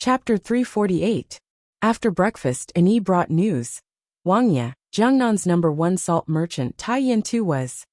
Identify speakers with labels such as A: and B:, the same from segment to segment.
A: Chapter 348. After breakfast, Annie brought news. Wangya, Jiangnan's #1 salt merchant Tyrant too was.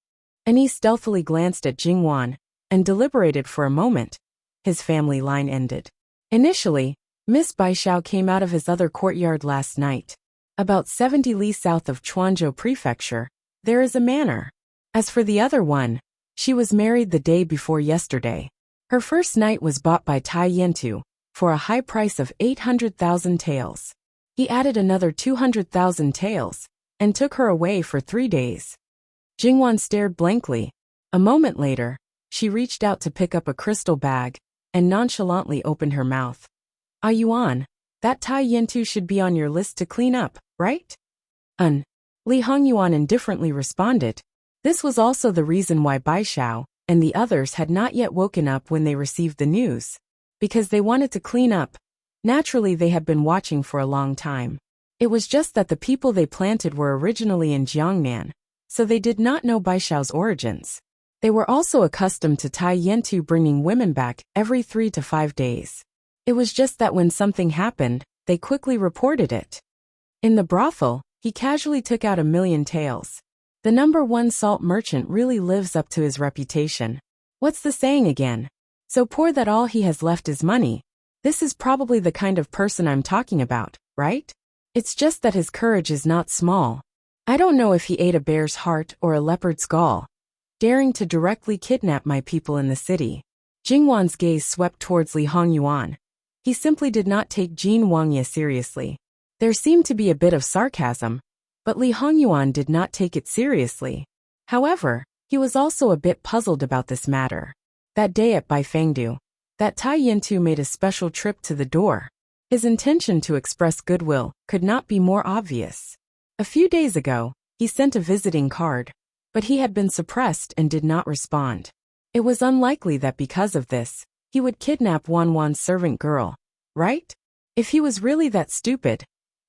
A: Annie stealthily glanced at Jingwan and deliberated for a moment. His family line ended. Initially, Miss Baishao came out of his other courtyard last night. About 70 li south of Chuanzhou Prefecture, there is a manor. As for the other one, she was married the day before yesterday. Her first night was bought by Tai Yentu for a high price of 800,000 taels. He added another 200,000 taels and took her away for 3 days. Jingwan stared blankly. A moment later, she reached out to pick up a crystal bag and nonchalantly opened her mouth. "Ah Yuan, that Tai Yentu should be on your list to clean up, right?" Li Hongyuan indifferently responded. This was also the reason why Baishao and the others had not yet woken up when they received the news. Because they wanted to clean up. Naturally, they had been watching for a long time. It was just that the people they planted were originally in Jiangnan, so they did not know Baishao's origins. They were also accustomed to Tai Yentu bringing women back every 3 to 5 days. It was just that when something happened, they quickly reported it. In the brothel, he casually took out 1,000,000 taels. The #1 salt merchant really lives up to his reputation. What's the saying again? So poor that all he has left is money. This is probably the kind of person I'm talking about, right? It's just that his courage is not small. I don't know if he ate a bear's heart or a leopard's gall, daring to directly kidnap my people in the city. Jingwan's gaze swept towards Li Hongyuan. He simply did not take Jin Wangya seriously. There seemed to be a bit of sarcasm, but Li Hongyuan did not take it seriously. However, he was also a bit puzzled about this matter. That day at Baifengdu, that Tai Yentu made a special trip to the door. His intention to express goodwill could not be more obvious. A few days ago, he sent a visiting card, but he had been suppressed and did not respond. It was unlikely that because of this, he would kidnap Wanwan's servant girl, right? If he was really that stupid,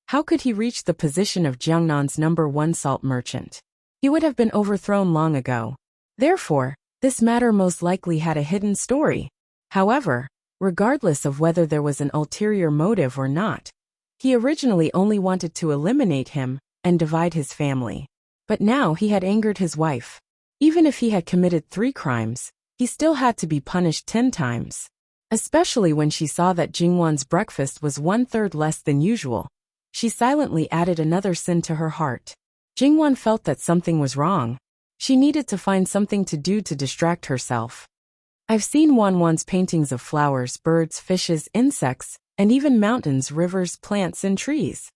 A: how could he reach the position of Jiangnan's #1 salt merchant? He would have been overthrown long ago. Therefore, this matter most likely had a hidden story. However, regardless of whether there was an ulterior motive or not, he originally only wanted to eliminate him and divide his family. But now he had angered his wife. Even if he had committed 3 crimes, he still had to be punished 10 times. Especially when she saw that Jingwan's breakfast was 1/3 less than usual. She silently added another sin to her heart. Jingwan felt that something was wrong. She needed to find something to do to distract herself. I've seen Wanwan's paintings of flowers, birds, fishes, insects, and even mountains, rivers, plants, and trees.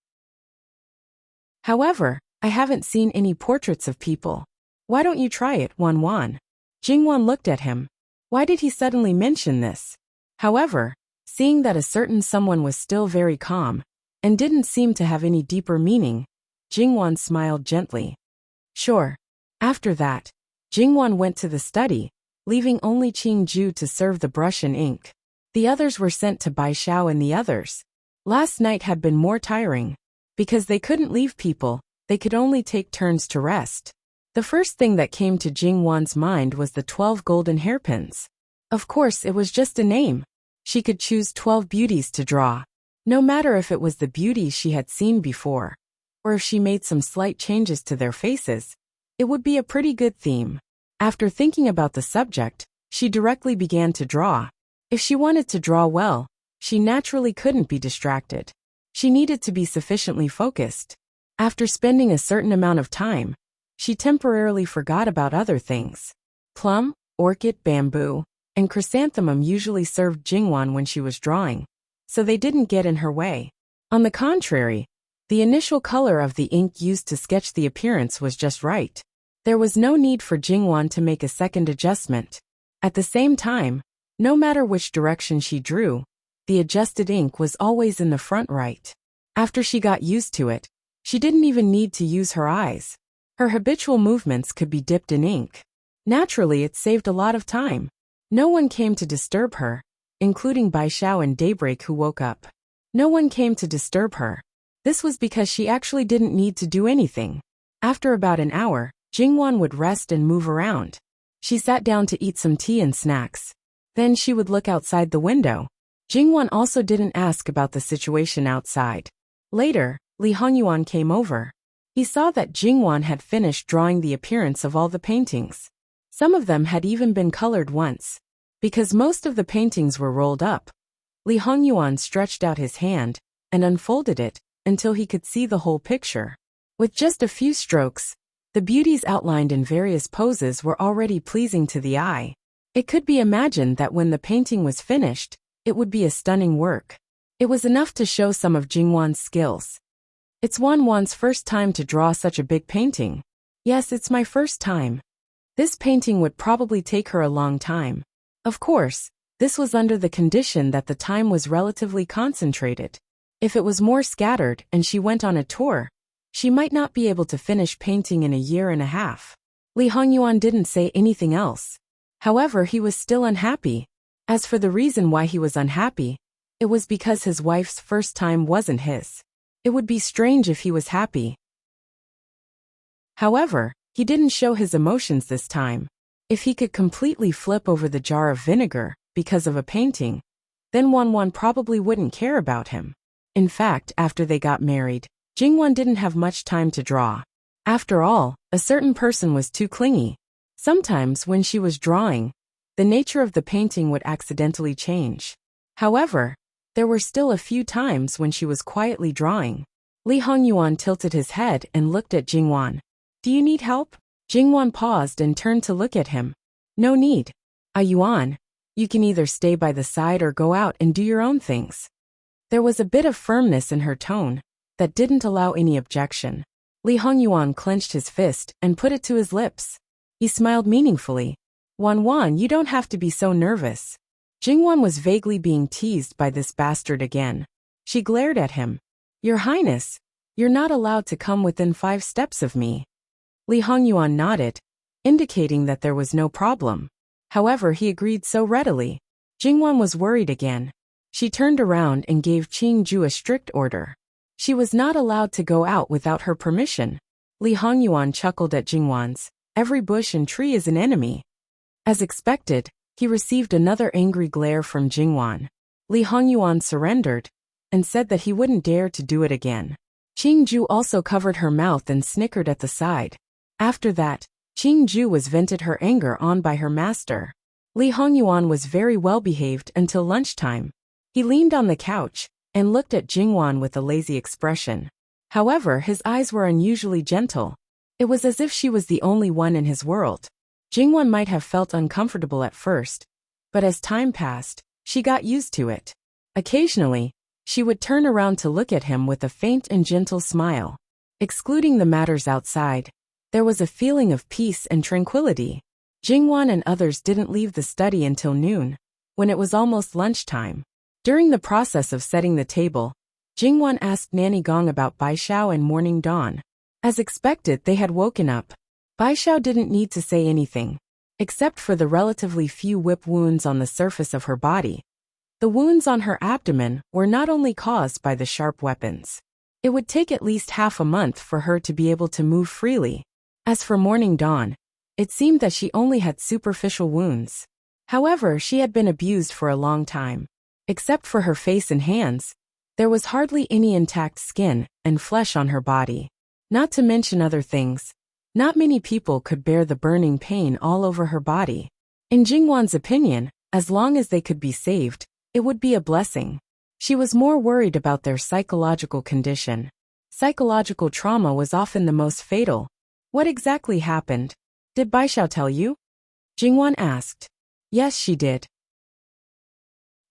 A: However, I haven't seen any portraits of people. Why don't you try it, Wanwan? Jingwan looked at him. Why did he suddenly mention this? However, seeing that a certain someone was still very calm and didn't seem to have any deeper meaning, Jingwan smiled gently. Sure. After that, Jingwan went to the study, leaving only Qingju to serve the brush and ink. The others were sent to Baishao and the others. Last night had been more tiring. Because they couldn't leave people, they could only take turns to rest. The first thing that came to Jingwan's mind was the 12 golden hairpins. Of course, it was just a name. She could choose 12 beauties to draw. No matter if it was the beauties she had seen before, or if she made some slight changes to their faces, it would be a pretty good theme. After thinking about the subject, she directly began to draw. If she wanted to draw well, she naturally couldn't be distracted. She needed to be sufficiently focused. After spending a certain amount of time, she temporarily forgot about other things. Plum, orchid, bamboo, and chrysanthemum usually served Jingwan when she was drawing, so they didn't get in her way. On the contrary, the initial color of the ink used to sketch the appearance was just right. There was no need for Jingwan to make a second adjustment. At the same time, no matter which direction she drew, the adjusted ink was always in the front right. After she got used to it, she didn't even need to use her eyes. Her habitual movements could be dipped in ink. Naturally, it saved a lot of time. No one came to disturb her, including Baishao and Daybreak, who woke up. No one came to disturb her. This was because she actually didn't need to do anything. After about an hour, Jingwan would rest and move around. She sat down to eat some tea and snacks. Then she would look outside the window. Jingwan also didn't ask about the situation outside. Later, Li Hongyuan came over. He saw that Jingwan had finished drawing the appearance of all the paintings. Some of them had even been colored once. Because most of the paintings were rolled up, Li Hongyuan stretched out his hand and unfolded it until he could see the whole picture. With just a few strokes, the beauties outlined in various poses were already pleasing to the eye. It could be imagined that when the painting was finished, it would be a stunning work. It was enough to show some of Jingwan's skills. It's Wan's first time to draw such a big painting. Yes, it's my first time. This painting would probably take her a long time. Of course, this was under the condition that the time was relatively concentrated. If it was more scattered and she went on a tour, she might not be able to finish painting in a year and a half. Li Hongyuan didn't say anything else. However, he was still unhappy. As for the reason why he was unhappy, it was because his wife's first time wasn't his. It would be strange if he was happy. However, he didn't show his emotions this time. If he could completely flip over the jar of vinegar because of a painting, then Wan probably wouldn't care about him. In fact, after they got married, Jingwan didn't have much time to draw. After all, a certain person was too clingy. Sometimes when she was drawing, the nature of the painting would accidentally change. However, there were still a few times when she was quietly drawing. Li Hongyuan tilted his head and looked at Jingwan. Do you need help? Jingwan paused and turned to look at him. No need. Yuan, you can either stay by the side or go out and do your own things. There was a bit of firmness in her tone that didn't allow any objection. Li Hongyuan clenched his fist and put it to his lips. He smiled meaningfully. Wan, you don't have to be so nervous. Jingwan was vaguely being teased by this bastard again. She glared at him. Your Highness, you're not allowed to come within 5 steps of me. Li Hongyuan nodded, indicating that there was no problem. However, he agreed so readily. Jingwan was worried again. She turned around and gave Qingju a strict order. She was not allowed to go out without her permission. Li Hongyuan chuckled at Jingwan's. Every bush and tree is an enemy. As expected, he received another angry glare from Jingwan. Li Hongyuan surrendered and said that he wouldn't dare to do it again. Qingju also covered her mouth and snickered at the side. After that, Qingju was vented her anger on by her master. Li Hongyuan was very well behaved until lunchtime. He leaned on the couch and looked at Jingwan with a lazy expression. However, his eyes were unusually gentle. It was as if she was the only one in his world. Jingwan might have felt uncomfortable at first, but as time passed, she got used to it. Occasionally, she would turn around to look at him with a faint and gentle smile. Excluding the matters outside, there was a feeling of peace and tranquility. Jingwan and others didn't leave the study until noon, when it was almost lunchtime. During the process of setting the table, Jingwan asked Nanny Gong about Baishao and Morning Dawn. As expected, they had woken up. Baishao didn't need to say anything, except for the relatively few whip wounds on the surface of her body. The wounds on her abdomen were not only caused by the sharp weapons. It would take at least half a month for her to be able to move freely. As for Morning Dawn, it seemed that she only had superficial wounds. However, she had been abused for a long time. Except for her face and hands, there was hardly any intact skin and flesh on her body. Not to mention other things, not many people could bear the burning pain all over her body. In Jingwan's opinion, as long as they could be saved, it would be a blessing. She was more worried about their psychological condition. Psychological trauma was often the most fatal. What exactly happened? Did Baishao tell you? Jingwan asked. Yes, she did.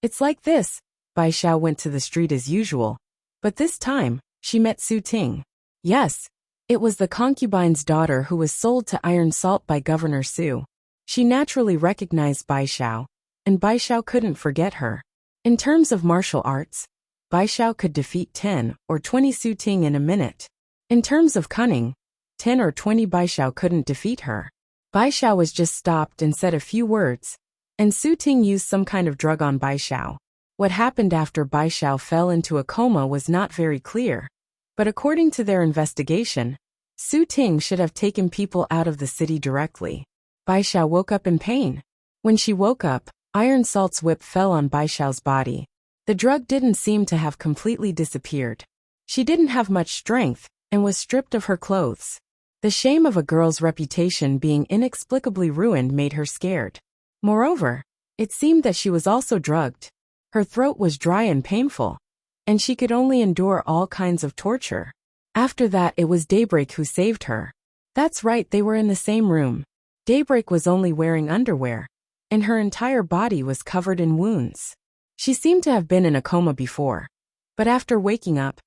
A: It's like this. Baishao went to the street as usual, but this time, she met Su Ting. Yes, it was the concubine's daughter who was sold to Iron Salt by Governor Su. She naturally recognized Baishao, and Baishao couldn't forget her. In terms of martial arts, Baishao could defeat 10 or 20 Su Ting in a minute. In terms of cunning, 10 or 20 Baishao couldn't defeat her. Baishao was just stopped and said a few words, and Su Ting used some kind of drug on Baishao. What happened after Baishao fell into a coma was not very clear, but according to their investigation, Su Ting should have taken people out of the city directly. Baishao woke up in pain. When she woke up, Iron Salt's whip fell on Baishao's body. The drug didn't seem to have completely disappeared. She didn't have much strength and was stripped of her clothes. The shame of a girl's reputation being inexplicably ruined made her scared. Moreover, it seemed that she was also drugged. Her throat was dry and painful, and she could only endure all kinds of torture. After that, it was Daybreak who saved her. That's right, they were in the same room. Daybreak was only wearing underwear, and her entire body was covered in wounds. She seemed to have been in a coma before, but after waking up,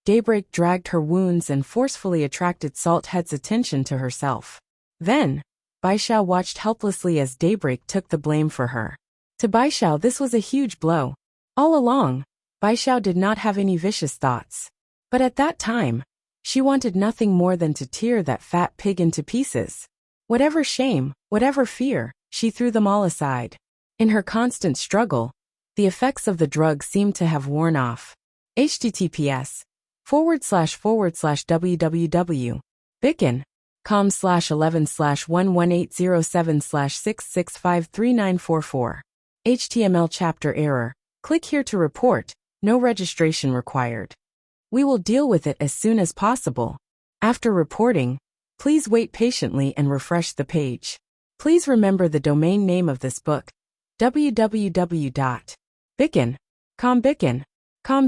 A: Daybreak dragged her wounds and forcefully attracted Salthead's attention to herself. Then, Baishao watched helplessly as Daybreak took the blame for her. To Baishao, this was a huge blow. All along, Baishao did not have any vicious thoughts. But at that time, she wanted nothing more than to tear that fat pig into pieces. Whatever shame, whatever fear, she threw them all aside. In her constant struggle, the effects of the drug seemed to have worn off. https://www.bicken.com/11/11807/6653944. HTML chapter error. Click here to report. No registration required. We will deal with it as soon as possible. After reporting, please wait patiently and refresh the page. Please remember the domain name of this book: www.bicken.com.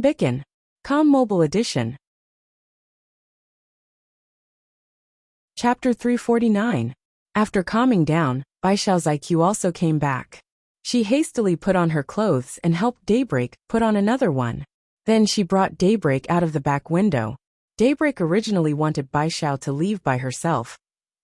A: Bicken.com Mobile Edition. Chapter 349. After calming down, Baishao's IQ also came back. She hastily put on her clothes and helped Daybreak put on another one. Then she brought Daybreak out of the back window. Daybreak originally wanted Baishao to leave by herself,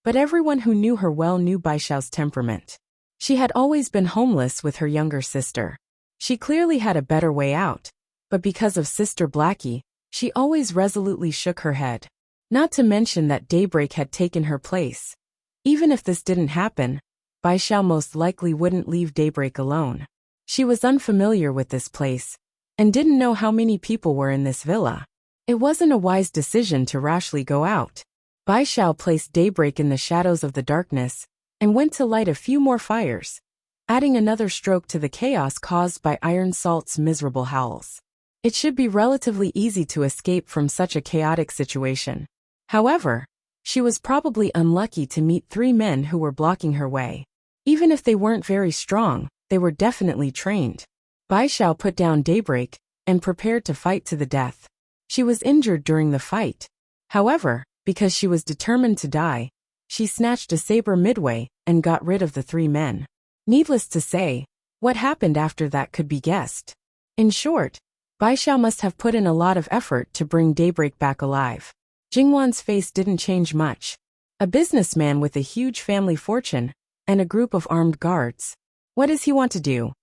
A: but everyone who knew her well knew Baishao's temperament. She had always been homeless with her younger sister. She clearly had a better way out, but because of Sister Blackie, she always resolutely shook her head. Not to mention that Daybreak had taken her place. Even if this didn't happen, Baishao most likely wouldn't leave Daybreak alone. She was unfamiliar with this place, and didn't know how many people were in this villa. It wasn't a wise decision to rashly go out. Baishao placed Daybreak in the shadows of the darkness, and went to light a few more fires, adding another stroke to the chaos caused by Iron Salt's miserable howls. It should be relatively easy to escape from such a chaotic situation. However, she was probably unlucky to meet 3 men who were blocking her way. Even if they weren't very strong, they were definitely trained. Baishao put down Daybreak and prepared to fight to the death. She was injured during the fight. However, because she was determined to die, she snatched a saber midway and got rid of the 3 men. Needless to say, what happened after that could be guessed. In short, Baishao must have put in a lot of effort to bring Daybreak back alive. Jingwan's face didn't change much. A businessman with a huge family fortune and a group of armed guards. What does he want to do?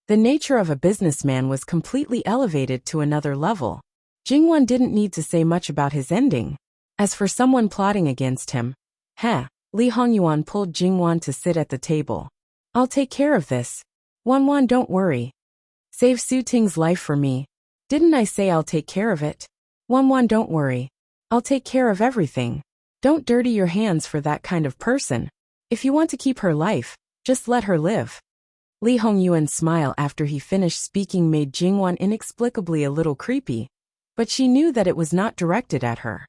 A: The nature of a businessman was completely elevated to another level. Jingwan didn't need to say much about his ending. As for someone plotting against him, Li Hongyuan pulled Jingwan to sit at the table. I'll take care of this. Wanwan, don't worry. Save Su Ting's life for me. Didn't I say I'll take care of it? Wanwan, don't worry. I'll take care of everything. Don't dirty your hands for that kind of person. If you want to keep her life, just let her live. Li Hongyuan's smile after he finished speaking made Jingwan inexplicably a little creepy, but she knew that it was not directed at her.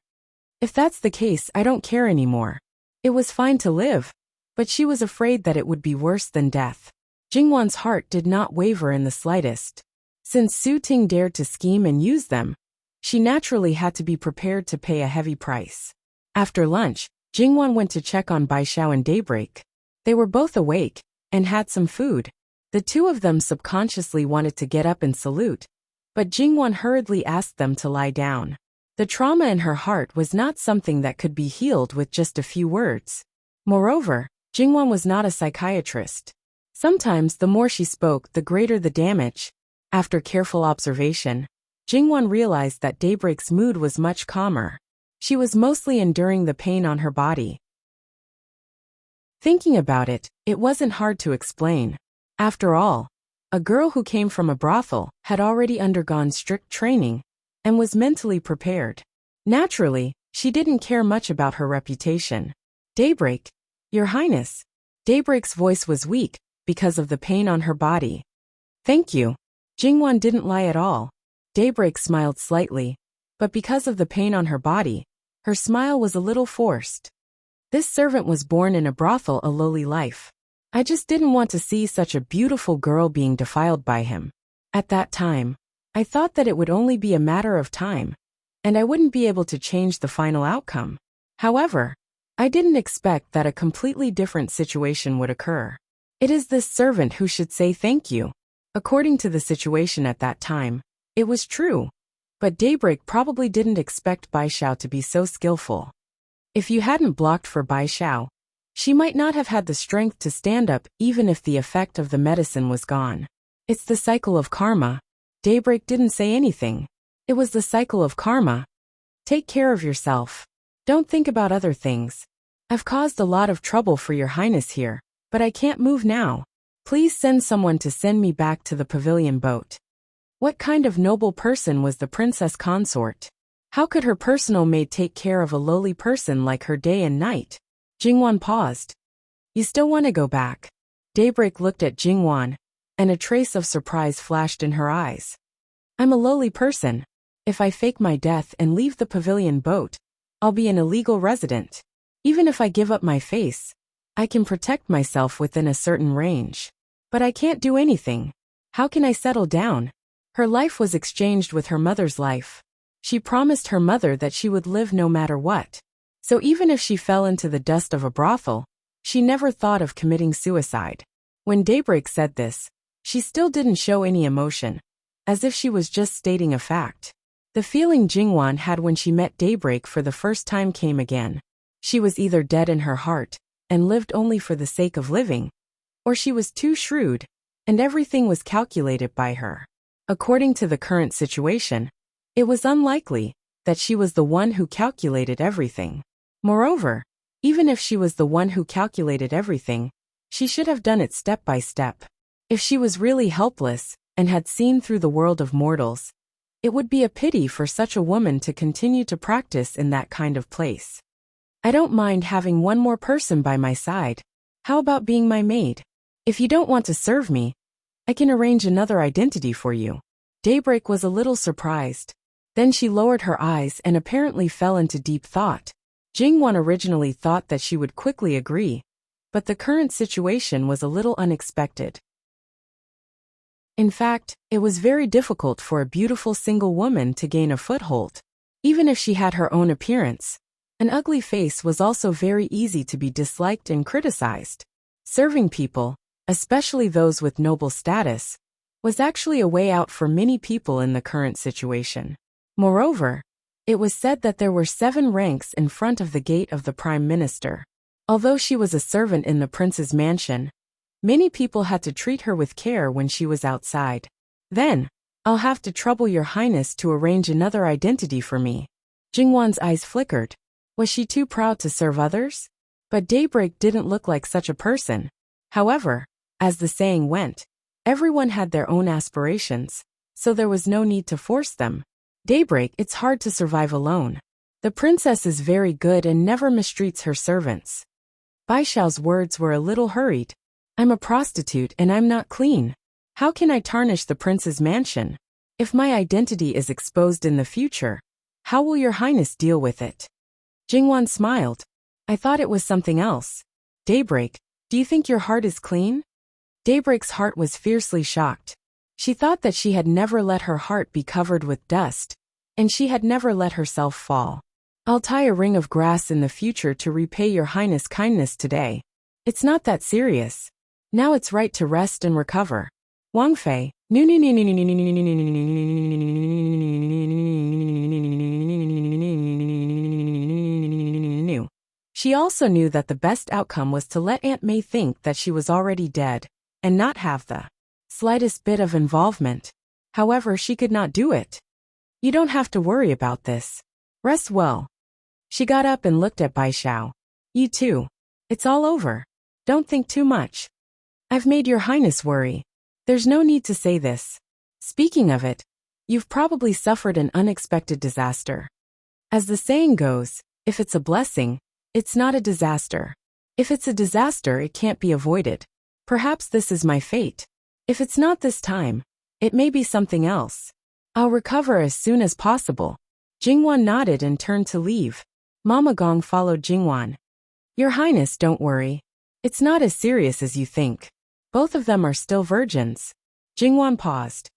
A: If that's the case, I don't care anymore. It was fine to live, but she was afraid that it would be worse than death. Jingwan's heart did not waver in the slightest. Since Su Ting dared to scheme and use them, she naturally had to be prepared to pay a heavy price. After lunch, Jingwan went to check on Baishao and Daybreak. They were both awake and had some food. The 2 of them subconsciously wanted to get up and salute, but Jingwan hurriedly asked them to lie down. The trauma in her heart was not something that could be healed with just a few words. Moreover, Jingwan was not a psychiatrist. Sometimes the more she spoke, the greater the damage. After careful observation, Jingwan realized that Daybreak's mood was much calmer. She was mostly enduring the pain on her body. Thinking about it, it wasn't hard to explain. After all, a girl who came from a brothel had already undergone strict training and was mentally prepared. Naturally, she didn't care much about her reputation. Daybreak, Your Highness. Daybreak's voice was weak because of the pain on her body. Thank you. Jingwan didn't lie at all. Daybreak smiled slightly, but because of the pain on her body, her smile was a little forced. This servant was born in a brothel, a lowly life. I just didn't want to see such a beautiful girl being defiled by him. At that time, I thought that it would only be a matter of time, and I wouldn't be able to change the final outcome. However, I didn't expect that a completely different situation would occur. It is this servant who should say thank you. According to the situation at that time, it was true. But Daybreak probably didn't expect Bai Xiao to be so skillful. If you hadn't blocked for Bai Xiao, she might not have had the strength to stand up even if the effect of the medicine was gone. It's the cycle of karma. Daybreak didn't say anything. It was the cycle of karma. Take care of yourself. Don't think about other things. I've caused a lot of trouble for your highness here, but I can't move now. Please send someone to send me back to the pavilion boat. What kind of noble person was the princess consort? How could her personal maid take care of a lowly person like her day and night? Jingwan paused. You still want to go back? Daybreak looked at Jingwan, and a trace of surprise flashed in her eyes. I'm a lowly person. If I fake my death and leave the pavilion boat, I'll be an illegal resident. Even if I give up my face, I can protect myself within a certain range. But I can't do anything. How can I settle down? Her life was exchanged with her mother's life. She promised her mother that she would live no matter what. So even if she fell into the dust of a brothel, she never thought of committing suicide. When Daybreak said this, she still didn't show any emotion, as if she was just stating a fact. The feeling Jingwan had when she met Daybreak for the first time came again. She was either dead in her heart, and lived only for the sake of living, or she was too shrewd, and everything was calculated by her. According to the current situation, it was unlikely that she was the one who calculated everything. Moreover, even if she was the one who calculated everything, she should have done it step by step. If she was really helpless, and had seen through the world of mortals, it would be a pity for such a woman to continue to practice in that kind of place. I don't mind having one more person by my side. How about being my maid? If you don't want to serve me, I can arrange another identity for you. Daybreak was a little surprised. Then she lowered her eyes and apparently fell into deep thought. Jingwan originally thought that she would quickly agree, but the current situation was a little unexpected. In fact, it was very difficult for a beautiful single woman to gain a foothold. Even if she had her own appearance, an ugly face was also very easy to be disliked and criticized. Serving people, especially those with noble status, was actually a way out for many people in the current situation. Moreover, it was said that there were 7 ranks in front of the gate of the Prime Minister. Although she was a servant in the prince's mansion, many people had to treat her with care when she was outside. Then, I'll have to trouble your highness to arrange another identity for me. Jingwan's eyes flickered. Was she too proud to serve others? But Daybreak didn't look like such a person. However, as the saying went, everyone had their own aspirations, so there was no need to force them. Daybreak, it's hard to survive alone. The princess is very good and never mistreats her servants. Bai Xiao's words were a little hurried. I'm a prostitute and I'm not clean. How can I tarnish the prince's mansion? If my identity is exposed in the future, how will your highness deal with it? Jingwan smiled. I thought it was something else. Daybreak, do you think your heart is clean? Daybreak's heart was fiercely shocked. She thought that she had never let her heart be covered with dust, and she had never let herself fall. I'll tie a ring of grass in the future to repay your highness' kindness today. It's not that serious. Now it's right to rest and recover. Wang Fei. She also knew that the best outcome was to let Aunt May think that she was already dead, and not have the slightest bit of involvement. However, she could not do it. You don't have to worry about this. Rest well. She got up and looked at Bai Xiao. You too. It's all over. Don't think too much. I've made your highness worry. There's no need to say this. Speaking of it, you've probably suffered an unexpected disaster. As the saying goes, if it's a blessing, it's not a disaster. If it's a disaster, it can't be avoided. Perhaps this is my fate. If it's not this time, It may be something else. I'll recover as soon as possible. Jingwan nodded and turned to leave. Mama Gong followed Jingwan. Your Highness, don't worry. It's not as serious as you think. Both of them are still virgins. Jingwan paused.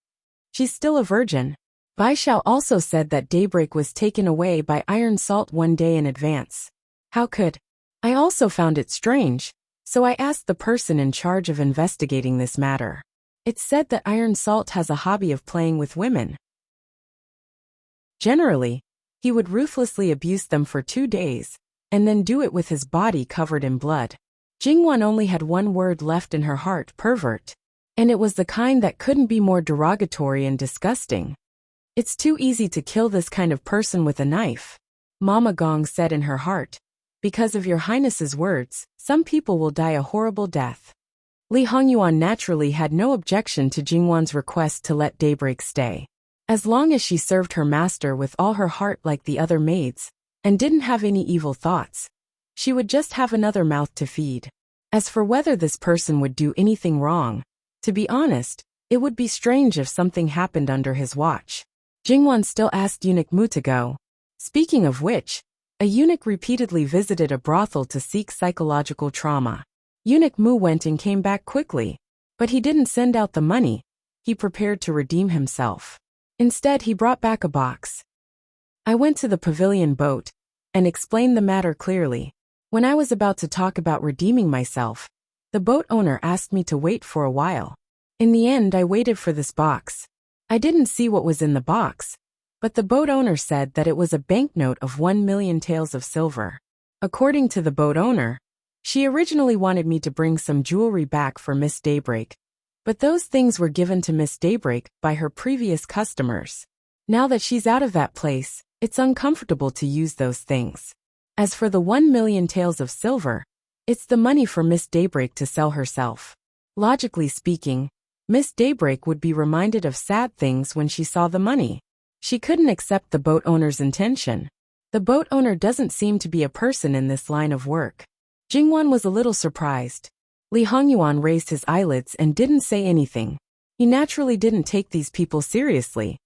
A: She's still a virgin. Bai Xiao also said that Daybreak was taken away by Iron Salt one day in advance. How could? I also found it strange, so I asked the person in charge of investigating this matter. It's said that Iron Salt has a hobby of playing with women. Generally, he would ruthlessly abuse them for 2 days, and then do it with his body covered in blood. Jingwan only had one word left in her heart: pervert. And it was the kind that couldn't be more derogatory and disgusting. It's too easy to kill this kind of person with a knife, Mama Gong said in her heart. Because of your Highness's words, some people will die a horrible death. Li Hongyuan naturally had no objection to Jingwan's request to let Daybreak stay. As long as she served her master with all her heart like the other maids, and didn't have any evil thoughts, she would just have another mouth to feed. As for whether this person would do anything wrong, to be honest, it would be strange if something happened under his watch. Jingwan still asked Eunuch Mu to go. Speaking of which, a eunuch repeatedly visited a brothel to seek psychological trauma. Eunuch Mu went and came back quickly, but he didn't send out the money. He prepared to redeem himself. Instead, he brought back a box. I went to the pavilion boat and explained the matter clearly. When I was about to talk about redeeming myself, the boat owner asked me to wait for a while. In the end, I waited for this box. I didn't see what was in the box, but the boat owner said that it was a banknote of 1 million taels of silver. According to the boat owner, she originally wanted me to bring some jewelry back for Miss Daybreak, but those things were given to Miss Daybreak by her previous customers. Now that she's out of that place, it's uncomfortable to use those things. As for the 1 million taels of silver, it's the money for Miss Daybreak to sell herself. Logically speaking, Miss Daybreak would be reminded of sad things when she saw the money. She couldn't accept the boat owner's intention. The boat owner doesn't seem to be a person in this line of work. Jingwan was a little surprised. Li Hongyuan raised his eyelids and didn't say anything. He naturally didn't take these people seriously.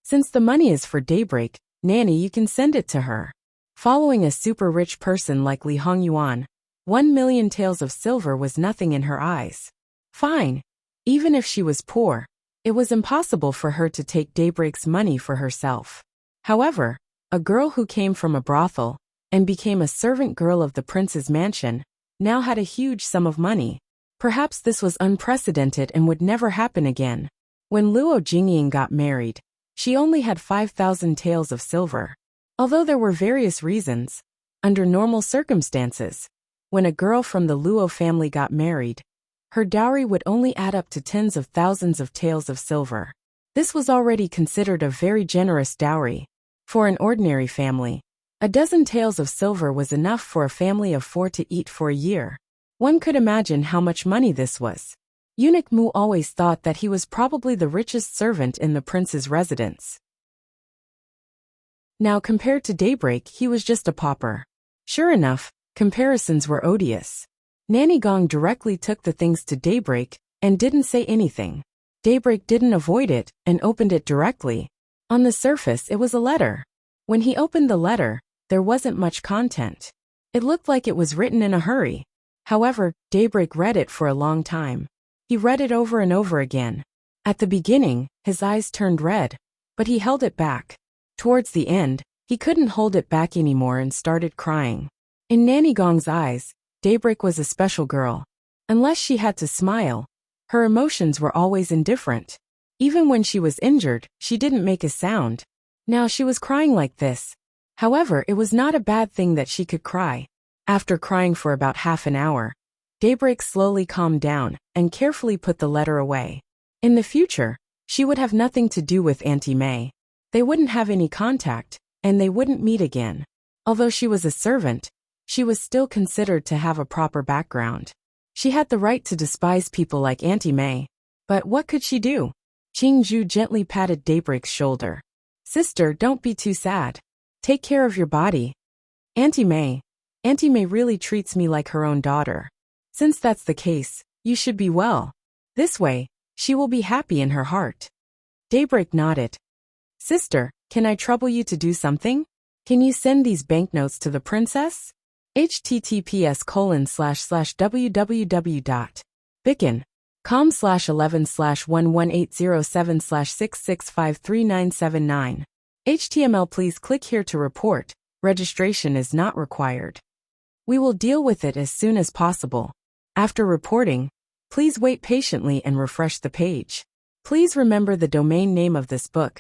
A: Since the money is for Daybreak, Nanny, you can send it to her. Following a super rich person like Li Hongyuan, 1 million taels of silver was nothing in her eyes. Fine. Even if she was poor, it was impossible for her to take Daybreak's money for herself. However, a girl who came from a brothel and became a servant girl of the prince's mansion now had a huge sum of money. Perhaps this was unprecedented and would never happen again. When Luo Jingying got married, she only had 5,000 taels of silver. Although there were various reasons, under normal circumstances, when a girl from the Luo family got married, her dowry would only add up to tens of thousands of taels of silver. This was already considered a very generous dowry. For an ordinary family, a dozen taels of silver was enough for a family of 4 to eat for a year. One could imagine how much money this was. Eunuch Mu always thought that he was probably the richest servant in the prince's residence. Now compared to Daybreak, he was just a pauper. Sure enough, comparisons were odious. Nanny Gong directly took the things to Daybreak and didn't say anything. Daybreak didn't avoid it and opened it directly. On the surface, it was a letter. When he opened the letter, there wasn't much content. It looked like it was written in a hurry. However, Daybreak read it for a long time. He read it over and over again. At the beginning, his eyes turned red, but he held it back. Towards the end, he couldn't hold it back anymore and started crying. In Nanny Gong's eyes, Daybreak was a special girl. Unless she had to smile, her emotions were always indifferent. Even when she was injured, she didn't make a sound. Now she was crying like this. However, it was not a bad thing that she could cry. After crying for about half an hour, Daybreak slowly calmed down and carefully put the letter away. In the future, she would have nothing to do with Auntie May. They wouldn't have any contact, and they wouldn't meet again. Although she was a servant, she was still considered to have a proper background. She had the right to despise people like Auntie May. But what could she do? Qing Zhu gently patted Daybreak's shoulder. Sister, don't be too sad. Take care of your body. Auntie May really treats me like her own daughter. Since that's the case, you should be well. This way, she will be happy in her heart. Daybreak nodded. Sister, can I trouble you to do something? Can you send these banknotes to the princess? https://www.bicken.com/11/11807/66533979. HTML. Please click here to report. Registration is not required. We will deal with it as soon as possible. After reporting, please wait patiently and refresh the page. Please remember the domain name of this book: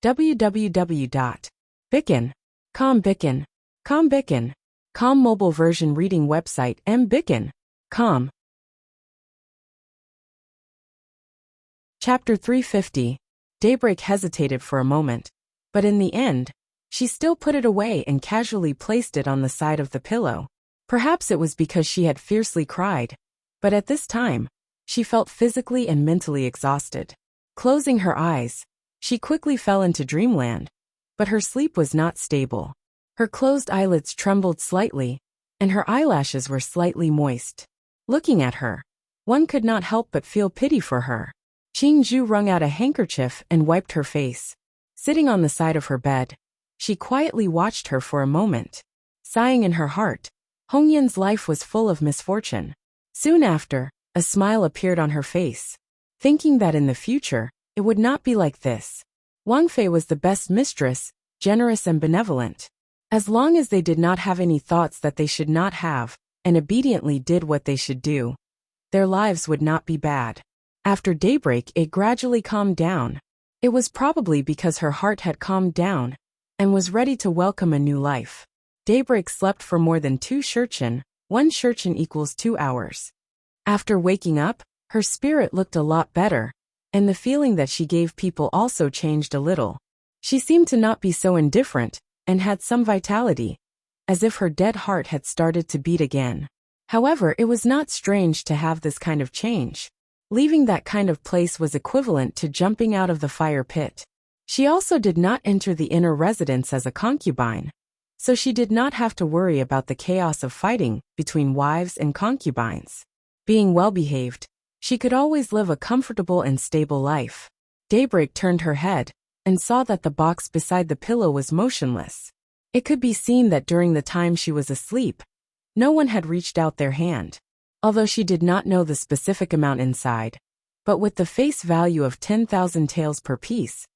A: www.bicken.com. Bicken.com mobile version reading website mbicken.com. Chapter 350. Daybreak hesitated for a moment, but in the end, she still put it away and casually placed it on the side of the pillow. Perhaps it was because she had fiercely cried, but at this time, she felt physically and mentally exhausted. Closing her eyes, she quickly fell into dreamland, but her sleep was not stable. Her closed eyelids trembled slightly, and her eyelashes were slightly moist. Looking at her, one could not help but feel pity for her. Qingzhu wrung out a handkerchief and wiped her face. Sitting on the side of her bed, she quietly watched her for a moment. Sighing in her heart, Hongyan's life was full of misfortune. Soon after, a smile appeared on her face. Thinking that in the future, it would not be like this. Wang Fei was the best mistress, generous and benevolent. As long as they did not have any thoughts that they should not have, and obediently did what they should do, their lives would not be bad. After daybreak, it gradually calmed down. It was probably because her heart had calmed down and was ready to welcome a new life. Daybreak slept for more than 2 shurchen. 1 shurchen equals 2 hours. After waking up, her spirit looked a lot better, and the feeling that she gave people also changed a little. She seemed to not be so indifferent, and had some vitality, as if her dead heart had started to beat again. However, it was not strange to have this kind of change. Leaving that kind of place was equivalent to jumping out of the fire pit. She also did not enter the inner residence as a concubine, so she did not have to worry about the chaos of fighting between wives and concubines. Being well-behaved, she could always live a comfortable and stable life. Daybreak turned her head and saw that the box beside the pillow was motionless. It could be seen that during the time she was asleep, no one had reached out their hand. Although she did not know the specific amount inside, but with the face value of 10,000 taels per piece,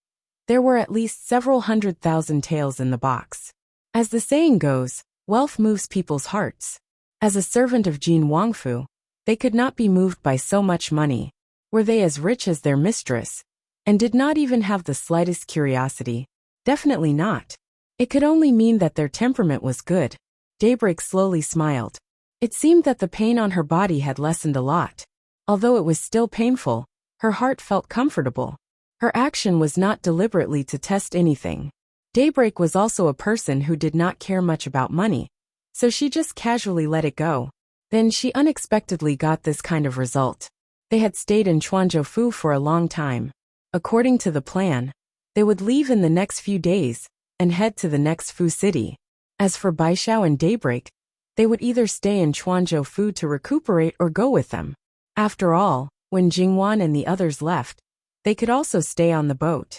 A: there were at least several 100,000 taels in the box. As the saying goes, wealth moves people's hearts. As a servant of Jin Wangfu, they could not be moved by so much money. Were they as rich as their mistress, and did not even have the slightest curiosity? Definitely not. It could only mean that their temperament was good. Daybreak slowly smiled. It seemed that the pain on her body had lessened a lot. Although it was still painful, her heart felt comfortable. Her action was not deliberately to test anything. Daybreak was also a person who did not care much about money, so she just casually let it go. Then she unexpectedly got this kind of result. They had stayed in Chuanzhou for a long time. According to the plan, they would leave in the next few days and head to the next Fu city. As for Baishao and Daybreak, they would either stay in Chuanzhou to recuperate or go with them. After all, when Jingwan and the others left, they could also stay on the boat.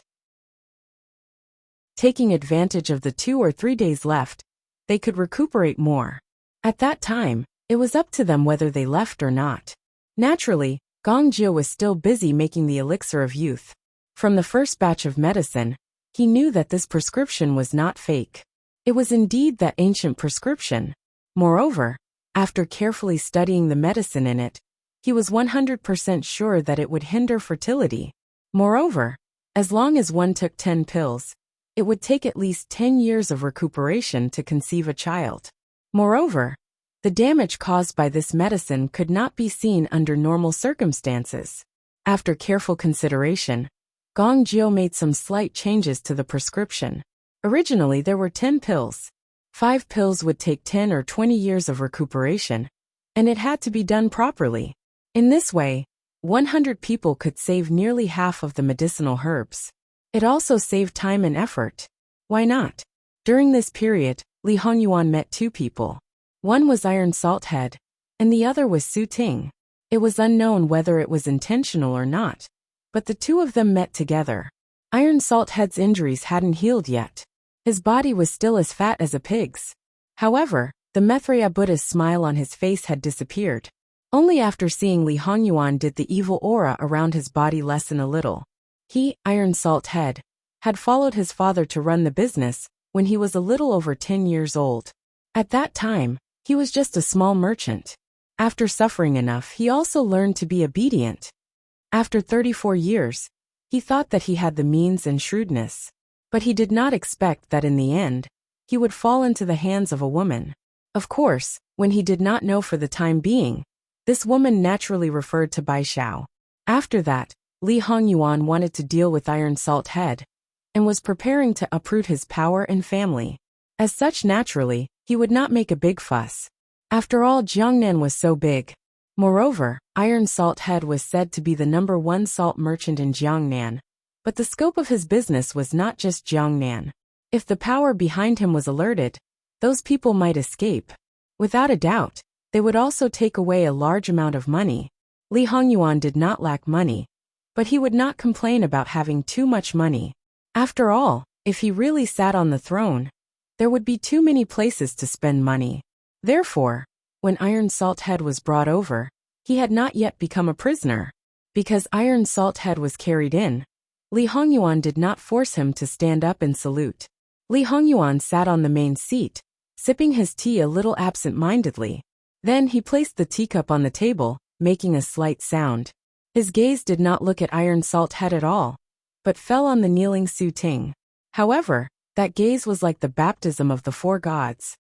A: Taking advantage of the 2 or 3 days left, they could recuperate more. At that time, it was up to them whether they left or not. Naturally, Gong Jie was still busy making the elixir of youth. From the first batch of medicine, he knew that this prescription was not fake. It was indeed that ancient prescription. Moreover, after carefully studying the medicine in it, he was 100% sure that it would hinder fertility. Moreover, as long as one took 10 pills, it would take at least 10 years of recuperation to conceive a child. Moreover, the damage caused by this medicine could not be seen under normal circumstances. After careful consideration, Gong Jie made some slight changes to the prescription. Originally there were 10 pills. 5 pills would take 10 or 20 years of recuperation, and it had to be done properly. In this way, 100 people could save nearly half of the medicinal herbs. It also saved time and effort. Why not? During this period, Li Hongyuan met 2 people. One was Iron Salthead, and the other was Su Ting. It was unknown whether it was intentional or not, but the 2 of them met together. Iron Salt Head's injuries hadn't healed yet. His body was still as fat as a pig's. However, the Maitreya Buddha's smile on his face had disappeared. Only after seeing Li Hongyuan did the evil aura around his body lessen a little. He, Iron Salt Head, had followed his father to run the business when he was a little over 10 years old. At that time, he was just a small merchant. After suffering enough, he also learned to be obedient. After 34 years, he thought that he had the means and shrewdness. But he did not expect that in the end, he would fall into the hands of a woman. Of course, when he did not know for the time being, this woman naturally referred to Bai Xiao. After that, Li Hongyuan wanted to deal with Iron Salt Head, and was preparing to uproot his power and family. As such, naturally, he would not make a big fuss. After all, Jiangnan was so big. Moreover, Iron Salt Head was said to be the #1 salt merchant in Jiangnan. But the scope of his business was not just Jiangnan. If the power behind him was alerted, those people might escape. Without a doubt, they would also take away a large amount of money. Li Hongyuan did not lack money, but he would not complain about having too much money. After all, if he really sat on the throne, there would be too many places to spend money. Therefore, when Iron Salt Head was brought over, he had not yet become a prisoner. Because Iron Salt Head was carried in, Li Hongyuan did not force him to stand up and salute. Li Hongyuan sat on the main seat, sipping his tea a little absent-mindedly. Then he placed the teacup on the table, making a slight sound. His gaze did not look at Iron Salt Head at all, but fell on the kneeling Su Ting. However, that gaze was like the baptism of the four gods.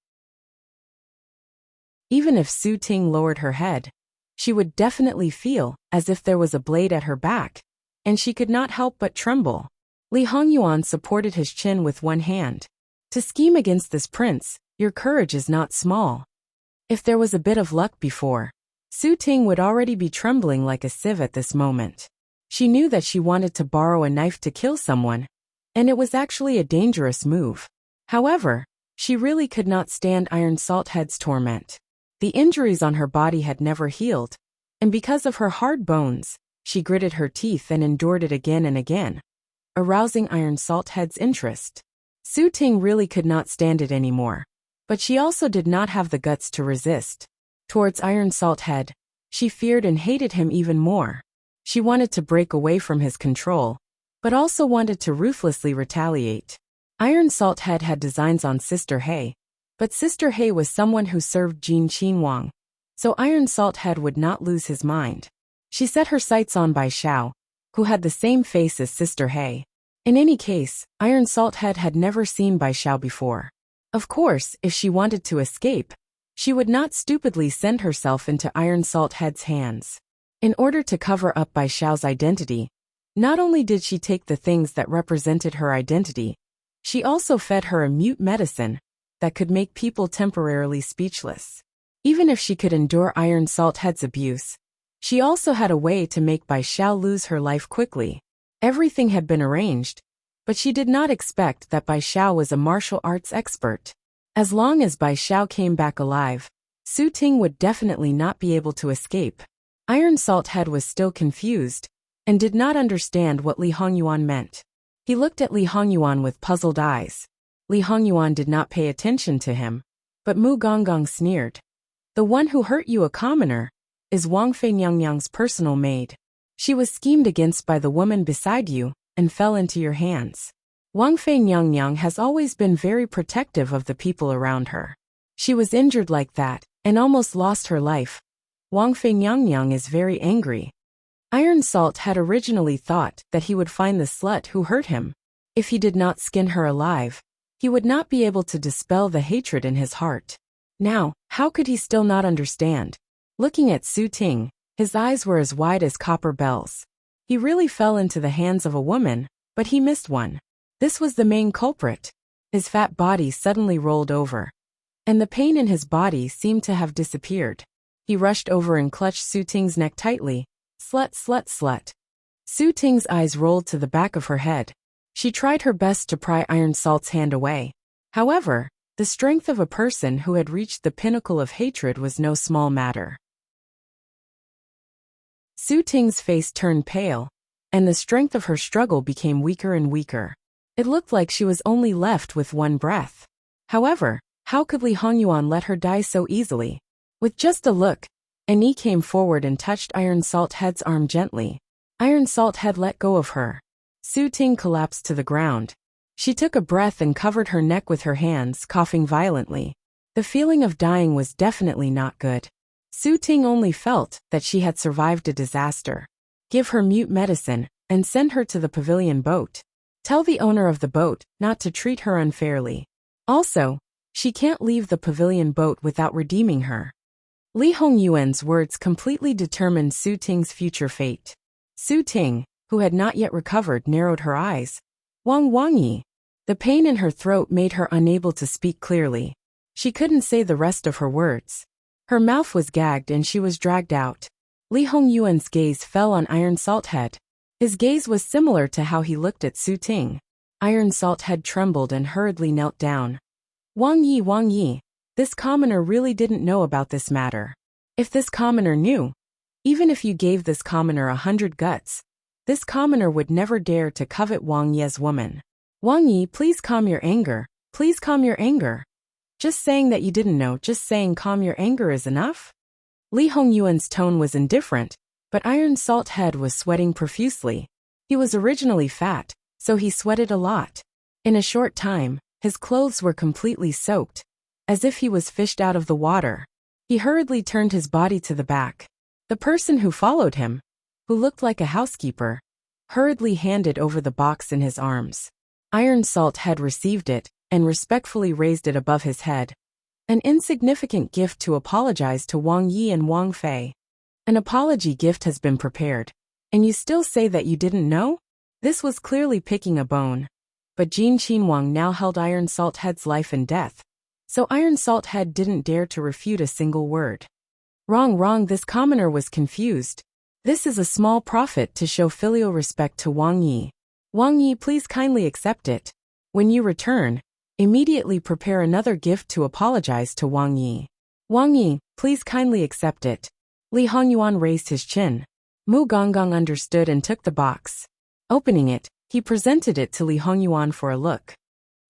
A: Even if Su Ting lowered her head, she would definitely feel as if there was a blade at her back, and she could not help but tremble. Li Hongyuan supported his chin with one hand. To scheme against this prince, your courage is not small. If there was a bit of luck before, Su Ting would already be trembling like a sieve at this moment. She knew that she wanted to borrow a knife to kill someone, and it was actually a dangerous move. However, she really could not stand Iron Salt Head's torment. The injuries on her body had never healed, and because of her hard bones, she gritted her teeth and endured it again and again, arousing Iron Salt Head's interest. Su Ting really could not stand it anymore, but she also did not have the guts to resist. Towards Iron Salt Head, she feared and hated him even more. She wanted to break away from his control, but also wanted to ruthlessly retaliate. Iron Salt Head had designs on Sister He, but Sister He was someone who served Jin Qinhuang, so Iron Salt Head would not lose his mind. She set her sights on Bai Xiao, who had the same face as Sister He. In any case, Iron Salt Head had never seen Bai Xiao before. Of course, if she wanted to escape, she would not stupidly send herself into Iron Salt Head's hands. In order to cover up Bai Xiao's identity, not only did she take the things that represented her identity, she also fed her a mute medicine that could make people temporarily speechless. Even if she could endure Iron Salt Head's abuse, she also had a way to make Bai Xiao lose her life quickly. Everything had been arranged, but she did not expect that Bai Xiao was a martial arts expert. As long as Bai Xiao came back alive, Su Ting would definitely not be able to escape. Iron Salt Head was still confused, and did not understand what Li Hongyuan meant. He looked at Li Hongyuan with puzzled eyes. Li Hongyuan did not pay attention to him, but Mu Gonggong sneered. The one who hurt you, a commoner, is Wang Fei Nyangnyang's personal maid. She was schemed against by the woman beside you, and fell into your hands. Wang Fei Nyangnyang has always been very protective of the people around her. She was injured like that, and almost lost her life. Wang Fei Nyangnyang is very angry. Iron Salt had originally thought that he would find the slut who hurt him. If he did not skin her alive, he would not be able to dispel the hatred in his heart. Now, how could he still not understand? Looking at Su Ting, his eyes were as wide as copper bells. He really fell into the hands of a woman, but he missed one. This was the main culprit. His fat body suddenly rolled over, and the pain in his body seemed to have disappeared. He rushed over and clutched Su Ting's neck tightly. Slut, slut, slut. Su Ting's eyes rolled to the back of her head. She tried her best to pry Iron Salt's hand away. However, the strength of a person who had reached the pinnacle of hatred was no small matter. Su Ting's face turned pale, and the strength of her struggle became weaker and weaker. It looked like she was only left with one breath. However, how could Li Hongyuan let her die so easily? With just a look, Annie came forward and touched Iron Salt Head's arm gently. Iron Salt Head let go of her. Su Ting collapsed to the ground. She took a breath and covered her neck with her hands, coughing violently. The feeling of dying was definitely not good. Su Ting only felt that she had survived a disaster. Give her mute medicine, and send her to the pavilion boat. Tell the owner of the boat not to treat her unfairly. Also, she can't leave the pavilion boat without redeeming her. Li Hongyuan's words completely determined Su Ting's future fate. Su Ting, who had not yet recovered, narrowed her eyes. Wang Yi. The pain in her throat made her unable to speak clearly. She couldn't say the rest of her words. Her mouth was gagged and she was dragged out. Li Hongyuan's gaze fell on Iron Salt Head. His gaze was similar to how he looked at Su Ting. Iron Salt Head trembled and hurriedly knelt down. Wang Yi, this commoner really didn't know about this matter. If this commoner knew, even if you gave this commoner 100 guts, this commoner would never dare to covet Wang Yi's woman. Wang Yi, please calm your anger. Please calm your anger. Just saying that you didn't know, just saying calm your anger is enough? Li Hongyuan's tone was indifferent, but Iron Salt Head was sweating profusely. He was originally fat, so he sweated a lot. In a short time, his clothes were completely soaked, as if he was fished out of the water. He hurriedly turned his body to the back. The person who followed him, who looked like a housekeeper, hurriedly handed over the box in his arms. Iron Salt Head received it and respectfully raised it above his head. An insignificant gift to apologize to Wang Yi and Wang Fei. An apology gift has been prepared, and you still say that you didn't know? This was clearly picking a bone. But Jin Qinhuang now held Iron Salt Head's life and death, so Iron Salt Head didn't dare to refute a single word. Wrong, this commoner was confused. This is a small profit to show filial respect to Wang Yi. Wang Yi, please kindly accept it. When you return, immediately prepare another gift to apologize to Wang Yi. Wang Yi, please kindly accept it. Li Hongyuan raised his chin. Mu Gonggong understood and took the box. Opening it, he presented it to Li Hongyuan for a look.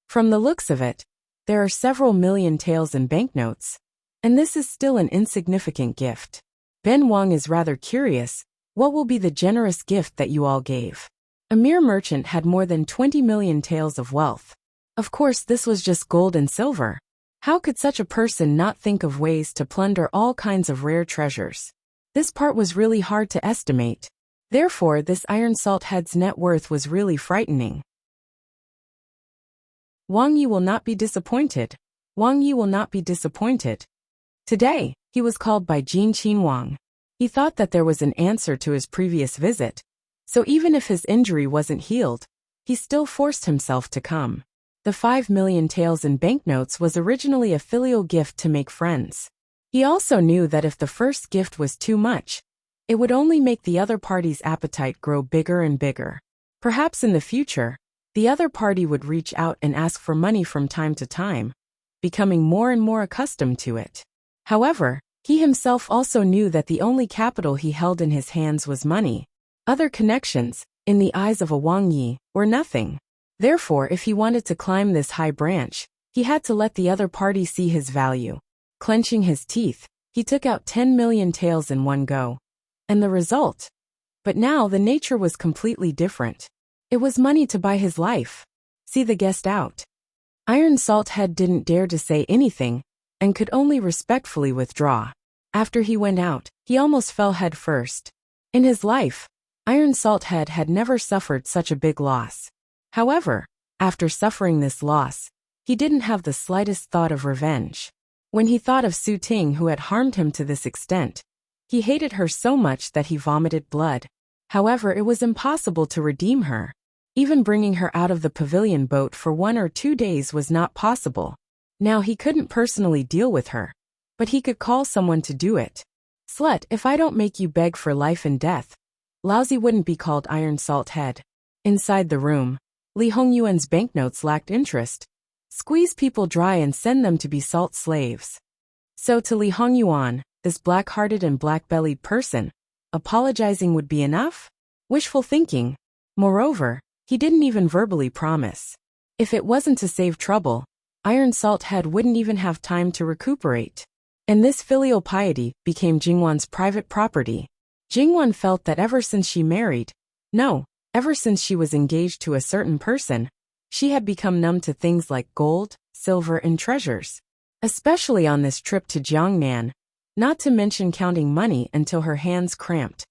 A: From the looks of it, there are several million taels in banknotes, and this is still an insignificant gift. Ben Wang is rather curious, what will be the generous gift that you all gave? A mere merchant had more than 20 million taels of wealth. Of course, this was just gold and silver. How could such a person not think of ways to plunder all kinds of rare treasures? This part was really hard to estimate. Therefore, this Iron Salt Head's net worth was really frightening. Wang Yi will not be disappointed. Wang Yi will not be disappointed. Today, he was called by Jin Qinhuang. He thought that there was an answer to his previous visit, so even if his injury wasn't healed, he still forced himself to come. The 5 million taels in banknotes was originally a filial gift to make friends. He also knew that if the first gift was too much, it would only make the other party's appetite grow bigger and bigger. Perhaps in the future, the other party would reach out and ask for money from time to time, becoming more and more accustomed to it. However, he himself also knew that the only capital he held in his hands was money. Other connections, in the eyes of a Wang Yi, were nothing. Therefore, if he wanted to climb this high branch, he had to let the other party see his value. Clenching his teeth, he took out 10 million taels in one go. And the result? But now the nature was completely different. It was money to buy his life. See the guest out. Iron Salt Head didn't dare to say anything, and could only respectfully withdraw. After he went out, he almost fell head first. In his life, Iron Salt Head had never suffered such a big loss. However, after suffering this loss, he didn't have the slightest thought of revenge. When he thought of Su Ting, who had harmed him to this extent, he hated her so much that he vomited blood. However, it was impossible to redeem her. Even bringing her out of the pavilion boat for 1 or 2 days was not possible. Now he couldn't personally deal with her, but he could call someone to do it. Slut, if I don't make you beg for life and death, lousy wouldn't be called Iron Salt Head. Inside the room, Li Hongyuan's banknotes lacked interest. Squeeze people dry and send them to be salt slaves. So to Li Hongyuan, this black-hearted and black-bellied person, apologizing would be enough? Wishful thinking. Moreover, he didn't even verbally promise. If it wasn't to save trouble, Iron Salt Head wouldn't even have time to recuperate. And this filial piety became Jingwan's private property. Jingwan felt that ever since she married, ever since she was engaged to a certain person, she had become numb to things like gold, silver and treasures. Especially on this trip to Jiangnan, not to mention counting money until her hands cramped.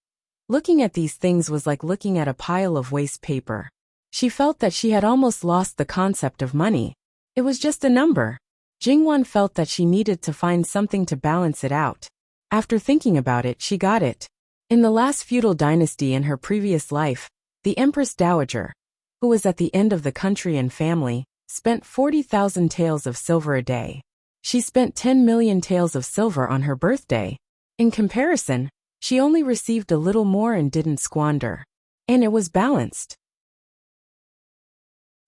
A: Looking at these things was like looking at a pile of waste paper. She felt that she had almost lost the concept of money. It was just a number. Jingwan felt that she needed to find something to balance it out. After thinking about it, she got it. In the last feudal dynasty in her previous life, the Empress Dowager, who was at the end of the country and family, spent 40,000 taels of silver a day. She spent 10 million taels of silver on her birthday. In comparison, she only received a little more and didn't squander. And it was balanced.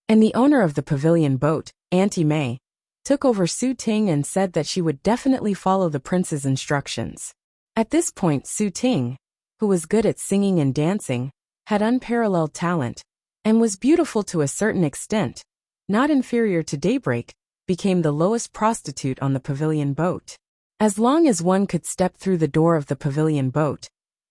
A: And the owner of the pavilion boat, Auntie May, took over Su Ting and said that she would definitely follow the prince's instructions. At this point, Su Ting, who was good at singing and dancing, had unparalleled talent, and was beautiful to a certain extent, not inferior to Daybreak, became the lowest prostitute on the pavilion boat. As long as one could step through the door of the pavilion boat,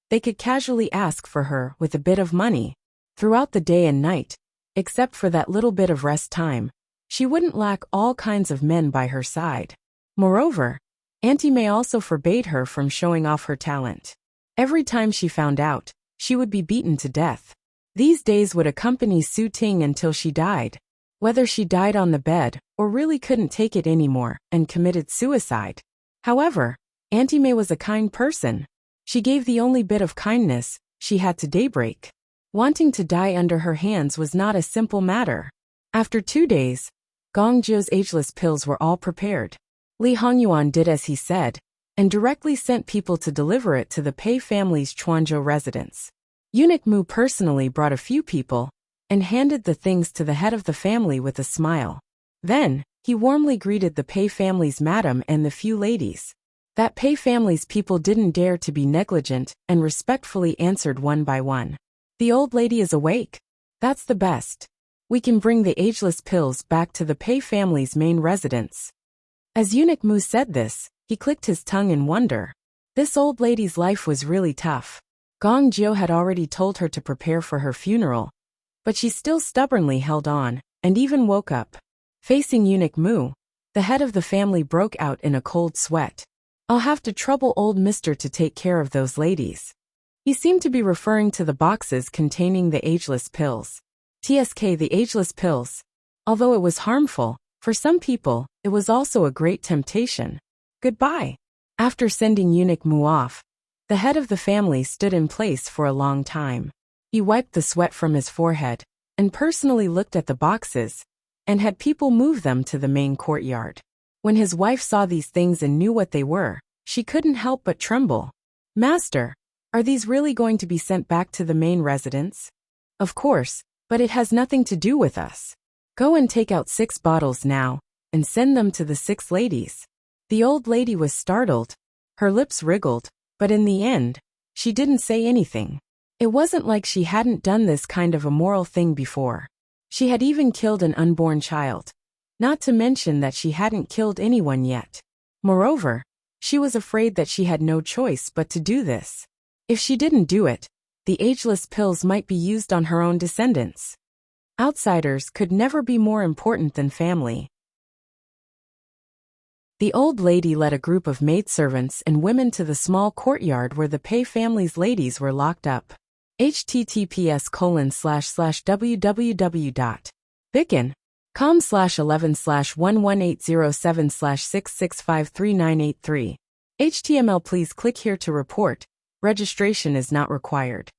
A: they could casually ask for her with a bit of money. Throughout the day and night, except for that little bit of rest time, she wouldn't lack all kinds of men by her side. Moreover, Auntie May also forbade her from showing off her talent. Every time she found out, she would be beaten to death. These days would accompany Su Ting until she died. Whether she died on the bed or really couldn't take it anymore and committed suicide. However, Auntie May was a kind person. She gave the only bit of kindness she had to Daybreak. Wanting to die under her hands was not a simple matter. After 2 days, Gong Jiu's ageless pills were all prepared. Li Hongyuan did as he said, and directly sent people to deliver it to the Pei family's Chuanzhou residence. Eunuch Mu personally brought a few people, and handed the things to the head of the family with a smile. Then, he warmly greeted the Pei family's madam and the few ladies. That Pei family's people didn't dare to be negligent and respectfully answered one by one. The old lady is awake. That's the best. We can bring the ageless pills back to the Pei family's main residence. As Eunuch Mu said this, he clicked his tongue in wonder. This old lady's life was really tough. Gong Jiu had already told her to prepare for her funeral, but she still stubbornly held on, and even woke up. Facing Eunuch Mu, the head of the family broke out in a cold sweat. I'll have to trouble old mister to take care of those ladies. He seemed to be referring to the boxes containing the ageless pills. TSK, the ageless pills. Although it was harmful, for some people, it was also a great temptation. Goodbye. After sending Eunuch Mu off, the head of the family stood in place for a long time. He wiped the sweat from his forehead, and personally looked at the boxes, and had people move them to the main courtyard. When his wife saw these things and knew what they were, she couldn't help but tremble. Master, are these really going to be sent back to the main residence? Of course, but it has nothing to do with us. Go and take out 6 bottles now, and send them to the 6 ladies. The old lady was startled. Her lips wriggled, but in the end, she didn't say anything. It wasn't like she hadn't done this kind of immoral thing before. She had even killed an unborn child. Not to mention that she hadn't killed anyone yet. Moreover, she was afraid that she had no choice but to do this. If she didn't do it, the ageless pills might be used on her own descendants. Outsiders could never be more important than family. The old lady led a group of maidservants and women to the small courtyard where the Pei family's ladies were locked up. https://www.bicken.com/11/11807/66533983. HTML. Please click here to report. Registration is not required.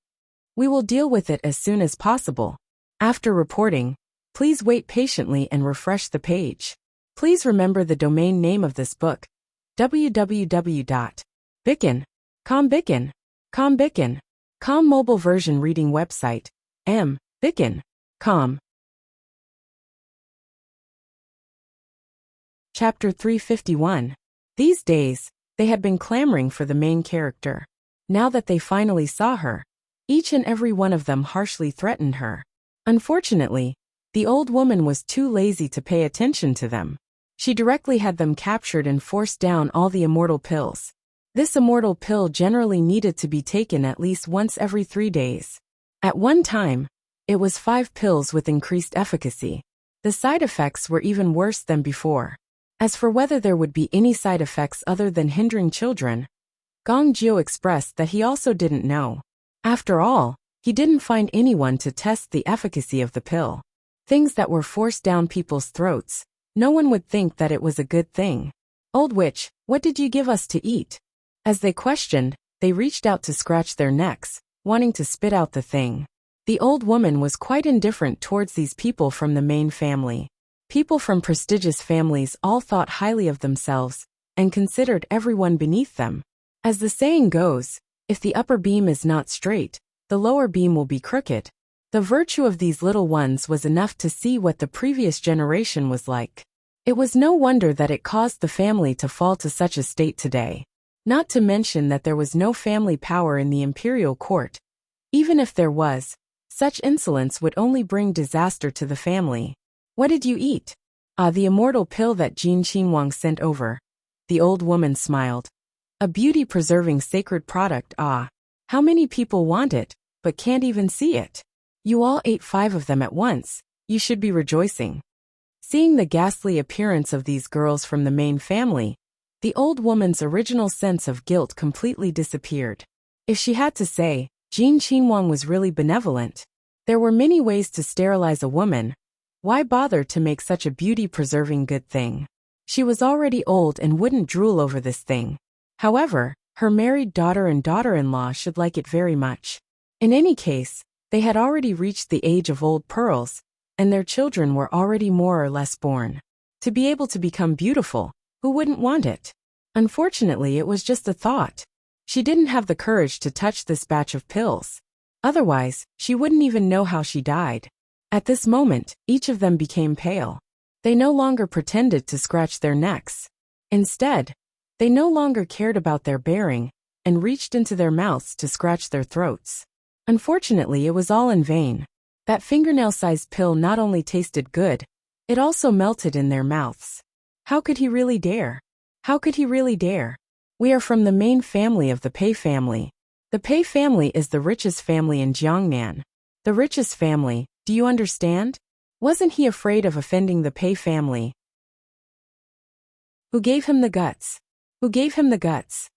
A: We will deal with it as soon as possible. After reporting, please wait patiently and refresh the page. Please remember the domain name of this book, www.bicken.com. Mobile version reading website, bicken.com. Chapter 351. These days, they had been clamoring for the main character. Now that they finally saw her, Each and every one of them harshly threatened her. Unfortunately, the old woman was too lazy to pay attention to them. She directly had them captured and forced down all the immortal pills. This immortal pill generally needed to be taken at least once every 3 days. At one time, it was 5 pills with increased efficacy. The side effects were even worse than before. As for whether there would be any side effects other than hindering children, Gong Jiu expressed that he also didn't know. After all, he didn't find anyone to test the efficacy of the pill. Things that were forced down people's throats, no one would think that it was a good thing. Old witch, what did you give us to eat? As they questioned, they reached out to scratch their necks, wanting to spit out the thing. The old woman was quite indifferent towards these people from the main family. People from prestigious families all thought highly of themselves and considered everyone beneath them. As the saying goes, if the upper beam is not straight, the lower beam will be crooked. The virtue of these little ones was enough to see what the previous generation was like. It was no wonder that it caused the family to fall to such a state today. Not to mention that there was no family power in the imperial court. Even if there was, such insolence would only bring disaster to the family. What did you eat? The immortal pill that Jin Qinhuang sent over. The old woman smiled. A beauty-preserving sacred product, How many people want it, but can't even see it? You all ate 5 of them at once, you should be rejoicing. Seeing the ghastly appearance of these girls from the main family, the old woman's original sense of guilt completely disappeared. If she had to say, Jin Qinhuang was really benevolent. There were many ways to sterilize a woman. Why bother to make such a beauty-preserving good thing? She was already old and wouldn't drool over this thing. However, her married daughter and daughter-in-law should like it very much. In any case, they had already reached the age of old pearls, and their children were already more or less born. To be able to become beautiful, who wouldn't want it? Unfortunately, it was just a thought. She didn't have the courage to touch this batch of pills. Otherwise, she wouldn't even know how she died. At this moment, each of them became pale. They no longer pretended to scratch their necks. Instead, they no longer cared about their bearing, and reached into their mouths to scratch their throats. Unfortunately, it was all in vain. That fingernail-sized pill not only tasted good, it also melted in their mouths. How could he really dare? How could he really dare? We are from the main family of the Pei family. The Pei family is the richest family in Jiangnan. The richest family, do you understand? Wasn't he afraid of offending the Pei family? Who gave him the guts? Who gave him the guts?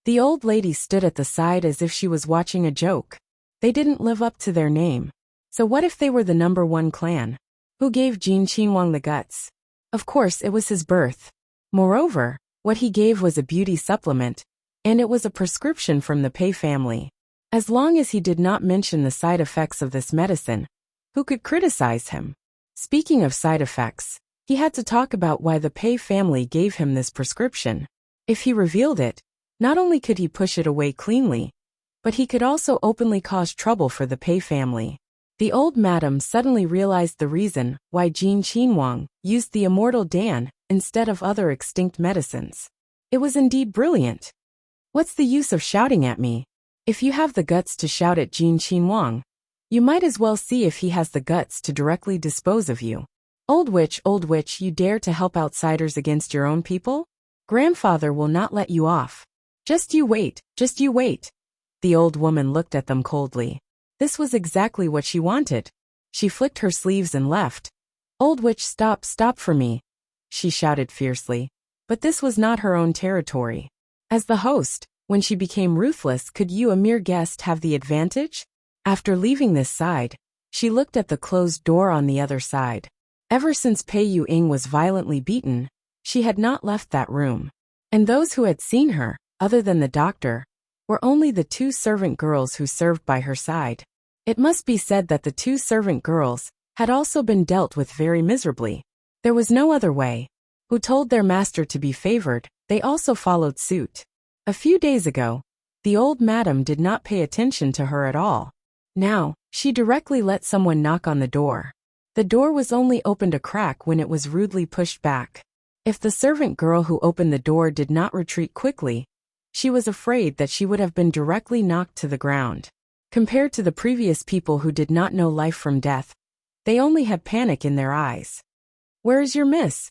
A: The old lady stood at the side as if she was watching a joke. They didn't live up to their name. So what if they were the number 1 clan? Who gave Jin Qinhuang the guts? Of course, it was his birth. Moreover, what he gave was a beauty supplement, and it was a prescription from the Pei family. As long as he did not mention the side effects of this medicine, who could criticize him? Speaking of side effects, he had to talk about why the Pei family gave him this prescription. If he revealed it, not only could he push it away cleanly, but he could also openly cause trouble for the Pei family. The old madam suddenly realized the reason why Jin Qinhuang used the immortal Dan instead of other extinct medicines. It was indeed brilliant. What's the use of shouting at me? If you have the guts to shout at Jin Qinhuang, you might as well see if he has the guts to directly dispose of you. Old witch, you dare to help outsiders against your own people? Grandfather will not let you off. Just you wait. The old woman looked at them coldly. This was exactly what she wanted. She flicked her sleeves and left. Old witch, stop for me, she shouted fiercely. But this was not her own territory. As the host, when she became ruthless, could you, a mere guest, have the advantage? After leaving this side, she looked at the closed door on the other side. Ever since Pei Yu-ing was violently beaten, she had not left that room. And those who had seen her, other than the doctor, were only the 2 servant girls who served by her side. It must be said that the 2 servant girls had also been dealt with very miserably. There was no other way. Who told their master to be favored, they also followed suit. A few days ago, the old madam did not pay attention to her at all. Now, she directly let someone knock on the door. The door was only opened a crack when it was rudely pushed back. If the servant girl who opened the door did not retreat quickly, She was afraid that she would have been directly knocked to the ground. Compared to the previous people who did not know life from death, they only had panic in their eyes. "Where is your miss?"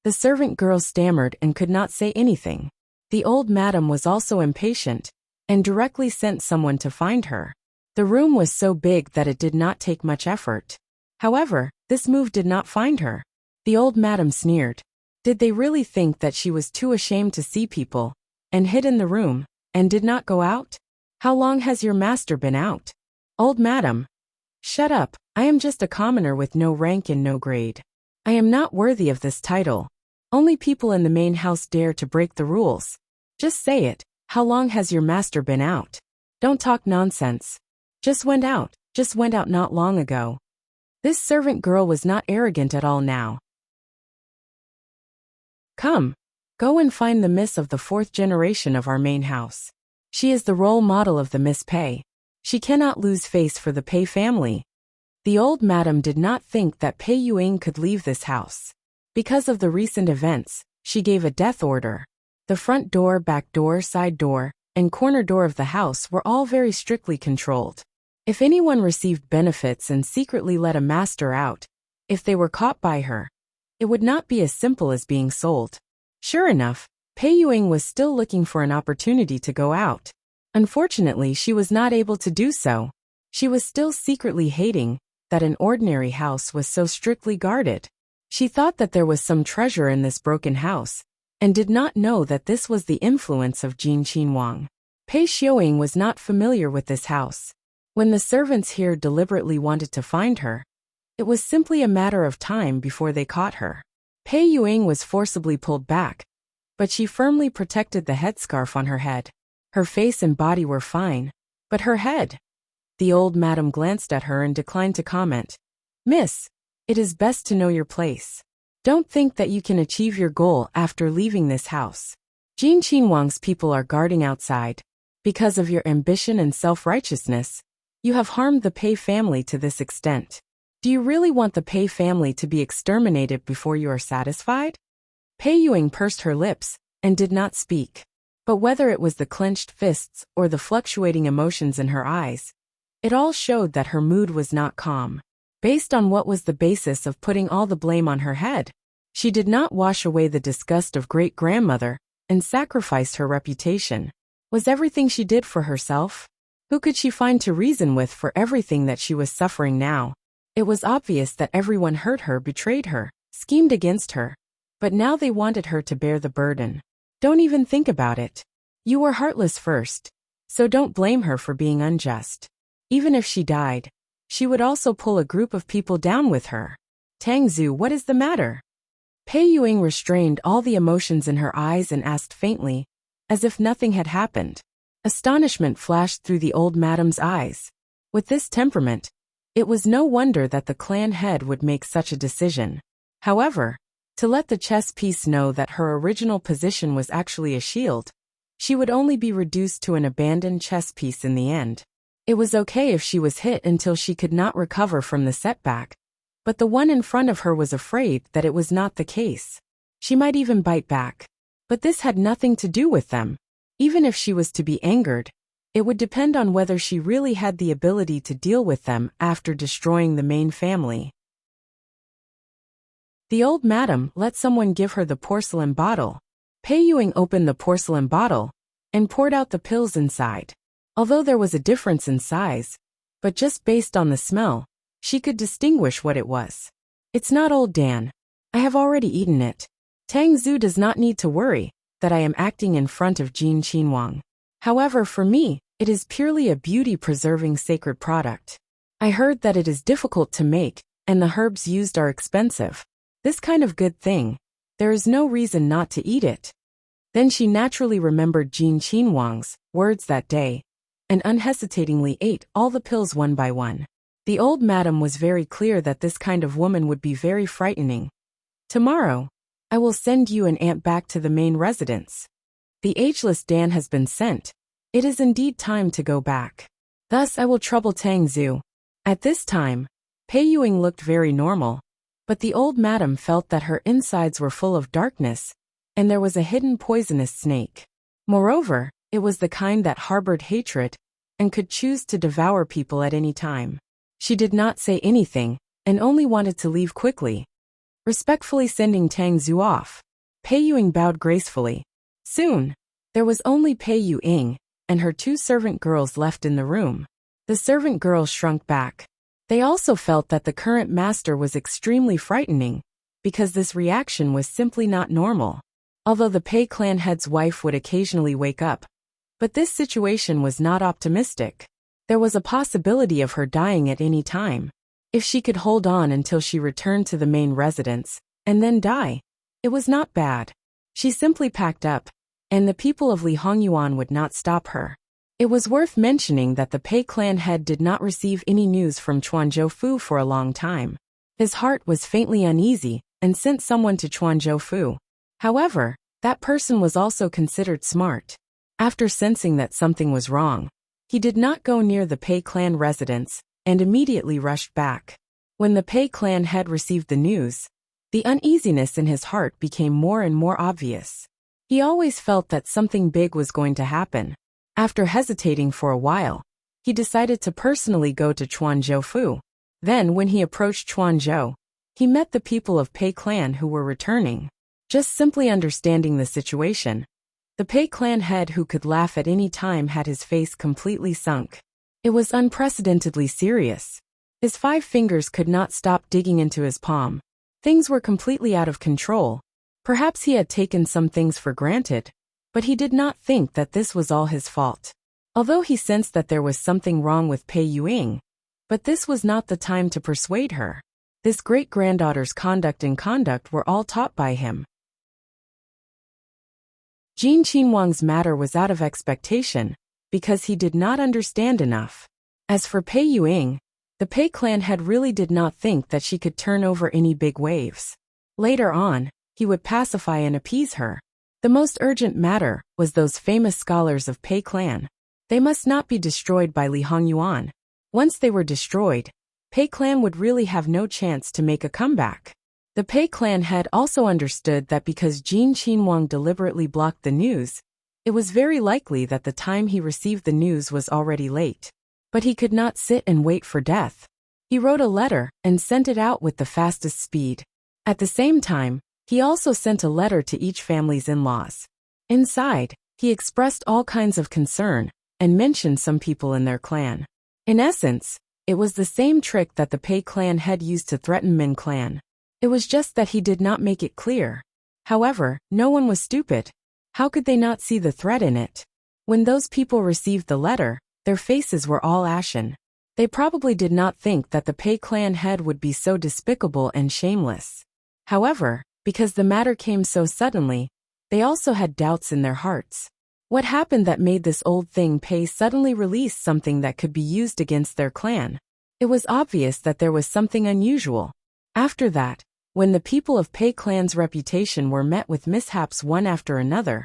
A: The servant girl stammered and could not say anything. The old madam was also impatient, and directly sent someone to find her. The room was so big that it did not take much effort. However, this move did not find her. The old madam sneered. Did they really think that she was too ashamed to see people, and hid in the room, and did not go out? "How long has your master been out?" "Old madam." "Shut up, I am just a commoner with no rank and no grade. I am not worthy of this title. Only people in the main house dare to break the rules. Just say it, how long has your master been out? Don't talk nonsense. Just went out not long ago." This servant girl was not arrogant at all now. "Come, go and find the miss of the 4th generation of our main house. She is the role model of the Miss Pei. She cannot lose face for the Pei family." The old madam did not think that Pei Yuing could leave this house. Because of the recent events, she gave a death order. The front door, back door, side door, and corner door of the house were all very strictly controlled. If anyone received benefits and secretly let a master out, if they were caught by her, it would not be as simple as being sold. Sure enough, Pei Yuing was still looking for an opportunity to go out. Unfortunately, she was not able to do so. She was still secretly hating that an ordinary house was so strictly guarded. She thought that there was some treasure in this broken house, and did not know that this was the influence of Jin Qinhuang. Pei Xiuing was not familiar with this house. When the servants here deliberately wanted to find her, it was simply a matter of time before they caught her. Pei Yuing was forcibly pulled back, but she firmly protected the headscarf on her head. Her face and body were fine, but her head. The old madam glanced at her and declined to comment. "Miss, it is best to know your place. Don't think that you can achieve your goal after leaving this house. Jin Qinhuang's people are guarding outside. Because of your ambition and self-righteousness, you have harmed the Pei family to this extent. Do you really want the Pei family to be exterminated before you are satisfied?" Pei Yuing pursed her lips and did not speak. But whether it was the clenched fists or the fluctuating emotions in her eyes, it all showed that her mood was not calm. Based on what was the basis of putting all the blame on her head? She did not wash away the disgust of great-grandmother and sacrificed her reputation. Was everything she did for herself? Who could she find to reason with for everything that she was suffering now? It was obvious that everyone hurt her, betrayed her, schemed against her. But now they wanted her to bear the burden. Don't even think about it. You were heartless first, so don't blame her for being unjust. Even if she died, she would also pull a group of people down with her. "Tang Zhu, what is the matter?" Pei Yuing restrained all the emotions in her eyes and asked faintly, as if nothing had happened. Astonishment flashed through the old madam's eyes. With this temperament, it was no wonder that the clan head would make such a decision. However, to let the chess piece know that her original position was actually a shield, she would only be reduced to an abandoned chess piece in the end. It was okay if she was hit until she could not recover from the setback, but the one in front of her was afraid that it was not the case. She might even bite back. But this had nothing to do with them. Even if she was to be angered, it would depend on whether she really had the ability to deal with them after destroying the main family. The old madam let someone give her the porcelain bottle. Pei Yuing opened the porcelain bottle and poured out the pills inside. Although there was a difference in size, but just based on the smell, she could distinguish what it was. "It's not Old Dan. I have already eaten it. Tang Zhu does not need to worry that I am acting in front of Jin Qinhuang. However, for me, it is purely a beauty-preserving sacred product. I heard that it is difficult to make, and the herbs used are expensive. This kind of good thing, there is no reason not to eat it." Then she naturally remembered Jin Qinhuang's words that day, and unhesitatingly ate all the pills one by one. The old madam was very clear that this kind of woman would be very frightening. "Tomorrow, I will send you and aunt back to the main residence. The ageless Dan has been sent. It is indeed time to go back. Thus I will trouble Tang Zhu." At this time, Pei Yuing looked very normal, but the old madam felt that her insides were full of darkness, and there was a hidden poisonous snake. Moreover, It was the kind that harbored hatred and could choose to devour people at any time. She did not say anything and only wanted to leave quickly, respectfully sending Tang Zhu off. Pei Yuing bowed gracefully. Soon, there was only Pei Yuing and her 2 servant girls left in the room. The servant girls shrunk back. They also felt that the current master was extremely frightening, because this reaction was simply not normal. Although the Pei clan head's wife would occasionally wake up, but this situation was not optimistic. There was a possibility of her dying at any time. If she could hold on until she returned to the main residence, and then die, it was not bad. She simply packed up, and the people of Li Hongyuan would not stop her. It was worth mentioning that the Pei clan head did not receive any news from Chuanzhou Fu for a long time. His heart was faintly uneasy, and sent someone to Chuanzhou Fu. However, that person was also considered smart. After sensing that something was wrong, he did not go near the Pei clan residence, and immediately rushed back. When the Pei clan head received the news, the uneasiness in his heart became more and more obvious. He always felt that something big was going to happen. After hesitating for a while, he decided to personally go to Chuanzhou Fu. Then when he approached Chuanzhou, he met the people of Pei clan who were returning. Just simply understanding the situation, the Pei clan head who could laugh at any time had his face completely sunk. It was unprecedentedly serious. His 5 fingers could not stop digging into his palm. Things were completely out of control. Perhaps he had taken some things for granted, but he did not think that this was all his fault. Although he sensed that there was something wrong with Pei Yuing, but this was not the time to persuade her. This great-granddaughter's conduct and conduct were all taught by him. Jin Qinhuang's matter was out of expectation, because he did not understand enough. As for Pei Yuing, the Pei clan head really did not think that she could turn over any big waves. Later on, he would pacify and appease her. The most urgent matter was those famous scholars of Pei clan. They must not be destroyed by Li Hongyuan. Once they were destroyed, Pei clan would really have no chance to make a comeback. The Pei clan head also understood that because Jin Qinhuang deliberately blocked the news, it was very likely that the time he received the news was already late. But he could not sit and wait for death. He wrote a letter and sent it out with the fastest speed. At the same time, he also sent a letter to each family's in-laws. Inside, he expressed all kinds of concern and mentioned some people in their clan. In essence, it was the same trick that the Pei clan head used to threaten Min clan. It was just that he did not make it clear. However, no one was stupid. How could they not see the threat in it? When those people received the letter, their faces were all ashen. They probably did not think that the Pei clan head would be so despicable and shameless. However, because the matter came so suddenly, they also had doubts in their hearts. What happened that made this old thing Pei suddenly release something that could be used against their clan? It was obvious that there was something unusual. After that, when the people of Pei clan's reputation were met with mishaps one after another,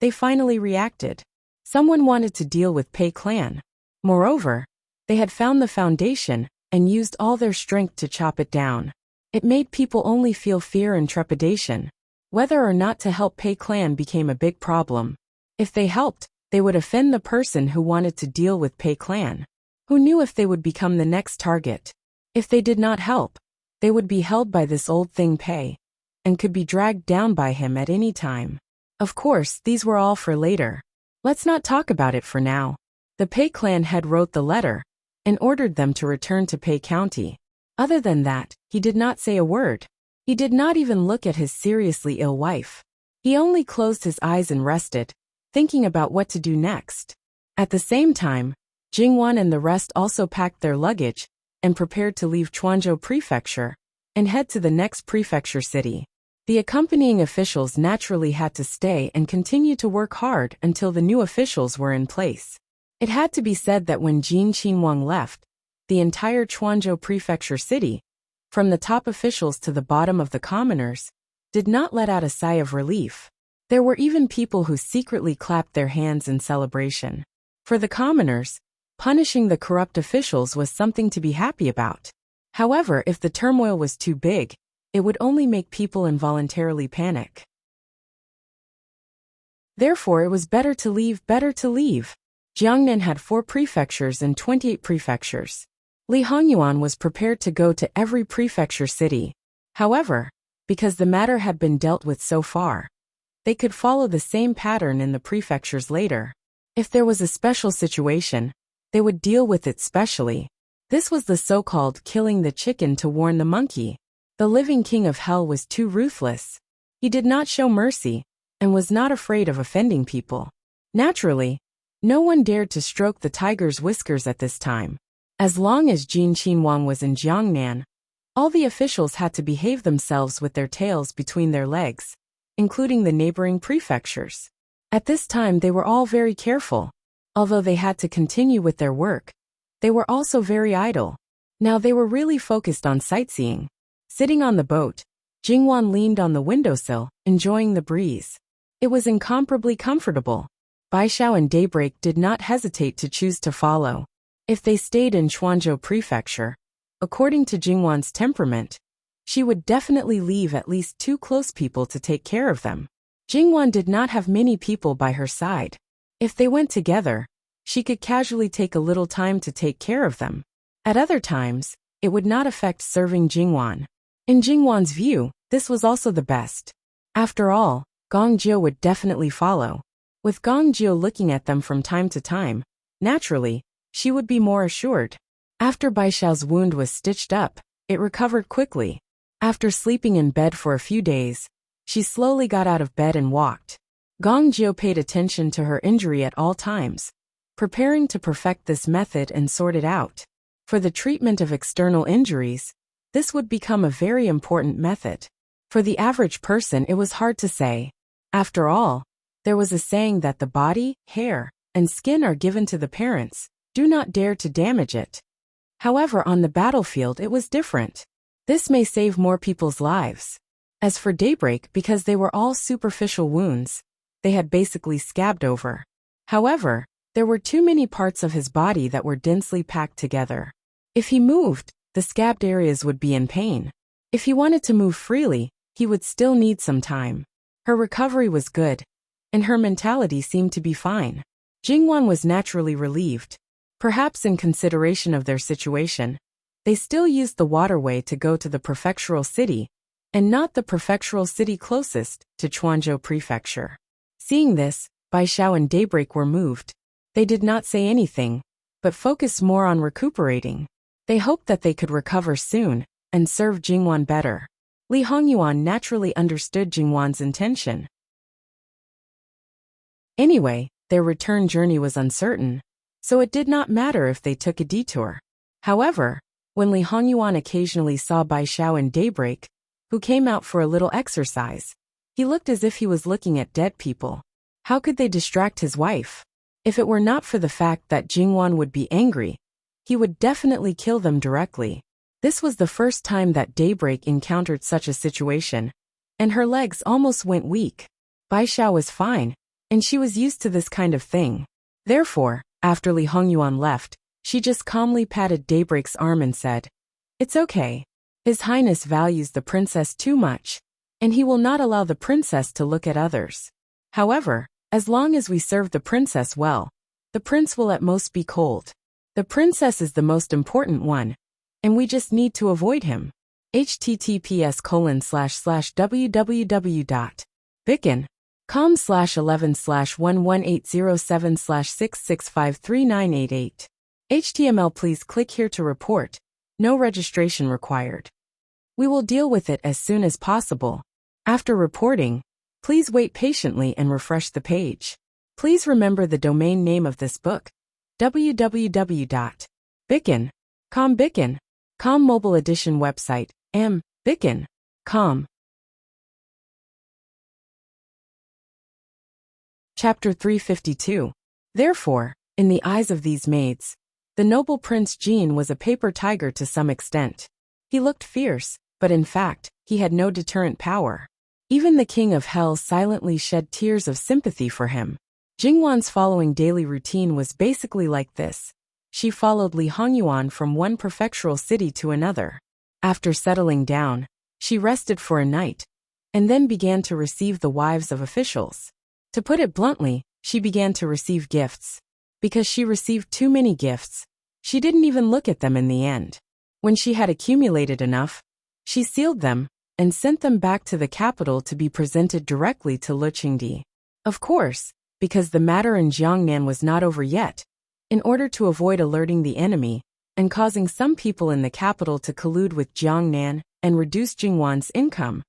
A: they finally reacted. Someone wanted to deal with Pei clan. Moreover, they had found the foundation and used all their strength to chop it down. It made people only feel fear and trepidation. Whether or not to help Pei clan became a big problem. If they helped, they would offend the person who wanted to deal with Pei clan. Who knew if they would become the next target? If they did not help, they would be held by this old thing Pei, and could be dragged down by him at any time. Of course, these were all for later. Let's not talk about it for now. The Pei clan head wrote the letter, and ordered them to return to Pei County. Other than that, he did not say a word. He did not even look at his seriously ill wife. He only closed his eyes and rested, thinking about what to do next. At the same time, Jingwan and the rest also packed their luggage, and prepared to leave Chuanzhou Prefecture, and head to the next prefecture city. The accompanying officials naturally had to stay and continue to work hard until the new officials were in place. It had to be said that when Jin Qinhuang left, the entire Chuanzhou Prefecture city, from the top officials to the bottom of the commoners, did not let out a sigh of relief. There were even people who secretly clapped their hands in celebration. For the commoners, punishing the corrupt officials was something to be happy about. However, if the turmoil was too big, it would only make people involuntarily panic. Therefore it was better to leave, better to leave. Jiangnan had 4 prefectures and 28 prefectures. Li Hongyuan was prepared to go to every prefecture city. However, because the matter had been dealt with so far, they could follow the same pattern in the prefectures later. If there was a special situation, they would deal with it specially. This was the so-called killing the chicken to warn the monkey. The living king of hell was too ruthless. He did not show mercy, and was not afraid of offending people. Naturally, no one dared to stroke the tiger's whiskers at this time. As long as Jin Qinhuang was in Jiangnan, all the officials had to behave themselves with their tails between their legs, including the neighboring prefectures. At this time they were all very careful. Although they had to continue with their work, they were also very idle. Now they were really focused on sightseeing. Sitting on the boat, Jingwan leaned on the windowsill, enjoying the breeze. It was incomparably comfortable. Baishao and Daybreak did not hesitate to choose to follow. If they stayed in Chuanzhou Prefecture, according to Jingwan's temperament, she would definitely leave at least 2 close people to take care of them. Jingwan did not have many people by her side. If they went together, she could casually take a little time to take care of them. At other times, it would not affect serving Jingwan. In Jingwan's view, this was also the best. After all, Gong Jiu would definitely follow. With Gong Jiu looking at them from time to time, naturally, she would be more assured. After Baishao's wound was stitched up, it recovered quickly. After sleeping in bed for a few days, she slowly got out of bed and walked. Gong Jiu paid attention to her injury at all times, preparing to perfect this method and sort it out. For the treatment of external injuries, this would become a very important method. For the average person it was hard to say. After all, there was a saying that the body, hair, and skin are given to the parents, do not dare to damage it. However, on the battlefield it was different. This may save more people's lives. As for Daybreak, because they were all superficial wounds, they had basically scabbed over. However, there were too many parts of his body that were densely packed together. If he moved, the scabbed areas would be in pain. If he wanted to move freely, he would still need some time. Her recovery was good, and her mentality seemed to be fine. Jingwan was naturally relieved. Perhaps in consideration of their situation, they still used the waterway to go to the prefectural city, and not the prefectural city closest to Chuanzhou Prefecture. Seeing this, Baishao and Daybreak were moved. They did not say anything, but focused more on recuperating. They hoped that they could recover soon and serve Jingwan better. Li Hongyuan naturally understood Jingwan's intention. Anyway, their return journey was uncertain, so it did not matter if they took a detour. However, when Li Hongyuan occasionally saw Baishao and Daybreak, who came out for a little exercise, he looked as if he was looking at dead people. How could they distract his wife? If it were not for the fact that Jingwan would be angry, he would definitely kill them directly. This was the first time that Daybreak encountered such a situation, and her legs almost went weak. Baishao was fine, and she was used to this kind of thing. Therefore, after Li Hongyuan left, she just calmly patted Daybreak's arm and said, "It's okay. His Highness values the princess too much, and he will not allow the princess to look at others. However, as long as we serve the princess well, the prince will at most be cold. The princess is the most important one, and we just need to avoid him." https://www.bicken.com/11/11807/66539888. HTML. Please click here to report. No registration required. We will deal with it as soon as possible. After reporting, please wait patiently and refresh the page. Please remember the domain name of this book: www.bicken.com. Bicken.com mobile edition website, bicken.com. Chapter 352. Therefore, in the eyes of these maids, the noble Prince Jean was a paper tiger to some extent. He looked fierce, but in fact, he had no deterrent power. Even the King of Hell silently shed tears of sympathy for him. Jingwan's following daily routine was basically like this. She followed Li Hongyuan from one prefectural city to another. After settling down, she rested for a night, and then began to receive the wives of officials. To put it bluntly, she began to receive gifts. Because she received too many gifts, she didn't even look at them in the end. When she had accumulated enough, she sealed them and sent them back to the capital to be presented directly to Le Qingdi. Of course, because the matter in Jiangnan was not over yet, in order to avoid alerting the enemy and causing some people in the capital to collude with Jiangnan and reduce Jingwan's income,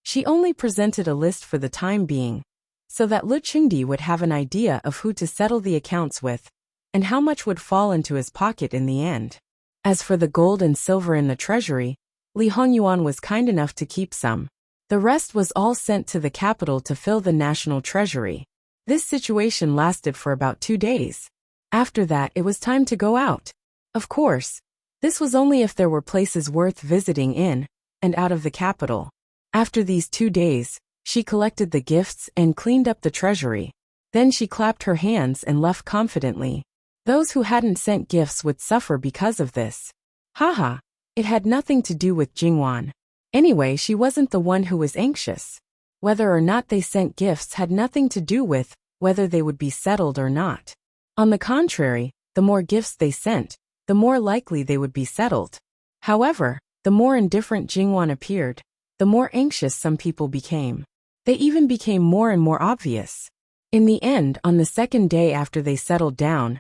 A: she only presented a list for the time being, so that Le Qingdi would have an idea of who to settle the accounts with and how much would fall into his pocket in the end. As for the gold and silver in the treasury, Li Hongyuan was kind enough to keep some. The rest was all sent to the capital to fill the national treasury. This situation lasted for about 2 days. After that, it was time to go out. Of course, this was only if there were places worth visiting in and out of the capital. After these 2 days, she collected the gifts and cleaned up the treasury. Then she clapped her hands and left confidently. Those who hadn't sent gifts would suffer because of this. Haha, it had nothing to do with Jingwan. Anyway, she wasn't the one who was anxious. Whether or not they sent gifts had nothing to do with whether they would be settled or not. On the contrary, the more gifts they sent, the more likely they would be settled. However, the more indifferent Jingwan appeared, the more anxious some people became. They even became more and more obvious. In the end, on the second day after they settled down,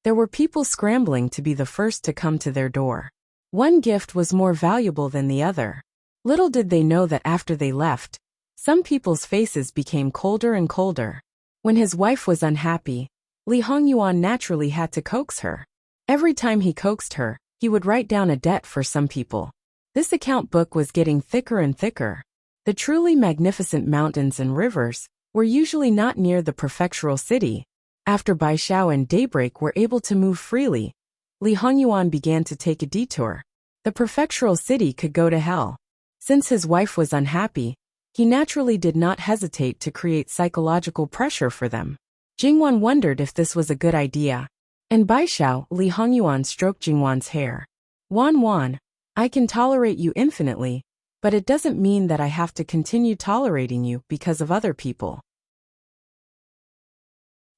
A: there were people scrambling to be the first to come to their door. One gift was more valuable than the other. Little did they know that after they left, some people's faces became colder and colder. When his wife was unhappy, Li Hongyuan naturally had to coax her. Every time he coaxed her, he would write down a debt for some people. This account book was getting thicker and thicker. The truly magnificent mountains and rivers were usually not near the prefectural city. After Baishao and Daybreak were able to move freely, Li Hongyuan began to take a detour. The prefectural city could go to hell. Since his wife was unhappy, he naturally did not hesitate to create psychological pressure for them. Jingwan wondered if this was a good idea. And Baishao, Li Hongyuan stroked Jingwan's hair. Wan, I can tolerate you infinitely, but it doesn't mean that I have to continue tolerating you because of other people.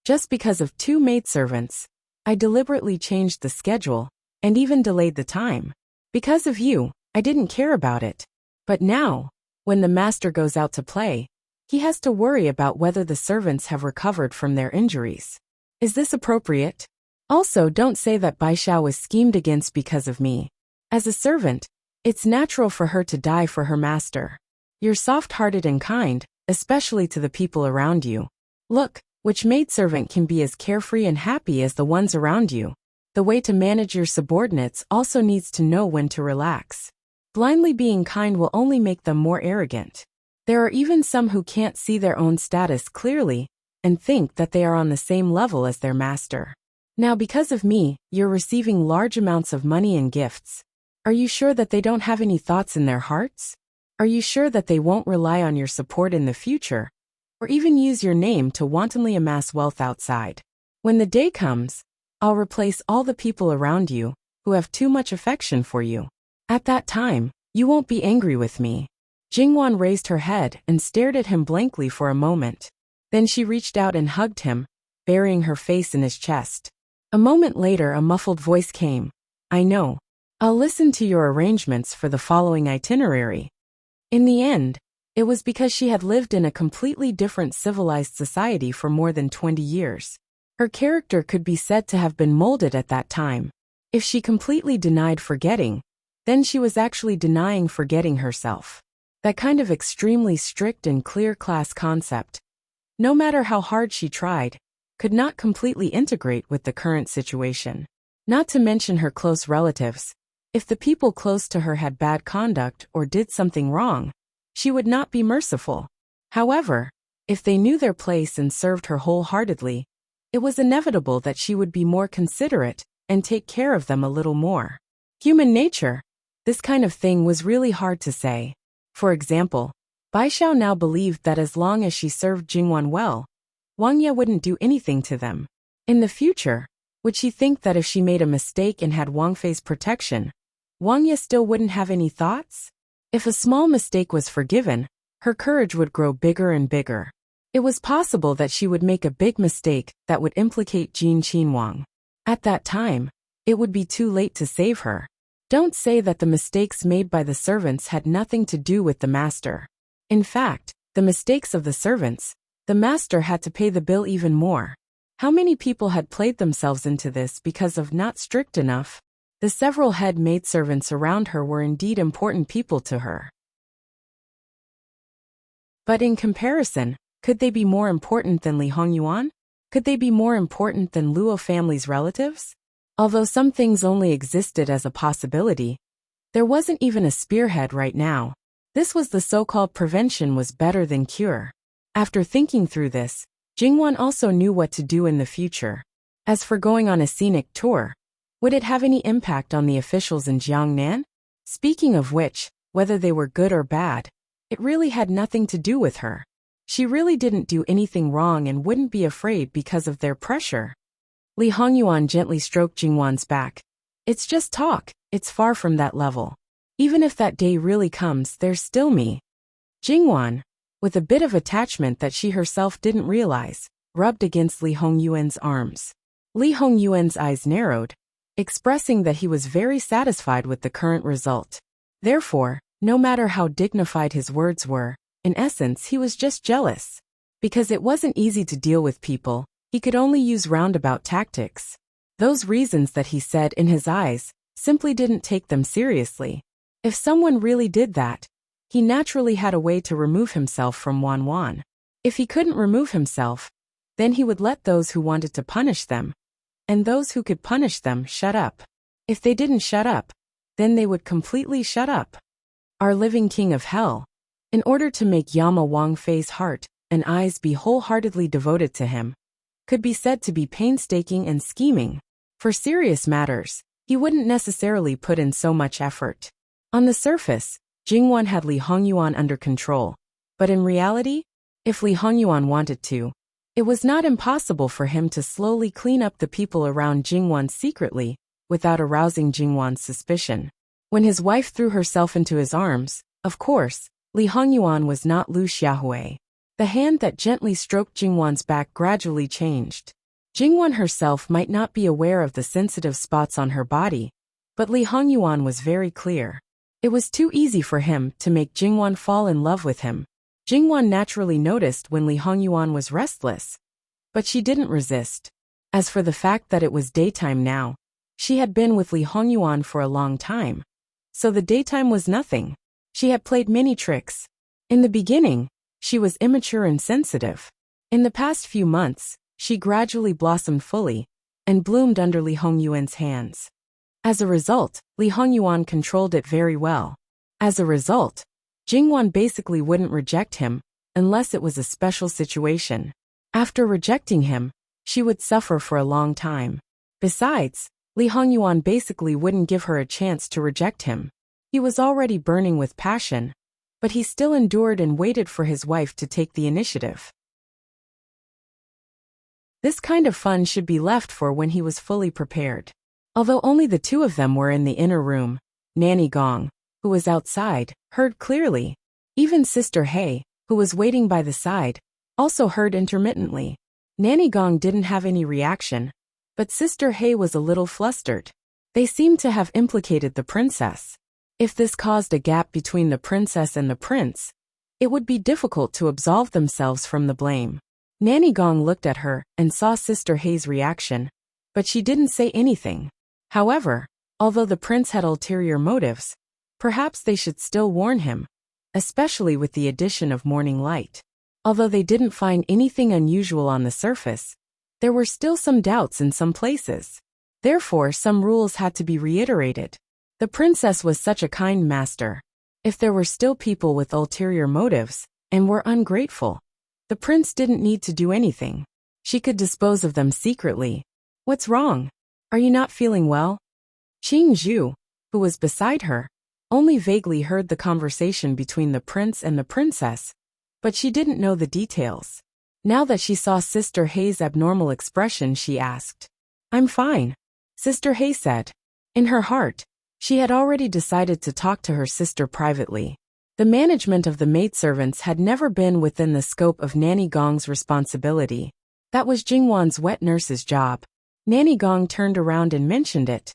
A: Just because of 2 maidservants, I deliberately changed the schedule and even delayed the time. Because of you, I didn't care about it. But now, when the master goes out to play, he has to worry about whether the servants have recovered from their injuries. Is this appropriate? Also, don't say that Baishao was schemed against because of me. As a servant, it's natural for her to die for her master. You're soft-hearted and kind, especially to the people around you. Look, which maidservant can be as carefree and happy as the ones around you? The way to manage your subordinates also needs to know when to relax. Blindly being kind will only make them more arrogant. There are even some who can't see their own status clearly and think that they are on the same level as their master. Now, because of me, you're receiving large amounts of money and gifts. Are you sure that they don't have any thoughts in their hearts? Are you sure that they won't rely on your support in the future, or even use your name to wantonly amass wealth outside? When the day comes, I'll replace all the people around you who have too much affection for you. At that time, you won't be angry with me. Jingwan raised her head and stared at him blankly for a moment. Then she reached out and hugged him, burying her face in his chest. A moment later, a muffled voice came. I know. I'll listen to your arrangements for the following itinerary. In the end, it was because she had lived in a completely different civilized society for more than 20 years. Her character could be said to have been molded at that time. If she completely denied forgetting, then she was actually denying forgetting herself. That kind of extremely strict and clear class concept, no matter how hard she tried, could not completely integrate with the current situation. Not to mention her close relatives. If the people close to her had bad conduct or did something wrong, she would not be merciful. However, if they knew their place and served her wholeheartedly, it was inevitable that she would be more considerate and take care of them a little more. Human nature. This kind of thing was really hard to say. For example, Baishao now believed that as long as she served Jingwan well, Wang Ye wouldn't do anything to them. In the future, would she think that if she made a mistake and had Wang Fei's protection, Wang Ye still wouldn't have any thoughts? If a small mistake was forgiven, her courage would grow bigger and bigger. It was possible that she would make a big mistake that would implicate Jin Qinhuang. At that time, it would be too late to save her. Don't say that the mistakes made by the servants had nothing to do with the master. In fact, the mistakes of the servants, the master had to pay the bill even more. How many people had played themselves into this because of not strict enough? The several head maidservants around her were indeed important people to her. But in comparison, could they be more important than Li Hongyuan? Could they be more important than Luo family's relatives? Although some things only existed as a possibility, there wasn't even a spearhead right now. This was the so-called prevention was better than cure. After thinking through this, Jingwan also knew what to do in the future. As for going on a scenic tour, would it have any impact on the officials in Jiangnan? Speaking of which, whether they were good or bad, it really had nothing to do with her. She really didn't do anything wrong and wouldn't be afraid because of their pressure. Li Hongyuan gently stroked Jingwan's back. It's just talk, it's far from that level. Even if that day really comes, there's still me. Jingwan, with a bit of attachment that she herself didn't realize, rubbed against Li Hongyuan's arms. Li Hongyuan's eyes narrowed, expressing that he was very satisfied with the current result. Therefore, no matter how dignified his words were, in essence he was just jealous. Because it wasn't easy to deal with people, he could only use roundabout tactics. Those reasons that he said in his eyes simply didn't take them seriously. If someone really did that, he naturally had a way to remove himself from Wan. If he couldn't remove himself, then he would let those who wanted to punish them, and those who could punish them, shut up. If they didn't shut up, then they would completely shut up. Our living king of hell. In order to make Yama Wang Fei's heart and eyes be wholeheartedly devoted to him, could be said to be painstaking and scheming. For serious matters, he wouldn't necessarily put in so much effort. On the surface, Jingwan had Li Hongyuan under control, but in reality, if Li Hongyuan wanted to, it was not impossible for him to slowly clean up the people around Jingwan secretly, without arousing Jingwan's suspicion. When his wife threw herself into his arms, of course, Li Hongyuan was not Lu Xiaohui. The hand that gently stroked Jingwan's back gradually changed. Jingwan herself might not be aware of the sensitive spots on her body, but Li Hongyuan was very clear. It was too easy for him to make Jingwan fall in love with him. Jingwan naturally noticed when Li Hongyuan was restless, but she didn't resist. As for the fact that it was daytime now, she had been with Li Hongyuan for a long time, so the daytime was nothing. She had played many tricks. In the beginning, she was immature and sensitive. In the past few months, she gradually blossomed fully and bloomed under Li Hongyuan's hands. As a result, Li Hongyuan controlled it very well. As a result, Jingwan basically wouldn't reject him unless it was a special situation. After rejecting him, she would suffer for a long time. Besides, Li Hongyuan basically wouldn't give her a chance to reject him. He was already burning with passion, but he still endured and waited for his wife to take the initiative. This kind of fun should be left for when he was fully prepared. Although only the two of them were in the inner room, Nanny Gong, who was outside, heard clearly. Even Sister Hei, who was waiting by the side, also heard intermittently. Nanny Gong didn't have any reaction, but Sister Hei was a little flustered. They seemed to have implicated the princess. If this caused a gap between the princess and the prince, it would be difficult to absolve themselves from the blame. Nanny Gong looked at her and saw Sister Hei's reaction, but she didn't say anything. However, although the prince had ulterior motives, perhaps they should still warn him, especially with the addition of morning light. Although they didn't find anything unusual on the surface, there were still some doubts in some places. Therefore, some rules had to be reiterated. The princess was such a kind master. If there were still people with ulterior motives and were ungrateful, the prince didn't need to do anything. She could dispose of them secretly. What's wrong? Are you not feeling well? Qing Zhu, who was beside her, only vaguely heard the conversation between the prince and the princess, but she didn't know the details. Now that she saw Sister Hei's abnormal expression, she asked. I'm fine, Sister Hei said. In her heart, she had already decided to talk to her sister privately. The management of the maidservants had never been within the scope of Nanny Gong's responsibility. That was Jingwan's wet nurse's job. Nanny Gong turned around and mentioned it.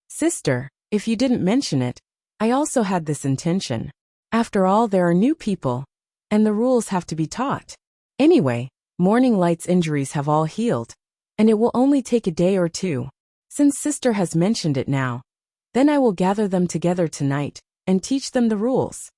A: Sister, if you didn't mention it, I also had this intention. After all, there are new people, and the rules have to be taught. Anyway, Morning Light's injuries have all healed, and it will only take a day or two. Since sister has mentioned it now, then I will gather them together tonight and teach them the rules.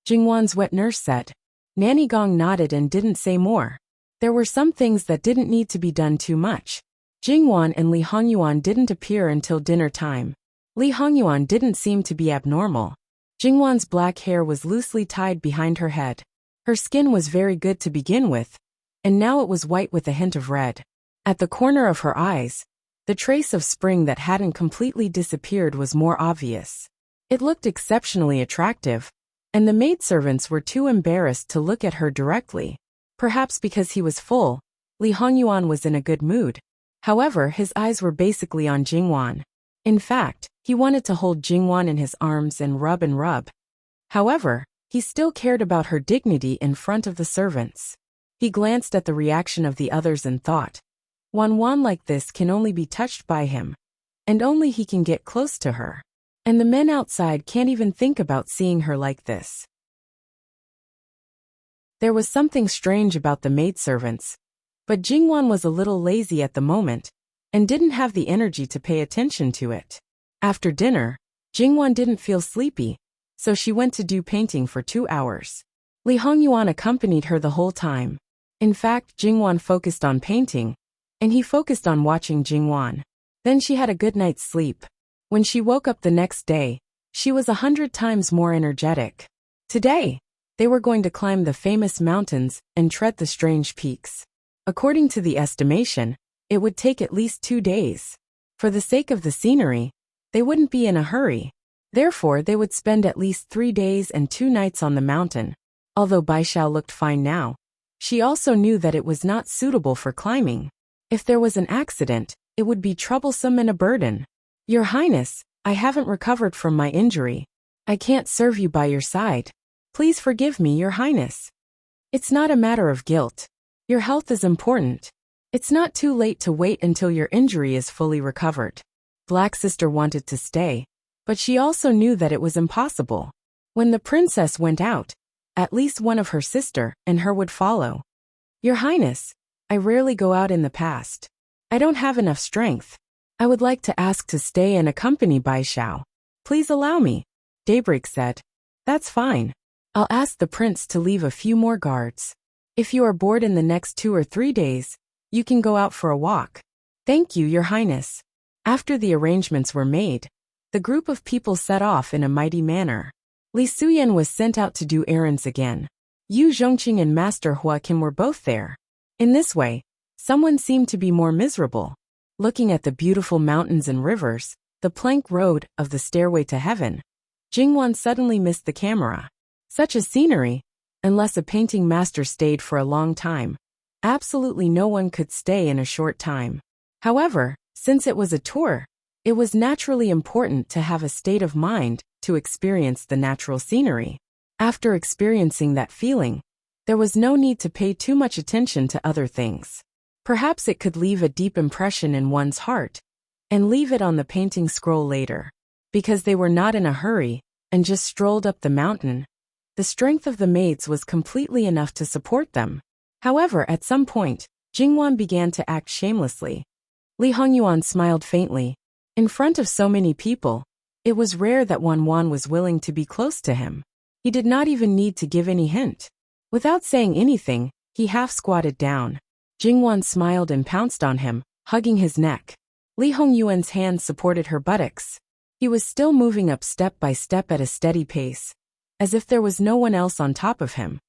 A: Jingwan's wet nurse said. Nanny Gong nodded and didn't say more. There were some things that didn't need to be done too much. Jingwan and Li Hongyuan didn't appear until dinner time. Li Hongyuan didn't seem to be abnormal. Jingwan's black hair was loosely tied behind her head. Her skin was very good to begin with, and now it was white with a hint of red. At the corner of her eyes, the trace of spring that hadn't completely disappeared was more obvious. It looked exceptionally attractive, and the maidservants were too embarrassed to look at her directly. Perhaps because he was full, Li Hongyuan was in a good mood. However, his eyes were basically on Jingwan. In fact, he wanted to hold Jingwan in his arms and rub. However, he still cared about her dignity in front of the servants. He glanced at the reaction of the others and thought, Wan like this can only be touched by him, and only he can get close to her. And the men outside can't even think about seeing her like this. There was something strange about the maidservants, but Jingwan was a little lazy at the moment, and didn't have the energy to pay attention to it. After dinner, Jingwan didn't feel sleepy, so she went to do painting for 2 hours. Li Hongyuan accompanied her the whole time. In fact, Jingwan focused on painting, and he focused on watching Jingwan. Then she had a good night's sleep. When she woke up the next day, she was 100 times more energetic. Today, they were going to climb the famous mountains and tread the strange peaks. According to the estimation, it would take at least 2 days. For the sake of the scenery, they wouldn't be in a hurry. Therefore, they would spend at least 3 days and 2 nights on the mountain. Although Baishao looked fine now, she also knew that it was not suitable for climbing. If there was an accident, it would be troublesome and a burden. Your Highness, I haven't recovered from my injury. I can't serve you by your side. Please forgive me, Your Highness. It's not a matter of guilt. Your health is important. It's not too late to wait until your injury is fully recovered. Black Sister wanted to stay, but she also knew that it was impossible. When the princess went out, at least one of her sister and her would follow. Your Highness, I rarely go out in the past. I don't have enough strength. I would like to ask to stay and accompany Baishao. Please allow me, Daybreak said. That's fine. I'll ask the prince to leave a few more guards. If you are bored in the next 2 or 3 days, you can go out for a walk. Thank you, Your Highness. After the arrangements were made, the group of people set off in a mighty manner. Li Suyan was sent out to do errands again. Yu Zhongqing and Master Hua Kim were both there. In this way, someone seemed to be more miserable. Looking at the beautiful mountains and rivers, the plank road of the stairway to heaven, Jingwan suddenly missed the camera. Such a scenery, unless a painting master stayed for a long time. Absolutely no one could stay in a short time. However, since it was a tour, it was naturally important to have a state of mind to experience the natural scenery. After experiencing that feeling, there was no need to pay too much attention to other things. Perhaps it could leave a deep impression in one's heart, and leave it on the painting scroll later. Because they were not in a hurry, and just strolled up the mountain, the strength of the maids was completely enough to support them. However, at some point, Jingwan began to act shamelessly. Li Hongyuan smiled faintly. In front of so many people, it was rare that Wan was willing to be close to him. He did not even need to give any hint. Without saying anything, he half squatted down. Jingwan smiled and pounced on him, hugging his neck. Li Hongyuan's hands supported her buttocks. He was still moving up step by step at a steady pace, as if there was no one else on top of him.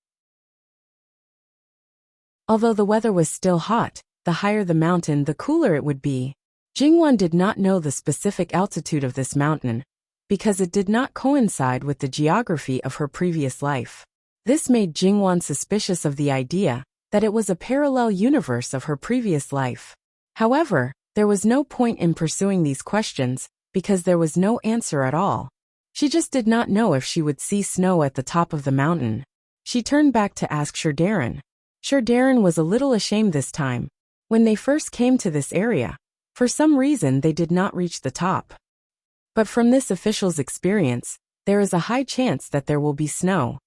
A: Although the weather was still hot, the higher the mountain, the cooler it would be. Jingwan did not know the specific altitude of this mountain, because it did not coincide with the geography of her previous life. This made Jingwan suspicious of the idea that it was a parallel universe of her previous life. However, there was no point in pursuing these questions, because there was no answer at all. She just did not know if she would see snow at the top of the mountain. She turned back to ask Tyrant. Tyrant was a little ashamed this time. When they first came to this area, for some reason they did not reach the top. But from this official's experience, there is a high chance that there will be snow.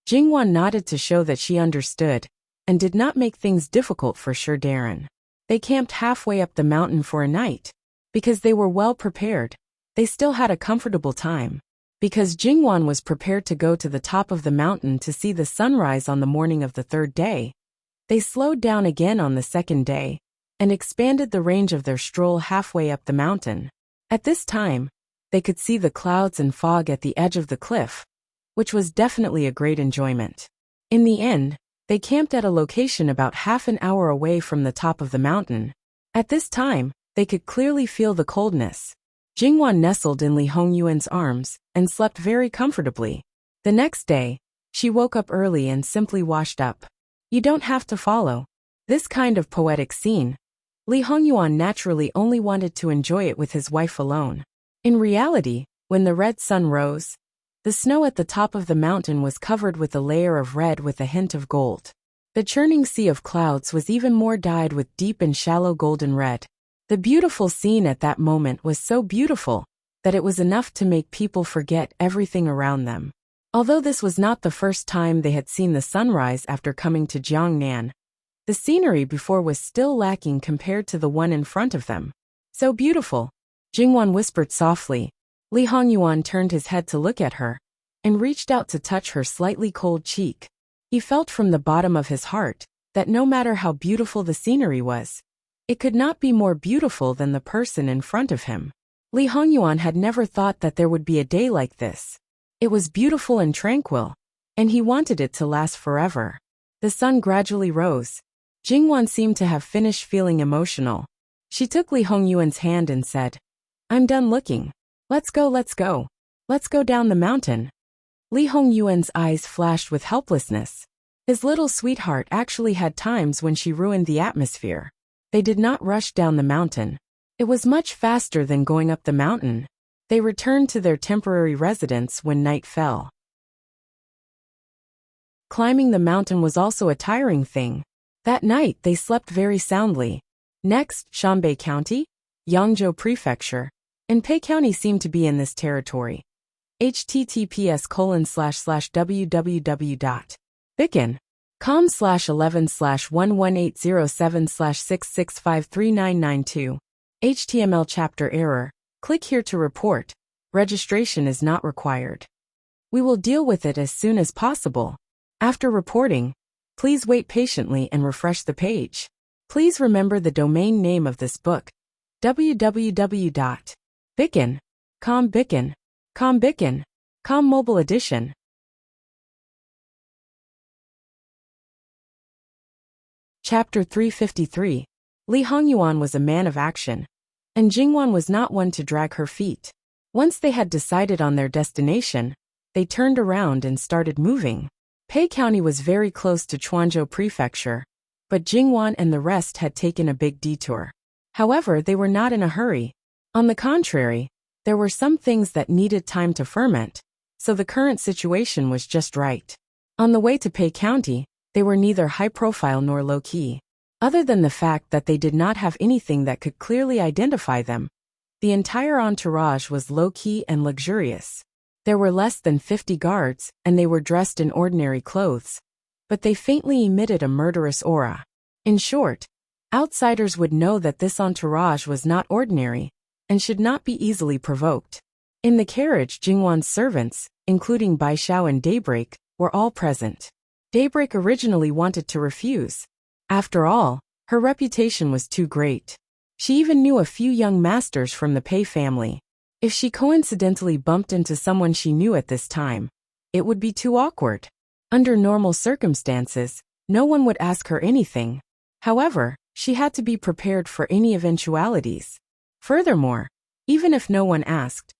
A: Jingwan nodded to show that she understood, and did not make things difficult for Tyrant. They camped halfway up the mountain for a night. Because they were well prepared, they still had a comfortable time. Because Jingwan was prepared to go to the top of the mountain to see the sunrise on the morning of the third day, they slowed down again on the second day, and expanded the range of their stroll halfway up the mountain. At this time, they could see the clouds and fog at the edge of the cliff, which was definitely a great enjoyment. In the end, they camped at a location about half an hour away from the top of the mountain. At this time, they could clearly feel the coldness. Jingwan nestled in Li Hongyuan's arms and slept very comfortably. The next day, she woke up early and simply washed up. You don't have to follow this kind of poetic scene. Li Hongyuan naturally only wanted to enjoy it with his wife alone. In reality, when the red sun rose, the snow at the top of the mountain was covered with a layer of red with a hint of gold. The churning sea of clouds was even more dyed with deep and shallow golden red. The beautiful scene at that moment was so beautiful that it was enough to make people forget everything around them. Although this was not the first time they had seen the sunrise after coming to Jiangnan, the scenery before was still lacking compared to the one in front of them. So beautiful, Jingwan whispered softly. Li Hongyuan turned his head to look at her, and reached out to touch her slightly cold cheek. He felt from the bottom of his heart that no matter how beautiful the scenery was, it could not be more beautiful than the person in front of him. Li Hongyuan had never thought that there would be a day like this. It was beautiful and tranquil, and he wanted it to last forever. The sun gradually rose. Jingwan seemed to have finished feeling emotional. She took Li Hongyuan's hand and said, "I'm done looking. Let's go, let's go. Let's go down the mountain." Li Hongyuan's eyes flashed with helplessness. His little sweetheart actually had times when she ruined the atmosphere. They did not rush down the mountain. It was much faster than going up the mountain. They returned to their temporary residence when night fell. Climbing the mountain was also a tiring thing. That night they slept very soundly. Next, Shanbei County, Yangzhou Prefecture, and Pei County seemed to be in this territory. https://www.bicken.com/11/11807/66539992. HTML chapter error. Click here to report. Registration is not required. We will deal with it as soon as possible. After reporting, please wait patiently and refresh the page. Please remember the domain name of this book: www.bicken.com. Bicken.com Mobile Edition. Chapter 353. Li Hongyuan was a man of action, and Jingwan was not one to drag her feet. Once they had decided on their destination, they turned around and started moving. Pei County was very close to Chuanzhou Prefecture, but Jingwan and the rest had taken a big detour. However, they were not in a hurry. On the contrary, there were some things that needed time to ferment, so the current situation was just right. On the way to Pei County, they were neither high-profile nor low-key. Other than the fact that they did not have anything that could clearly identify them, the entire entourage was low-key and luxurious. There were less than 50 guards, and they were dressed in ordinary clothes, but they faintly emitted a murderous aura. In short, outsiders would know that this entourage was not ordinary, and should not be easily provoked. In the carriage, Jingwan's servants, including Baishao and Daybreak, were all present. Daybreak originally wanted to refuse. After all, her reputation was too great. She even knew a few young masters from the Pei family. If she coincidentally bumped into someone she knew at this time, it would be too awkward. Under normal circumstances, no one would ask her anything. However, she had to be prepared for any eventualities. Furthermore, even if no one asked,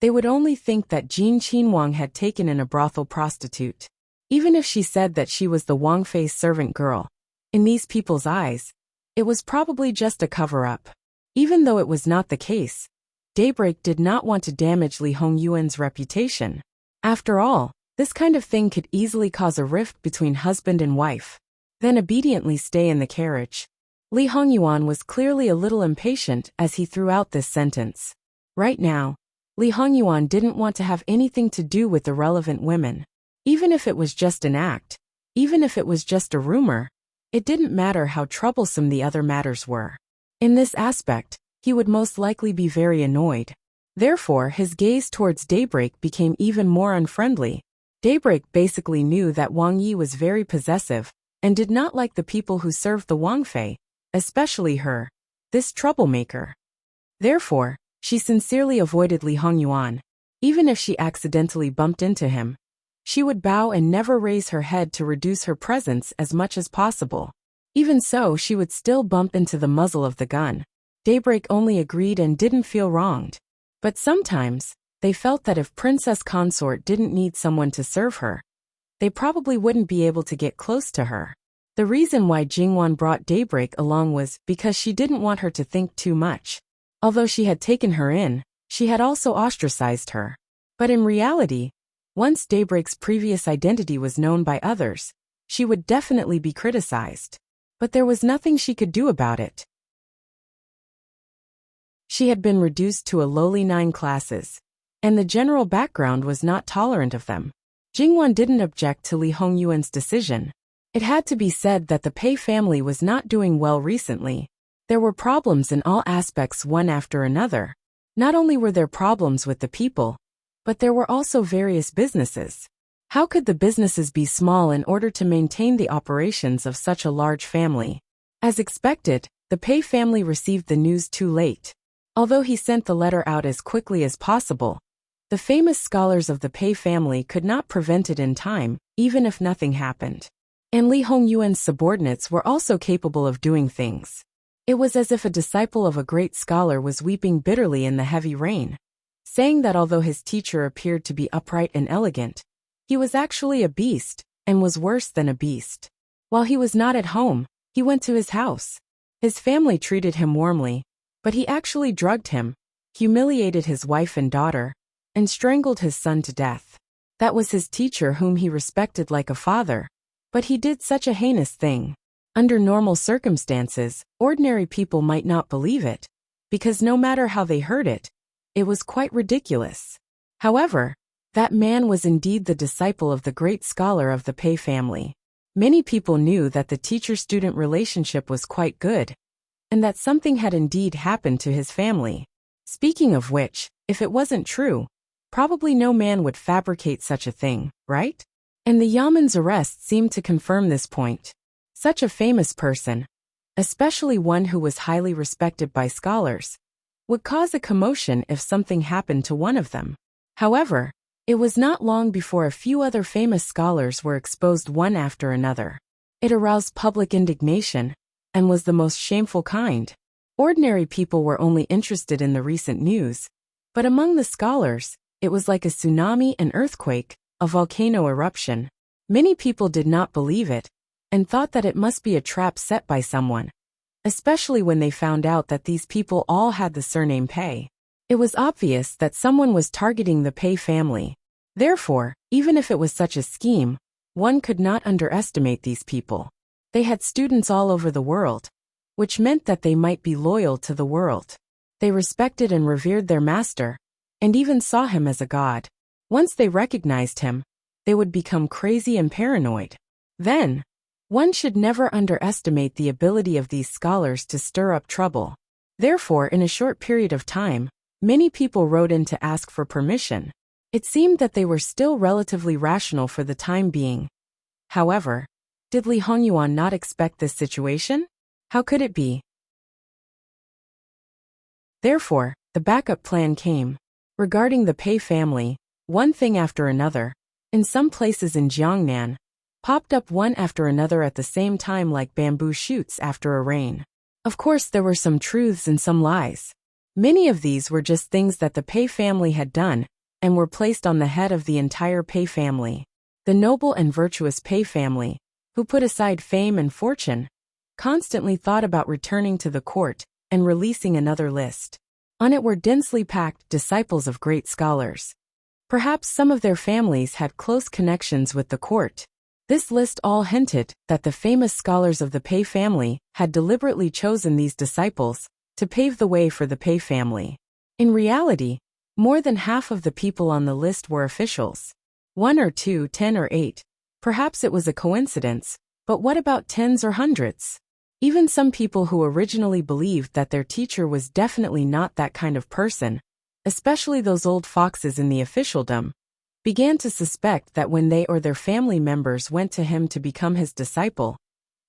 A: they would only think that Jean Qinwang had taken in a brothel prostitute. Even if she said that she was the Wang Fei's servant girl, in these people's eyes, it was probably just a cover-up. Even though it was not the case, Daybreak did not want to damage Li Hongyuan's reputation. After all, this kind of thing could easily cause a rift between husband and wife. Then obediently stay in the carriage. Li Hongyuan was clearly a little impatient as he threw out this sentence. Right now, Li Hongyuan didn't want to have anything to do with irrelevant women. Even if it was just an act, even if it was just a rumor, it didn't matter how troublesome the other matters were. In this aspect, he would most likely be very annoyed. Therefore, his gaze towards Daybreak became even more unfriendly. Daybreak basically knew that Wang Yi was very possessive and did not like the people who served the Wang Fei, especially her, this troublemaker. Therefore, she sincerely avoided Li Hongyuan. Even if she accidentally bumped into him, she would bow and never raise her head to reduce her presence as much as possible. Even so, she would still bump into the muzzle of the gun. Daybreak only agreed and didn't feel wronged. But sometimes, they felt that if Princess Consort didn't need someone to serve her, they probably wouldn't be able to get close to her. The reason why Jingwan brought Daybreak along was because she didn't want her to think too much. Although she had taken her in, she had also ostracized her. But in reality, once Daybreak's previous identity was known by others, she would definitely be criticized. But there was nothing she could do about it. She had been reduced to a lowly 9 classes, and the general background was not tolerant of them. Jingwan didn't object to Li Hongyuan's decision. It had to be said that the Pei family was not doing well recently. There were problems in all aspects one after another. Not only were there problems with the people, but there were also various businesses. How could the businesses be small in order to maintain the operations of such a large family? As expected, the Pei family received the news too late. Although he sent the letter out as quickly as possible, the famous scholars of the Pei family could not prevent it in time, even if nothing happened. And Li Hongyuan's subordinates were also capable of doing things. It was as if a disciple of a great scholar was weeping bitterly in the heavy rain, saying that although his teacher appeared to be upright and elegant, he was actually a beast, and was worse than a beast. While he was not at home, he went to his house. His family treated him warmly, but he actually drugged him, humiliated his wife and daughter, and strangled his son to death. That was his teacher whom he respected like a father, but he did such a heinous thing. Under normal circumstances, ordinary people might not believe it, because no matter how they heard it, it was quite ridiculous. However, that man was indeed the disciple of the great scholar of the Pei family. Many people knew that the teacher-student relationship was quite good, and that something had indeed happened to his family. Speaking of which, if it wasn't true, probably no man would fabricate such a thing, right? And the Yaman's arrest seemed to confirm this point. Such a famous person, especially one who was highly respected by scholars, would cause a commotion if something happened to one of them. However, it was not long before a few other famous scholars were exposed one after another. It aroused public indignation, and was the most shameful kind. Ordinary people were only interested in the recent news, but among the scholars, it was like a tsunami, an earthquake, a volcano eruption. Many people did not believe it, and thought that it must be a trap set by someone, especially when they found out that these people all had the surname Pei. It was obvious that someone was targeting the Pei family. Therefore, even if it was such a scheme, one could not underestimate these people. They had students all over the world, which meant that they might be loyal to the world. They respected and revered their master, and even saw him as a god. Once they recognized him, they would become crazy and paranoid. Then, one should never underestimate the ability of these scholars to stir up trouble. Therefore, in a short period of time, many people wrote in to ask for permission. It seemed that they were still relatively rational for the time being. However, did Li Hongyuan not expect this situation? How could it be? Therefore, the backup plan came. Regarding the Pei family, one thing after another, in some places in Jiangnan, popped up one after another at the same time like bamboo shoots after a rain. Of course, there were some truths and some lies. Many of these were just things that the Pei family had done, and were placed on the head of the entire Pei family. The noble and virtuous Pei family, who put aside fame and fortune, constantly thought about returning to the court and releasing another list. On it were densely packed disciples of great scholars. Perhaps some of their families had close connections with the court. This list all hinted that the famous scholars of the Pei family had deliberately chosen these disciples to pave the way for the Pei family. In reality, more than half of the people on the list were officials. 1 or 2, 10 or 8. Perhaps it was a coincidence, but what about tens or hundreds? Even some people who originally believed that their teacher was definitely not that kind of person, especially those old foxes in the officialdom, began to suspect that when they or their family members went to him to become his disciple,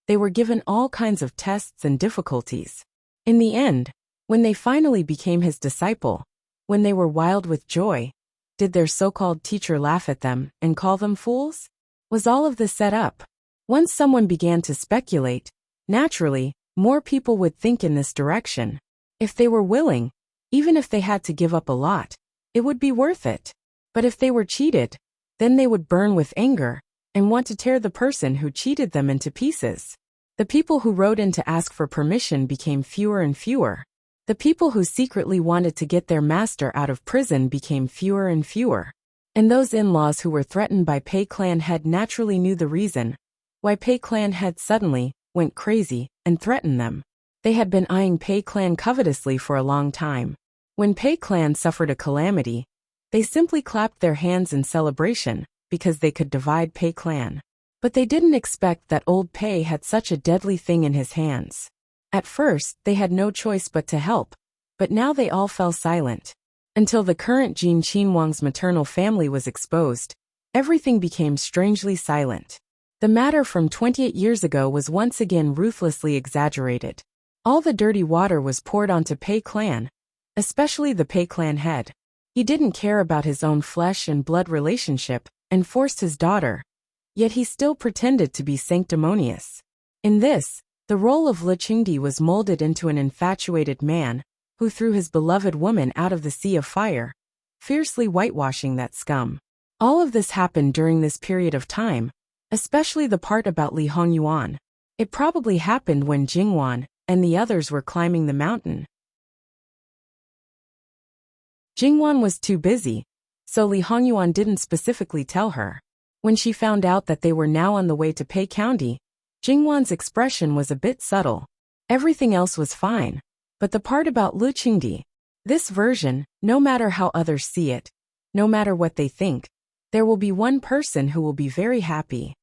A: they were given all kinds of tests and difficulties. In the end, when they finally became his disciple, when they were wild with joy, did their so-called teacher laugh at them and call them fools? Was all of this set up? Once someone began to speculate, naturally, more people would think in this direction. If they were willing, even if they had to give up a lot, it would be worth it. But if they were cheated, then they would burn with anger and want to tear the person who cheated them into pieces. The people who wrote in to ask for permission became fewer and fewer. The people who secretly wanted to get their master out of prison became fewer and fewer. And those in-laws who were threatened by Pei clan head naturally knew the reason why Pei clan head suddenly went crazy and threatened them. They had been eyeing Pei clan covetously for a long time. When Pei clan suffered a calamity, they simply clapped their hands in celebration because they could divide Pei clan. But they didn't expect that old Pei had such a deadly thing in his hands. At first, they had no choice but to help, but now they all fell silent. Until the current Jin Qinhuang's maternal family was exposed, everything became strangely silent. The matter from 28 years ago was once again ruthlessly exaggerated. All the dirty water was poured onto Pei clan, especially the Pei clan head. He didn't care about his own flesh and blood relationship and forced his daughter, yet he still pretended to be sanctimonious. In this, the role of Li Qingdi was molded into an infatuated man who threw his beloved woman out of the sea of fire, fiercely whitewashing that scum. All of this happened during this period of time, especially the part about Li Hongyuan. It probably happened when Jingwan and the others were climbing the mountain. Jingwan was too busy, so Li Hongyuan didn't specifically tell her. When she found out that they were now on the way to Pei County, Jingwan's expression was a bit subtle. Everything else was fine, but the part about Li Qingdi, this version, no matter how others see it, no matter what they think, there will be one person who will be very happy.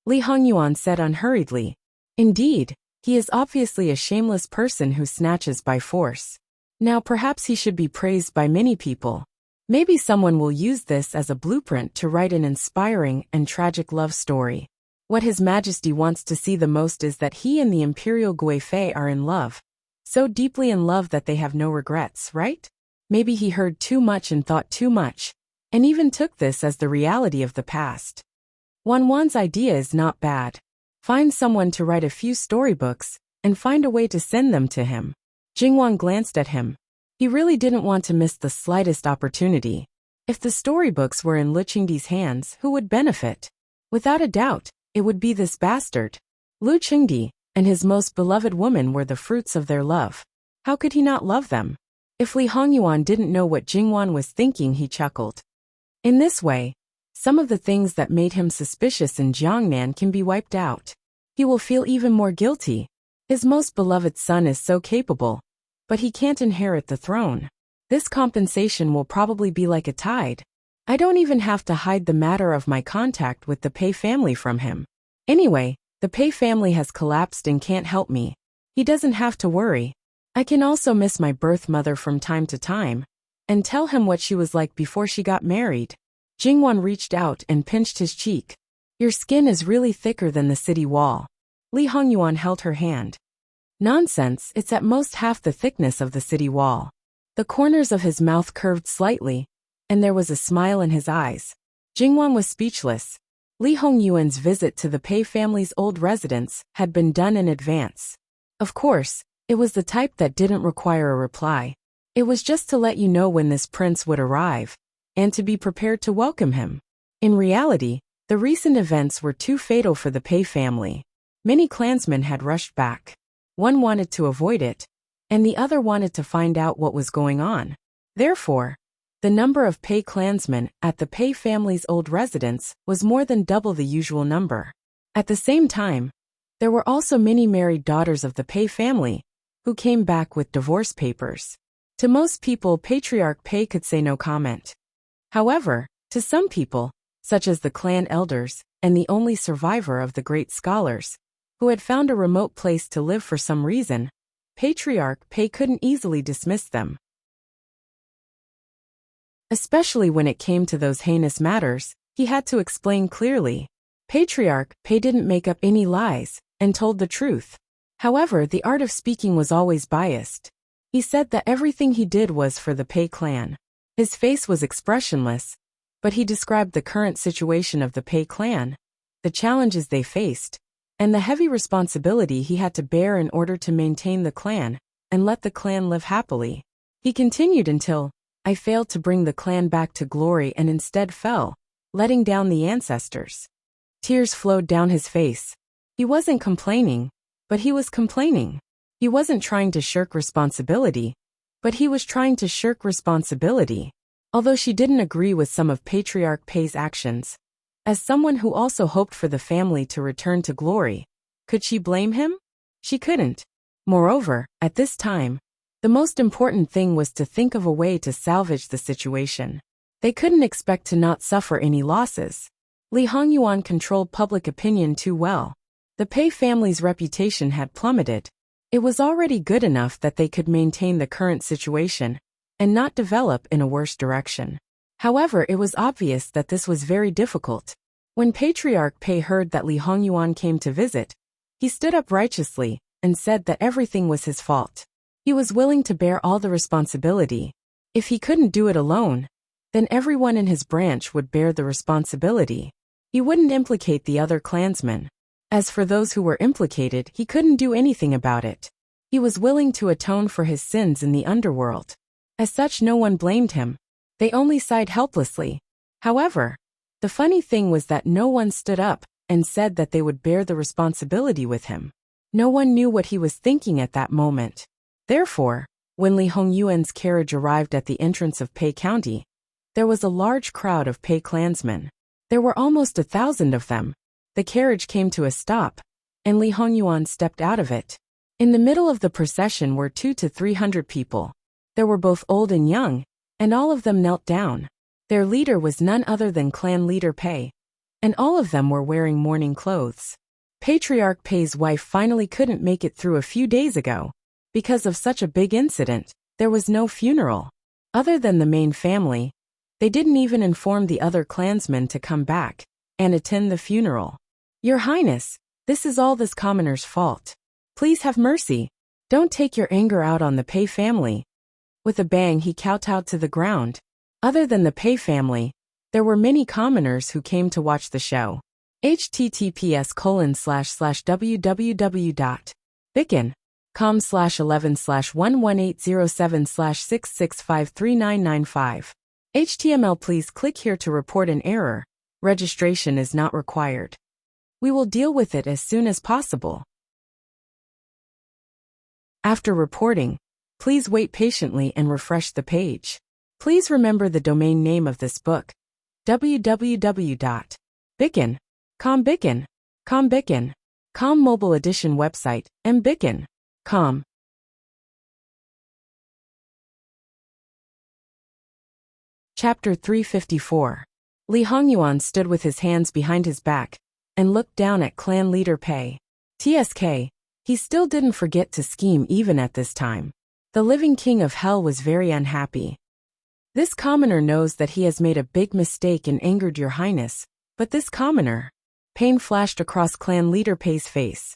A: Li Hongyuan said unhurriedly. Indeed, he is obviously a shameless person who snatches by force. Now perhaps he should be praised by many people. Maybe someone will use this as a blueprint to write an inspiring and tragic love story. What His Majesty wants to see the most is that he and the Imperial Guifei are in love. So deeply in love that they have no regrets, right? Maybe he heard too much and thought too much, and even took this as the reality of the past. Wan's idea is not bad. Find someone to write a few storybooks, and find a way to send them to him. Jingwan glanced at him. He really didn't want to miss the slightest opportunity. If the storybooks were in Li Qingdi's hands, who would benefit? Without a doubt, it would be this bastard. Li Qingdi and his most beloved woman were the fruits of their love. How could he not love them? If Li Hongyuan didn't know what Jingwan was thinking, he chuckled. In this way, some of the things that made him suspicious in Jiangnan can be wiped out. He will feel even more guilty. His most beloved son is so capable, but he can't inherit the throne. This compensation will probably be like a tide. I don't even have to hide the matter of my contact with the Pei family from him. Anyway, the Pei family has collapsed and can't help me. He doesn't have to worry. I can also miss my birth mother from time to time, and tell him what she was like before she got married. Jingwan reached out and pinched his cheek. Your skin is really thicker than the city wall. Li Hongyuan held her hand. Nonsense, it's at most half the thickness of the city wall. The corners of his mouth curved slightly, and there was a smile in his eyes. Jingwan was speechless. Li Hongyuan's visit to the Pei family's old residence had been done in advance. Of course, it was the type that didn't require a reply. It was just to let you know when this prince would arrive, and to be prepared to welcome him. In reality, the recent events were too fatal for the Pei family. Many clansmen had rushed back. One wanted to avoid it, and the other wanted to find out what was going on. Therefore, the number of Pei clansmen at the Pei family's old residence was more than double the usual number. At the same time, there were also many married daughters of the Pei family, who came back with divorce papers. To most people, Patriarch Pei could say no comment. However, to some people, such as the clan elders and the only survivor of the great scholars, who had found a remote place to live for some reason, Patriarch Pei couldn't easily dismiss them. Especially when it came to those heinous matters, he had to explain clearly. Patriarch Pei didn't make up any lies and told the truth. However, the art of speaking was always biased. He said that everything he did was for the Pei clan. His face was expressionless, but he described the current situation of the Pei clan, the challenges they faced, and the heavy responsibility he had to bear in order to maintain the clan and let the clan live happily. He continued until, "I failed to bring the clan back to glory and instead fell, letting down the ancestors." Tears flowed down his face. He wasn't complaining, but he was complaining. He wasn't trying to shirk responsibility, but he was trying to shirk responsibility. Although she didn't agree with some of Patriarch Pei's actions, as someone who also hoped for the family to return to glory, could she blame him? She couldn't. Moreover, at this time, the most important thing was to think of a way to salvage the situation. They couldn't expect to not suffer any losses. Li Hongyuan controlled public opinion too well. The Pei family's reputation had plummeted. It was already good enough that they could maintain the current situation and not develop in a worse direction. However, it was obvious that this was very difficult. When Patriarch Pei heard that Li Hongyuan came to visit, he stood up righteously and said that everything was his fault. He was willing to bear all the responsibility. If he couldn't do it alone, then everyone in his branch would bear the responsibility. He wouldn't implicate the other clansmen. As for those who were implicated, he couldn't do anything about it. He was willing to atone for his sins in the underworld. As such, no one blamed him. They only sighed helplessly. However, the funny thing was that no one stood up and said that they would bear the responsibility with him. No one knew what he was thinking at that moment. Therefore, when Li Hongyuan's carriage arrived at the entrance of Pei County, there was a large crowd of Pei clansmen. There were almost 1,000 of them. The carriage came to a stop, and Li Hongyuan stepped out of it. In the middle of the procession were 200 to 300 people. There were both old and young, and all of them knelt down. Their leader was none other than clan leader Pei, and all of them were wearing mourning clothes. Patriarch Pei's wife finally couldn't make it through a few days ago. Because of such a big incident, there was no funeral. Other than the main family, they didn't even inform the other clansmen to come back and attend the funeral. "Your Highness, this is all this commoner's fault. Please have mercy. Don't take your anger out on the Pei family." With a bang, he kowtowed to the ground. Other than the Pei family, there were many commoners who came to watch the show. https://www.bicken.com/11/11807/6653995. HTML. Please click here to report an error. Registration is not required. We will deal with it as soon as possible. After reporting, please wait patiently and refresh the page. Please remember the domain name of this book: www.bicken.com. Bicken.com mobile edition website, mbicken.com. Chapter 354. Li Hongyuan stood with his hands behind his back and looked down at clan leader Pei. TSK, he still didn't forget to scheme even at this time. The living king of hell was very unhappy. This commoner knows that he has made a big mistake and angered your highness, but this commoner. Pain flashed across clan leader Pei's face.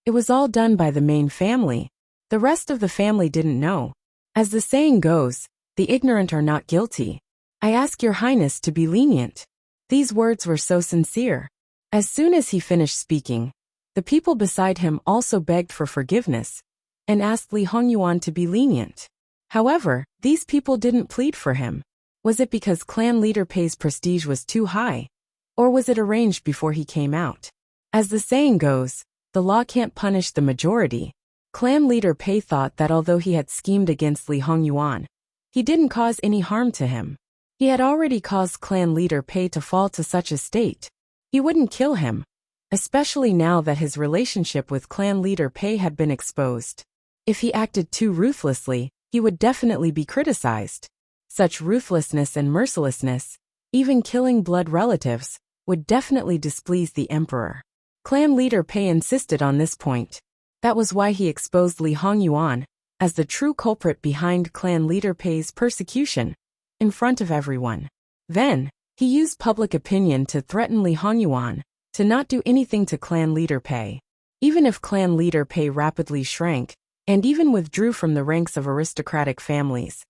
A: It was all done by the main family. The rest of the family didn't know. As the saying goes, the ignorant are not guilty. I ask your highness to be lenient. These words were so sincere. As soon as he finished speaking, the people beside him also begged for forgiveness and asked Li Hongyuan to be lenient. However, these people didn't plead for him. Was it because clan leader Pei's prestige was too high? Or was it arranged before he came out? As the saying goes, the law can't punish the majority. Clan leader Pei thought that although he had schemed against Li Hongyuan, he didn't cause any harm to him. He had already caused clan leader Pei to fall to such a state. He wouldn't kill him, especially now that his relationship with clan leader Pei had been exposed. If he acted too ruthlessly, he would definitely be criticized. Such ruthlessness and mercilessness, even killing blood relatives, would definitely displease the emperor. Clan leader Pei insisted on this point. That was why he exposed Li Hongyuan as the true culprit behind clan leader Pei's persecution, in front of everyone. Then, he used public opinion to threaten Li Hongyuan to not do anything to clan leader Pei. Even if clan leader Pei rapidly shrank, and even withdrew from the ranks of aristocratic families,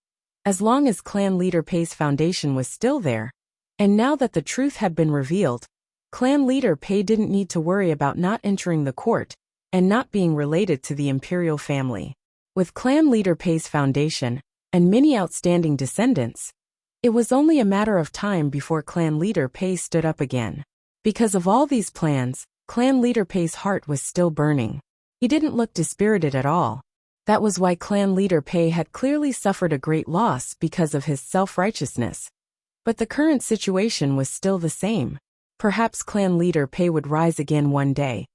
A: as long as clan leader Pei's foundation was still there, and now that the truth had been revealed, clan leader Pei didn't need to worry about not entering the court and not being related to the imperial family. With clan leader Pei's foundation and many outstanding descendants, it was only a matter of time before clan leader Pei stood up again. Because of all these plans, clan leader Pei's heart was still burning. He didn't look dispirited at all. That was why clan leader Pei had clearly suffered a great loss because of his self-righteousness. But the current situation was still the same. Perhaps clan leader Pei would rise again one day.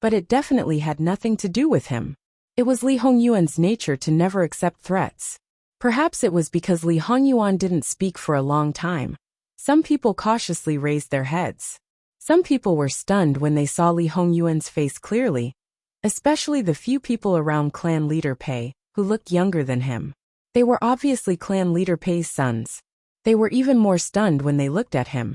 A: But it definitely had nothing to do with him. It was Li Hongyuan's nature to never accept threats. Perhaps it was because Li Hongyuan didn't speak for a long time. Some people cautiously raised their heads. Some people were stunned when they saw Li Hongyuan's face clearly, especially the few people around clan leader Pei, who looked younger than him. They were obviously clan leader Pei's sons. They were even more stunned when they looked at him.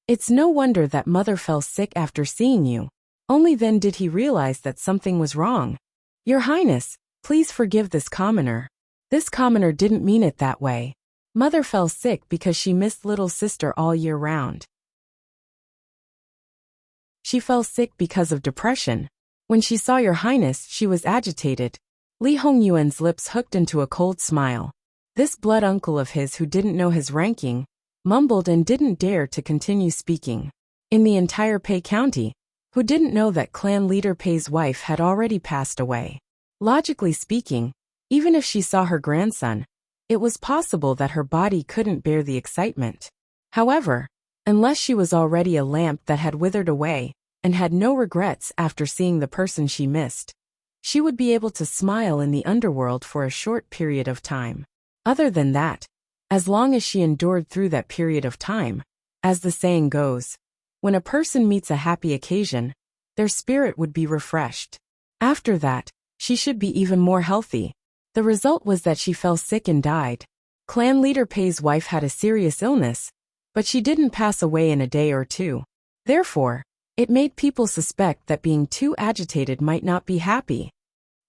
A: It's no wonder that mother fell sick after seeing you. Only then did he realize that something was wrong. Your Highness, please forgive this commoner. This commoner didn't mean it that way. Mother fell sick because she missed little sister all year round. She fell sick because of depression. When she saw Your Highness, she was agitated. Li Hongyuan's lips hooked into a cold smile. This blood uncle of his who didn't know his ranking, mumbled and didn't dare to continue speaking. In the entire Pei County, who didn't know that clan leader Pei's wife had already passed away. Logically speaking, even if she saw her grandson, it was possible that her body couldn't bear the excitement. However, unless she was already a lamp that had withered away and had no regrets after seeing the person she missed, she would be able to smile in the underworld for a short period of time. Other than that, as long as she endured through that period of time, as the saying goes, when a person meets a happy occasion, their spirit would be refreshed. After that, she should be even more healthy. The result was that she fell sick and died. Clan leader Pei's wife had a serious illness, but she didn't pass away in a day or two. Therefore, it made people suspect that being too agitated might not be happy.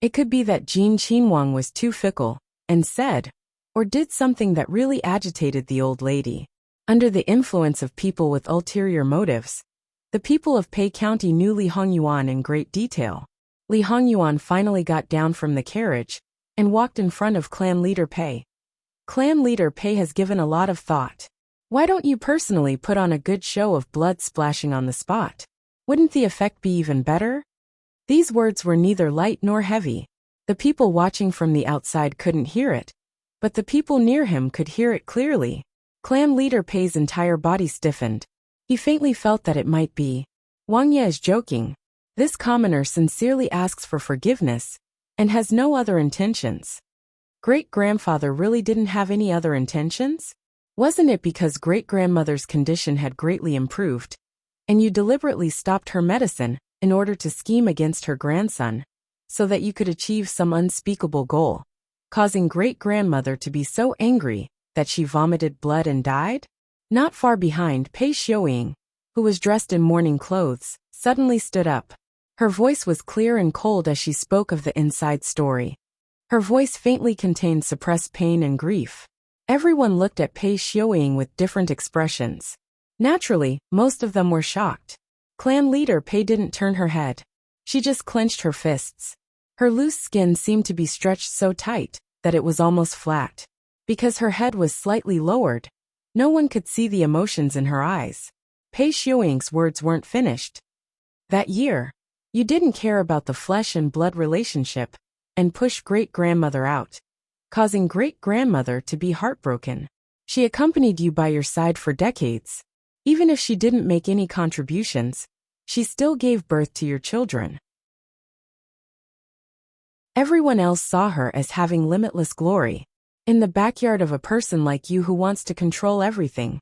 A: It could be that Jin Qinhuang was too fickle, and said, or did something that really agitated the old lady. Under the influence of people with ulterior motives, the people of Pei County knew Li Hongyuan in great detail. Li Hongyuan finally got down from the carriage and walked in front of clan leader Pei. Clan leader Pei has given a lot of thought. Why don't you personally put on a good show of blood splashing on the spot? Wouldn't the effect be even better? These words were neither light nor heavy. The people watching from the outside couldn't hear it, but the people near him could hear it clearly. Clan leader Pei's entire body stiffened. He faintly felt that it might be. Wang Ye is joking. This commoner sincerely asks for forgiveness and has no other intentions. Great-grandfather really didn't have any other intentions? Wasn't it because great-grandmother's condition had greatly improved, and you deliberately stopped her medicine in order to scheme against her grandson, so that you could achieve some unspeakable goal, causing great-grandmother to be so angry that she vomited blood and died? Not far behind, Pei Xiuying, who was dressed in mourning clothes, suddenly stood up. Her voice was clear and cold as she spoke of the inside story. Her voice faintly contained suppressed pain and grief. Everyone looked at Pei Xiuying with different expressions. Naturally, most of them were shocked. Clan leader Pei didn't turn her head. She just clenched her fists. Her loose skin seemed to be stretched so tight that it was almost flat. Because her head was slightly lowered, no one could see the emotions in her eyes. Pei Xiuying's words weren't finished. That year, you didn't care about the flesh and blood relationship, and push great-grandmother out, causing great-grandmother to be heartbroken. She accompanied you by your side for decades. Even if she didn't make any contributions, she still gave birth to your children. Everyone else saw her as having limitless glory, in the backyard of a person like you who wants to control everything.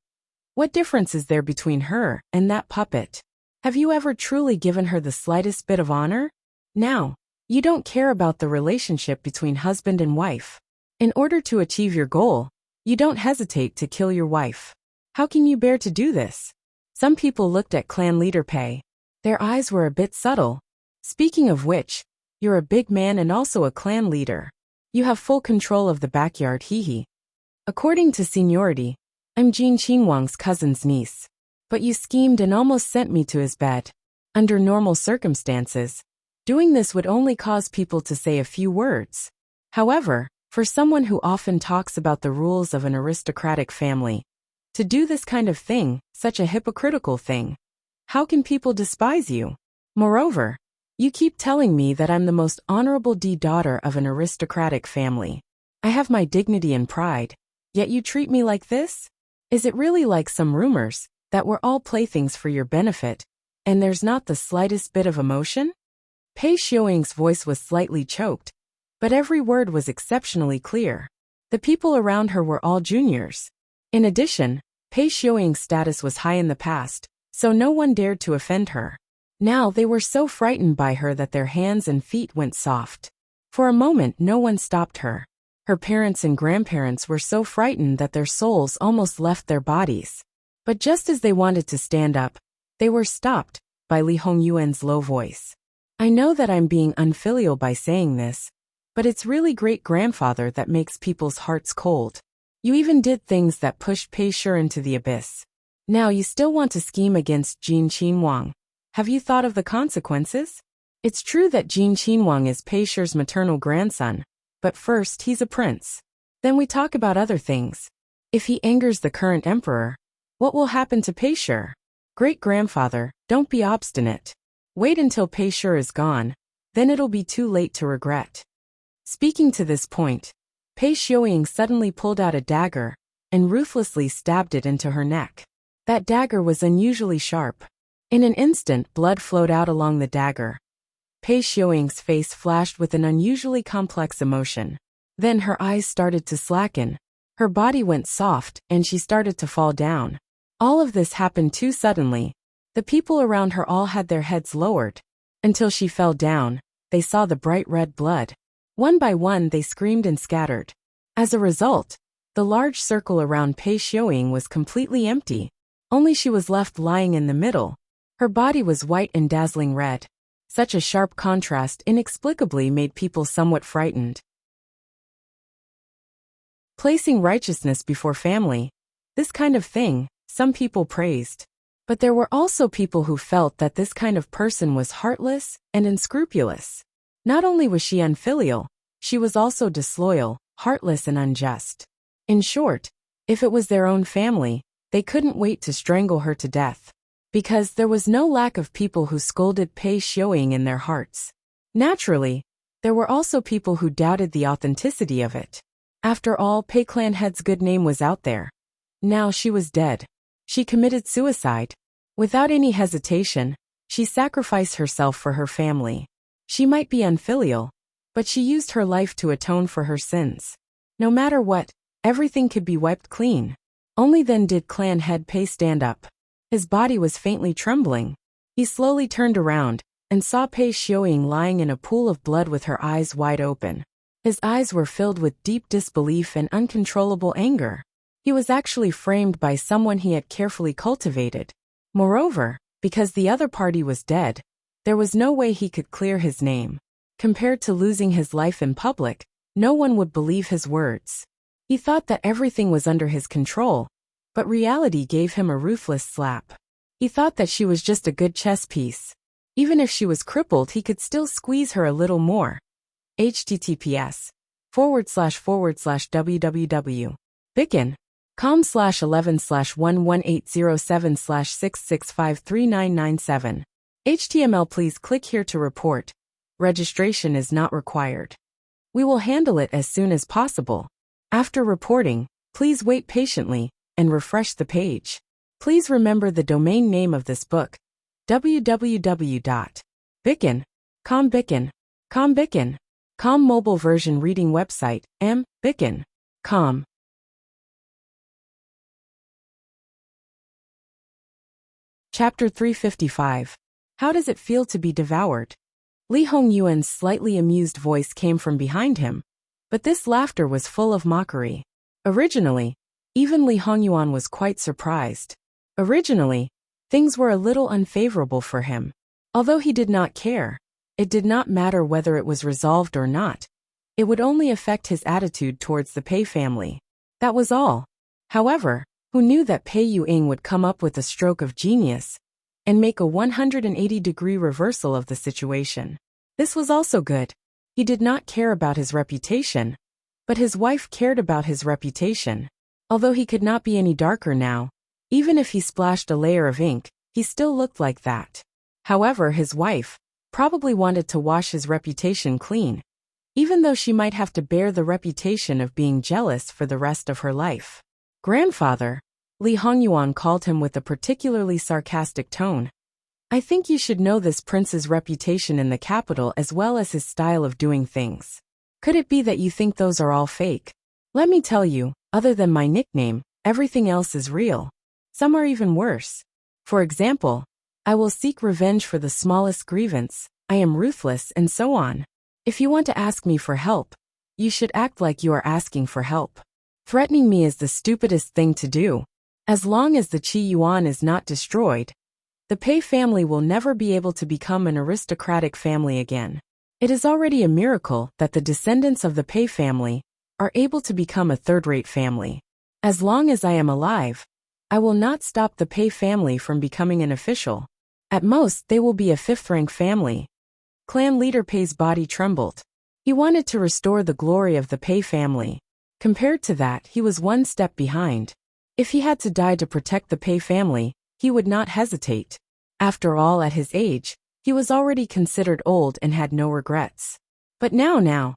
A: What difference is there between her and that puppet? Have you ever truly given her the slightest bit of honor? Now, you don't care about the relationship between husband and wife. In order to achieve your goal, you don't hesitate to kill your wife. How can you bear to do this? Some people looked at clan leader Pei. Their eyes were a bit subtle. Speaking of which, you're a big man and also a clan leader. You have full control of the backyard, hee. According to seniority, I'm Jin Qingwang's cousin's niece. But you schemed and almost sent me to his bed. Under normal circumstances, doing this would only cause people to say a few words. However, for someone who often talks about the rules of an aristocratic family, to do this kind of thing, such a hypocritical thing, how can people despise you? Moreover, you keep telling me that I'm the most honorable daughter of an aristocratic family. I have my dignity and pride, yet you treat me like this? Is it really like some rumors that we're all playthings for your benefit, and there's not the slightest bit of emotion? Pei Xiuying's voice was slightly choked, but every word was exceptionally clear. The people around her were all juniors. In addition, Pei Xiuying's status was high in the past, so no one dared to offend her. Now they were so frightened by her that their hands and feet went soft. For a moment no one stopped her. Her parents and grandparents were so frightened that their souls almost left their bodies. But just as they wanted to stand up, they were stopped by Li Hongyuan's low voice. I know that I'm being unfilial by saying this, but it's really great-grandfather that makes people's hearts cold. You even did things that pushed Pei Shi into the abyss. Now you still want to scheme against Jin Qingwang. Have you thought of the consequences? It's true that Jin Qingwang is Pei Shi's maternal grandson, but first he's a prince. Then we talk about other things. If he angers the current emperor, what will happen to Pei Shi? Great-grandfather, don't be obstinate. Wait until Pei Shi is gone, then it'll be too late to regret. Speaking to this point, Pei Xiuying suddenly pulled out a dagger and ruthlessly stabbed it into her neck. That dagger was unusually sharp. In an instant, blood flowed out along the dagger. Pei Xiuying's face flashed with an unusually complex emotion. Then her eyes started to slacken. Her body went soft, and she started to fall down. All of this happened too suddenly. The people around her all had their heads lowered. Until she fell down, they saw the bright red blood. One by one they screamed and scattered. As a result, the large circle around Pei Xiuying was completely empty. Only she was left lying in the middle. Her body was white and dazzling red. Such a sharp contrast inexplicably made people somewhat frightened. Placing righteousness before family. This kind of thing, some people praised. But there were also people who felt that this kind of person was heartless and unscrupulous. Not only was she unfilial, she was also disloyal, heartless and unjust. In short, if it was their own family, they couldn't wait to strangle her to death. Because there was no lack of people who scolded Pei Xiuying in their hearts. Naturally, there were also people who doubted the authenticity of it. After all, Pei Clan Head's good name was out there. Now she was dead. She committed suicide. Without any hesitation, she sacrificed herself for her family. She might be unfilial, but she used her life to atone for her sins. No matter what, everything could be wiped clean. Only then did Clan Head Pei stand up. His body was faintly trembling. He slowly turned around and saw Pei Xiuying lying in a pool of blood with her eyes wide open. His eyes were filled with deep disbelief and uncontrollable anger. He was actually framed by someone he had carefully cultivated. Moreover, because the other party was dead, there was no way he could clear his name. Compared to losing his life in public, no one would believe his words. He thought that everything was under his control, but reality gave him a ruthless slap. He thought that she was just a good chess piece. Even if she was crippled, he could still squeeze her a little more. https://www.com/11/11807/6653997. HTML. Please click here to report. Registration is not required. We will handle it as soon as possible. After reporting, please wait patiently and refresh the page. Please remember the domain name of this book, www.bicken.com. Bicken. Com mobile version reading website, Bicken.com. Chapter 355. How does it feel to be devoured? Li Hongyuan's slightly amused voice came from behind him, but this laughter was full of mockery. Originally, even Li Hongyuan was quite surprised. Originally, things were a little unfavorable for him. Although he did not care, it did not matter whether it was resolved or not. It would only affect his attitude towards the Pei family. That was all. However, who knew that Pei Yuing would come up with a stroke of genius and make a 180-degree reversal of the situation? This was also good. He did not care about his reputation, but his wife cared about his reputation. Although he could not be any darker now, even if he splashed a layer of ink, he still looked like that. However, his wife probably wanted to wash his reputation clean, even though she might have to bear the reputation of being jealous for the rest of her life. Grandfather, Li Hongyuan called him with a particularly sarcastic tone. I think you should know this prince's reputation in the capital as well as his style of doing things. Could it be that you think those are all fake? Let me tell you, other than my nickname, everything else is real. Some are even worse. For example, I will seek revenge for the smallest grievance, I am ruthless, and so on. If you want to ask me for help, you should act like you are asking for help. Threatening me is the stupidest thing to do. As long as the Qi Yuan is not destroyed, the Pei family will never be able to become an aristocratic family again. It is already a miracle that the descendants of the Pei family are able to become a third-rate family. As long as I am alive, I will not stop the Pei family from becoming an official. At most, they will be a fifth-rank family. Clan leader Pei's body trembled. He wanted to restore the glory of the Pei family. Compared to that, he was one step behind. If he had to die to protect the Pei family, he would not hesitate. After all, at his age, he was already considered old and had no regrets. But now,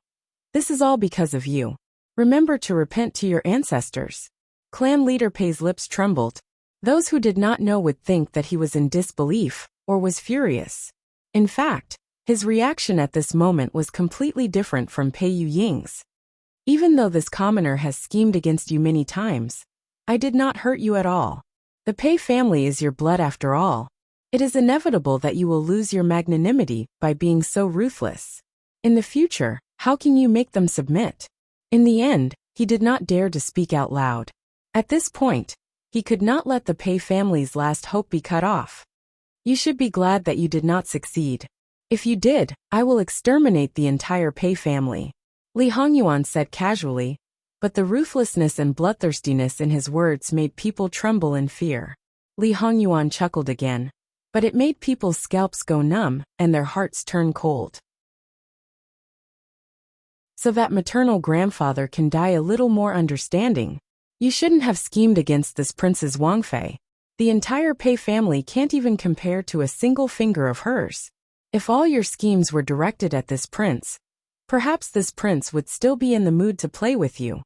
A: this is all because of you. Remember to repent to your ancestors. Clan leader Pei's lips trembled. Those who did not know would think that he was in disbelief or was furious. In fact, his reaction at this moment was completely different from Pei Yuying's. Even though this commoner has schemed against you many times, I did not hurt you at all. The Pei family is your blood after all. It is inevitable that you will lose your magnanimity by being so ruthless. In the future, how can you make them submit? In the end, he did not dare to speak out loud. At this point, he could not let the Pei family's last hope be cut off. You should be glad that you did not succeed. If you did, I will exterminate the entire Pei family. Li Hongyuan said casually, but the ruthlessness and bloodthirstiness in his words made people tremble in fear. Li Hongyuan chuckled again, but it made people's scalps go numb and their hearts turn cold. So that maternal grandfather can die a little more understanding. You shouldn't have schemed against this Princess Wangfei. The entire Pei family can't even compare to a single finger of hers. If all your schemes were directed at this prince, perhaps this prince would still be in the mood to play with you.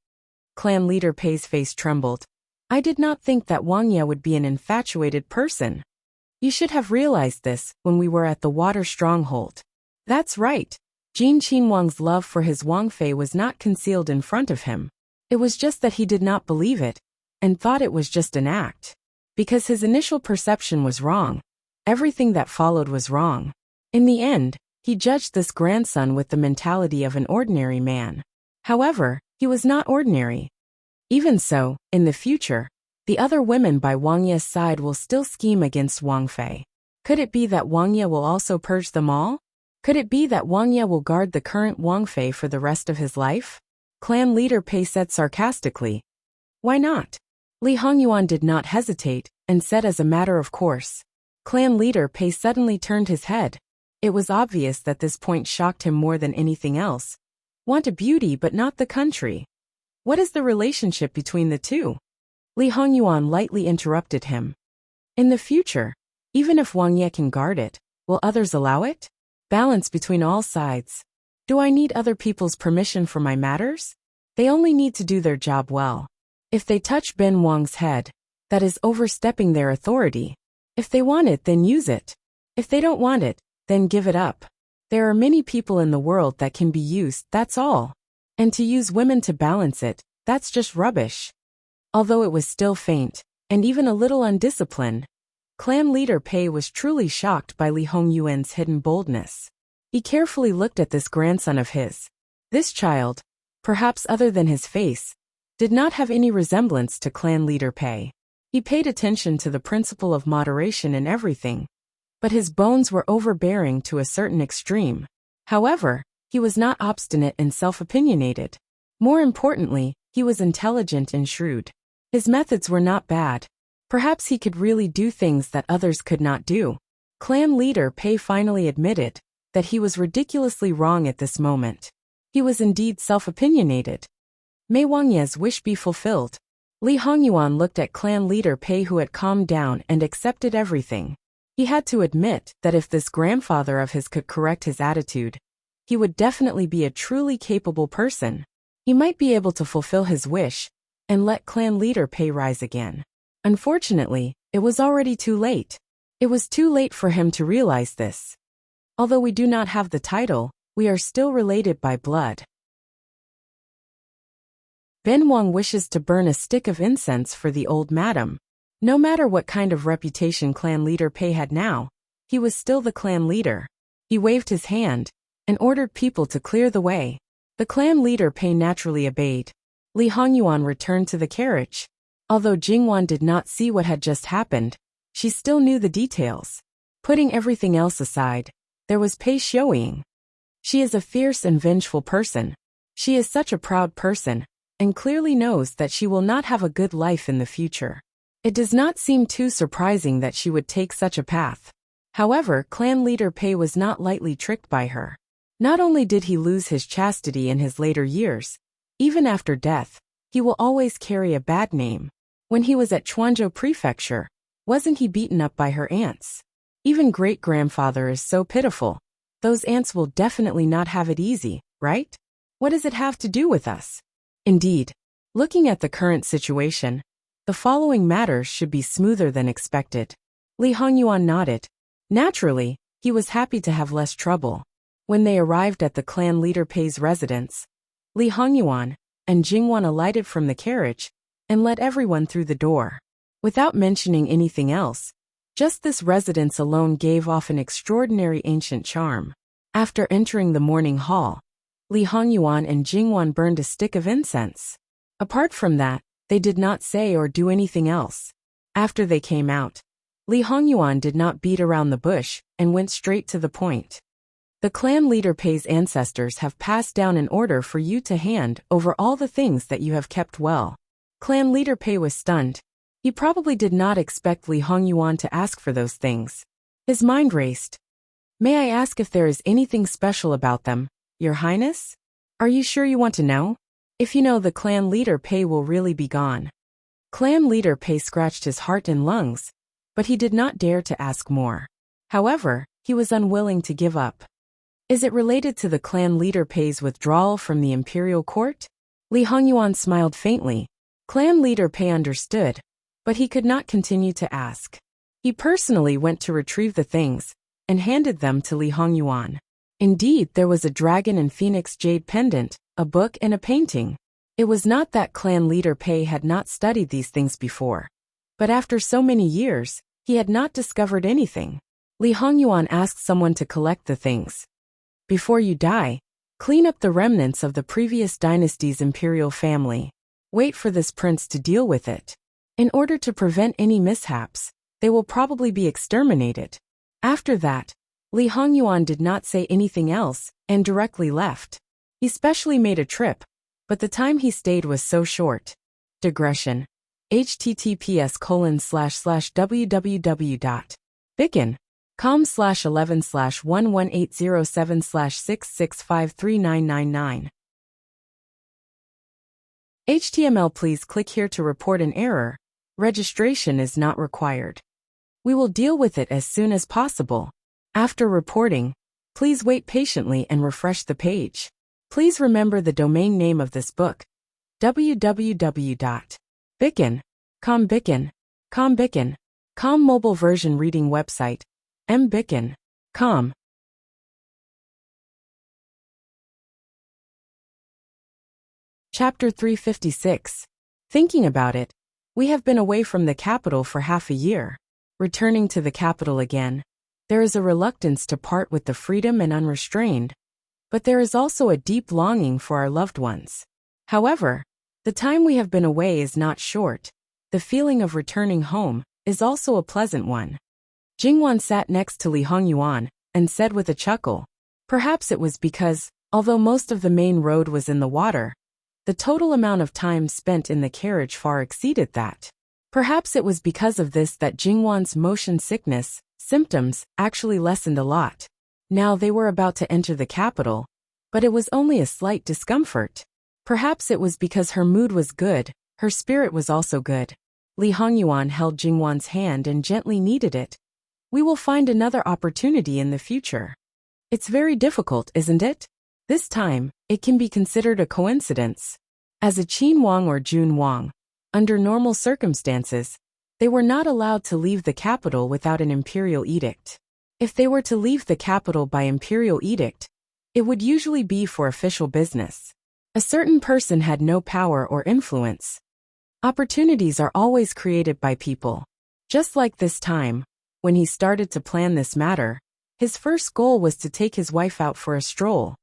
A: Clan leader Pei's face trembled. I did not think that Wang Ye would be an infatuated person. You should have realized this when we were at the water stronghold. That's right. Jin Qinhuang's love for his Wangfei was not concealed in front of him. It was just that he did not believe it, and thought it was just an act. Because his initial perception was wrong. Everything that followed was wrong. In the end, he judged this grandson with the mentality of an ordinary man. However, he was not ordinary. Even so, in the future, the other women by Wang Ye's side will still scheme against Wang Fei. Could it be that Wang Ye will also purge them all? Could it be that Wang Ye will guard the current Wang Fei for the rest of his life? Clan leader Pei said sarcastically. Why not? Li Hongyuan did not hesitate, and said as a matter of course. Clan leader Pei suddenly turned his head. It was obvious that this point shocked him more than anything else. Want a beauty but not the country. What is the relationship between the two? Li Hongyuan lightly interrupted him. In the future, even if Wang Ye can guard it, will others allow it? Balance between all sides. Do I need other people's permission for my matters? They only need to do their job well. If they touch Ben Wang's head, that is overstepping their authority. If they want it, then use it. If they don't want it, then give it up. There are many people in the world that can be used, that's all. And to use women to balance it, that's just rubbish. Although it was still faint, and even a little undisciplined, clan leader Pei was truly shocked by Li Hongyuan's hidden boldness. He carefully looked at this grandson of his. This child, perhaps other than his face, did not have any resemblance to clan leader Pei. He paid attention to the principle of moderation in everything, but his bones were overbearing to a certain extreme. However, he was not obstinate and self-opinionated. More importantly, he was intelligent and shrewd. His methods were not bad. Perhaps he could really do things that others could not do. Clan leader Pei finally admitted that he was ridiculously wrong at this moment. He was indeed self-opinionated. May Wangye's wish be fulfilled. Li Hongyuan looked at clan leader Pei, who had calmed down and accepted everything. He had to admit that if this grandfather of his could correct his attitude, he would definitely be a truly capable person. He might be able to fulfill his wish and let clan leader Pei rise again. Unfortunately, it was already too late. It was too late for him to realize this. Although we do not have the title, we are still related by blood. Ben Wang wishes to burn a stick of incense for the old madam. No matter what kind of reputation clan leader Pei had now, he was still the clan leader. He waved his hand and ordered people to clear the way. The clan leader Pei naturally obeyed. Li Hongyuan returned to the carriage. Although Jingwan did not see what had just happened, she still knew the details. Putting everything else aside, there was Pei Xiaoying. She is a fierce and vengeful person. She is such a proud person, and clearly knows that she will not have a good life in the future. It does not seem too surprising that she would take such a path. However, clan leader Pei was not lightly tricked by her. Not only did he lose his chastity in his later years, even after death, he will always carry a bad name. When he was at Chuanzhou Prefecture, wasn't he beaten up by her aunts? Even great-grandfather is so pitiful. Those aunts will definitely not have it easy, right? What does it have to do with us? Indeed, looking at the current situation, the following matters should be smoother than expected. Li Hongyuan nodded. Naturally, he was happy to have less trouble. When they arrived at the clan leader Pei's residence, Li Hongyuan and Jingwan alighted from the carriage and let everyone through the door. Without mentioning anything else, just this residence alone gave off an extraordinary ancient charm. After entering the morning hall, Li Hongyuan and Jingwan burned a stick of incense. Apart from that, they did not say or do anything else. After they came out, Li Hongyuan did not beat around the bush and went straight to the point. The clan leader Pei's ancestors have passed down an order for you to hand over all the things that you have kept well. Clan leader Pei was stunned. He probably did not expect Li Hongyuan to ask for those things. His mind raced. May I ask if there is anything special about them, Your Highness? Are you sure you want to know? If you know, the clan leader Pei will really be gone. Clan leader Pei scratched his heart and lungs, but he did not dare to ask more. However, he was unwilling to give up. Is it related to the clan leader Pei's withdrawal from the imperial court? Li Hongyuan smiled faintly. Clan leader Pei understood, but he could not continue to ask. He personally went to retrieve the things and handed them to Li Hongyuan. Indeed, there was a dragon and phoenix jade pendant, a book and a painting. It was not that clan leader Pei had not studied these things before, but after so many years, he had not discovered anything. Li Hongyuan asked someone to collect the things. Before you die, clean up the remnants of the previous dynasty's imperial family. Wait for this prince to deal with it. In order to prevent any mishaps, they will probably be exterminated. After that, Li Hongyuan did not say anything else and directly left. He specially made a trip, but the time he stayed was so short. Digression. https://www.bicon.com/11/11807/6653999. HTML. Please click here to report an error. Registration is not required. We will deal with it as soon as possible. After reporting, Please wait patiently and refresh the page. Please remember the domain name of this book: www.bicken.com. Bicken.com mobile version reading website, mbicken.com. Chapter 356. Thinking about it, we have been away from the capital for half a year. Returning to the capital again, there is a reluctance to part with the freedom and unrestrained, but there is also a deep longing for our loved ones. However, the time we have been away is not short. The feeling of returning home is also a pleasant one. Jingwan sat next to Li Hongyuan and said with a chuckle, perhaps it was because, although most of the main road was in the water, the total amount of time spent in the carriage far exceeded that. Perhaps it was because of this that Jingwan's motion sickness symptoms actually lessened a lot. Now they were about to enter the capital, but it was only a slight discomfort. Perhaps it was because her mood was good, her spirit was also good. Li Hongyuan held Jingwan's hand and gently kneaded it. We will find another opportunity in the future. It's very difficult, isn't it? This time, it can be considered a coincidence. As a Qin Wang or Jun Wang, under normal circumstances, they were not allowed to leave the capital without an imperial edict. If they were to leave the capital by imperial edict, it would usually be for official business. A certain person had no power or influence. Opportunities are always created by people. Just like this time, when he started to plan this matter, his first goal was to take his wife out for a stroll.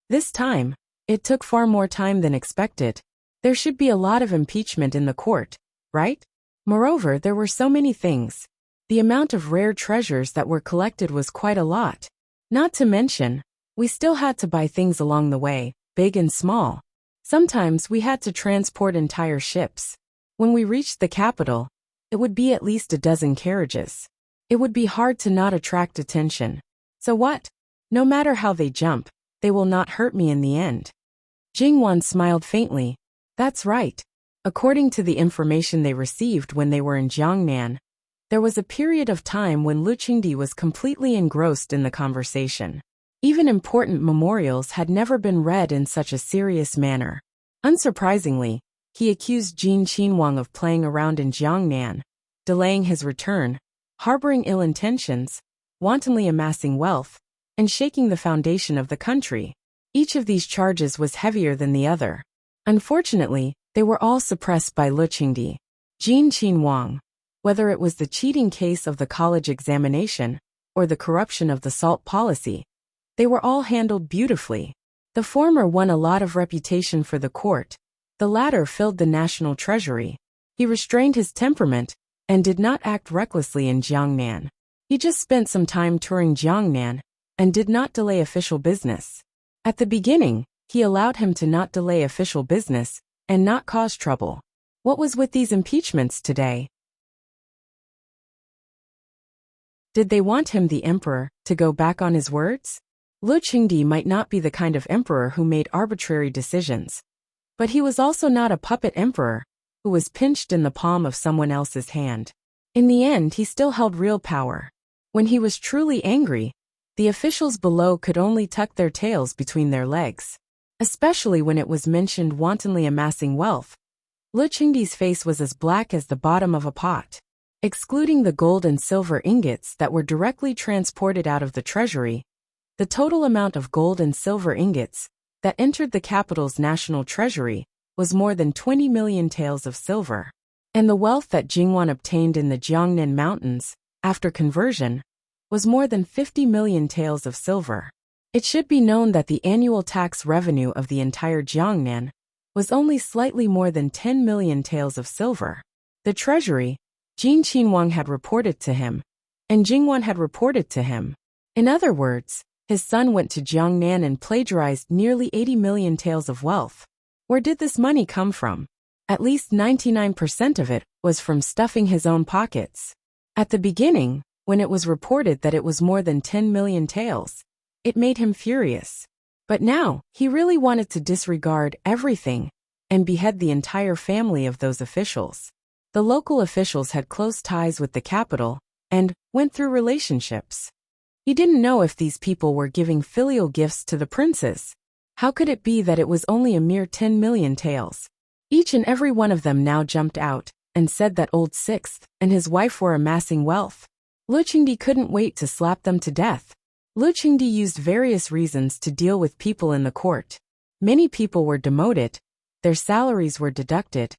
A: This time, it took far more time than expected. There should be a lot of impeachment in the court, right? Moreover, there were so many things. The amount of rare treasures that were collected was quite a lot. Not to mention, we still had to buy things along the way, big and small. Sometimes we had to transport entire ships. When we reached the capital, it would be at least a dozen carriages. It would be hard to not attract attention. So what? No matter how they jump, they will not hurt me in the end. Jingwan smiled faintly. That's right. According to the information they received when they were in Jiangnan, there was a period of time when Lu Qingdi was completely engrossed in the conversation. Even important memorials had never been read in such a serious manner. Unsurprisingly, he accused Jin Qinwang of playing around in Jiangnan, delaying his return, harboring ill intentions, wantonly amassing wealth, and shaking the foundation of the country. Each of these charges was heavier than the other. Unfortunately, they were all suppressed by Lu Qingdi. Jin Qinwang, whether it was the cheating case of the college examination or the corruption of the salt policy, they were all handled beautifully. The former won a lot of reputation for the court. The latter filled the national treasury. He restrained his temperament and did not act recklessly in Jiangnan. He just spent some time touring Jiangnan and did not delay official business. At the beginning, he allowed him to not delay official business and not cause trouble. What was with these impeachments today? Did they want him, the emperor, to go back on his words? Lu Qingdi might not be the kind of emperor who made arbitrary decisions, but he was also not a puppet emperor who was pinched in the palm of someone else's hand. In the end, he still held real power. When he was truly angry, the officials below could only tuck their tails between their legs. Especially when it was mentioned wantonly amassing wealth. Lu Qingdi's face was as black as the bottom of a pot. Excluding the gold and silver ingots that were directly transported out of the treasury, the total amount of gold and silver ingots that entered the capital's national treasury was more than 20 million taels of silver. And the wealth that Jingwan obtained in the Jiangnan Mountains, after conversion, was more than 50 million taels of silver. It should be known that the annual tax revenue of the entire Jiangnan was only slightly more than 10 million taels of silver. The treasury, Jin Qinwang had reported to him, and Jingwan had reported to him. In other words, his son went to Jiangnan and plagiarized nearly 80 million taels of wealth. Where did this money come from? At least 99% of it was from stuffing his own pockets. At the beginning, when it was reported that it was more than 10 million taels, it made him furious. But now, he really wanted to disregard everything and behead the entire family of those officials. The local officials had close ties with the capital and went through relationships. He didn't know if these people were giving filial gifts to the princes. How could it be that it was only a mere 10 million taels? Each and every one of them now jumped out and said that old Sixth and his wife were amassing wealth. Lu Qingdi couldn't wait to slap them to death. Lu Qingdi used various reasons to deal with people in the court. Many people were demoted, their salaries were deducted,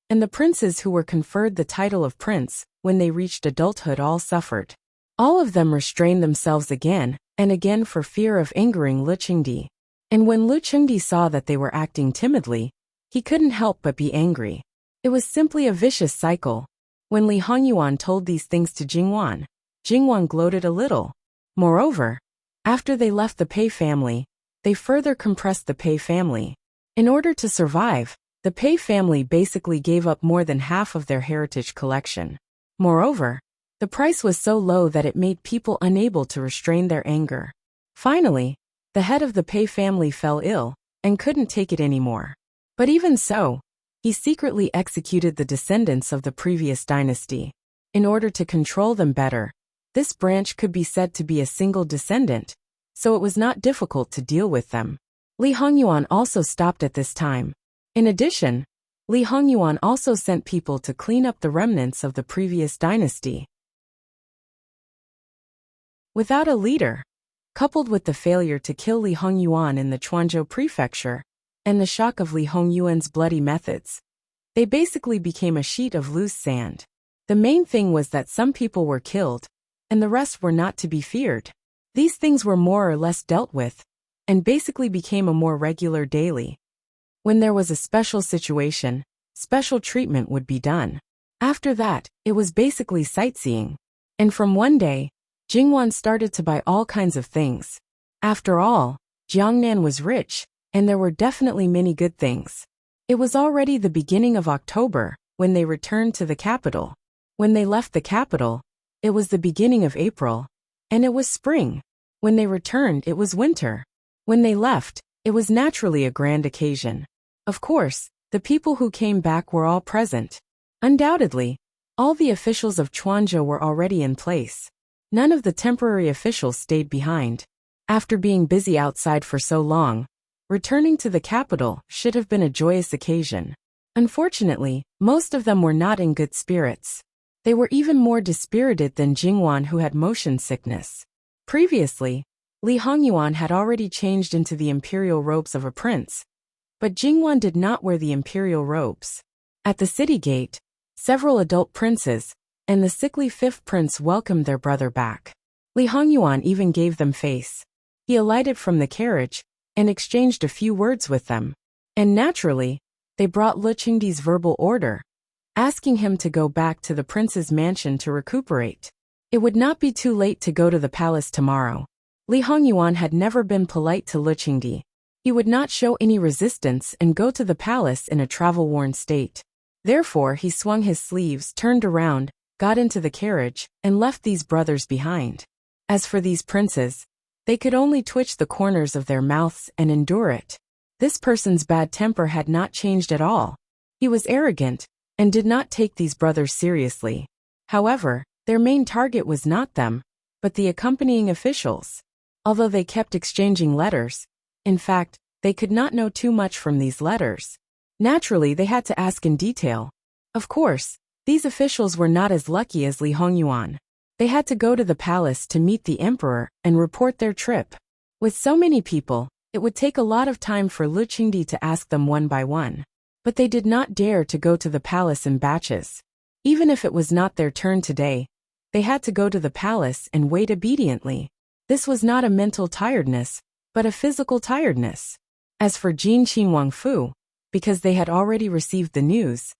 A: and the princes who were conferred the title of prince when they reached adulthood all suffered. All of them restrained themselves again and again for fear of angering Lu Qingdi. And when Lu Qingdi saw that they were acting timidly, he couldn't help but be angry. It was simply a vicious cycle. When Li Hongyuan told these things to Jingwan gloated a little. Moreover, after they left the Pei family, they further compressed the Pei family. In order to survive, the Pei family basically gave up more than half of their heritage collection. Moreover, the price was so low that it made people unable to restrain their anger. Finally, the head of the Pei family fell ill and couldn't take it anymore. But even so, he secretly executed the descendants of the previous dynasty. In order to control them better, this branch could be said to be a single descendant, so it was not difficult to deal with them. Li Hongyuan also stopped at this time. In addition, Li Hongyuan also sent people to clean up the remnants of the previous dynasty. Without a leader, coupled with the failure to kill Li Hongyuan in the Quanzhou prefecture, and the shock of Li Hongyuan's bloody methods, they basically became a sheet of loose sand. The main thing was that some people were killed, and the rest were not to be feared. These things were more or less dealt with, and basically became a more regular daily. When there was a special situation, special treatment would be done. After that, it was basically sightseeing. And from one day, Jingwan started to buy all kinds of things. After all, Jiangnan was rich, and there were definitely many good things. It was already the beginning of October when they returned to the capital. When they left the capital, it was the beginning of April, and it was spring. When they returned, it was winter. When they left, it was naturally a grand occasion. Of course, the people who came back were all present. Undoubtedly, all the officials of Quanzhou were already in place. None of the temporary officials stayed behind. After being busy outside for so long, returning to the capital should have been a joyous occasion. Unfortunately, most of them were not in good spirits. They were even more dispirited than Jingwan, who had motion sickness. Previously, Li Hongyuan had already changed into the imperial robes of a prince, but Jingwan did not wear the imperial robes. At the city gate, several adult princes and the sickly fifth prince welcomed their brother back. Li Hongyuan even gave them face. He alighted from the carriage and exchanged a few words with them. And naturally, they brought Lu Qingdi's verbal order, asking him to go back to the prince's mansion to recuperate. It would not be too late to go to the palace tomorrow. Li Hongyuan had never been polite to Lu Qingdi. He would not show any resistance and go to the palace in a travel-worn state. Therefore, he swung his sleeves, turned around, got into the carriage, and left these brothers behind. As for these princes, they could only twitch the corners of their mouths and endure it. This person's bad temper had not changed at all. He was arrogant and did not take these brothers seriously. However, their main target was not them, but the accompanying officials. Although they kept exchanging letters, in fact, they could not know too much from these letters. Naturally, they had to ask in detail. Of course, these officials were not as lucky as Li Hongyuan. They had to go to the palace to meet the emperor and report their trip. With so many people, it would take a lot of time for Lu Qingdi to ask them one by one. But they did not dare to go to the palace in batches. Even if it was not their turn today, they had to go to the palace and wait obediently. This was not a mental tiredness, but a physical tiredness. As for Jin Qinhuang Fu, because they had already received the news,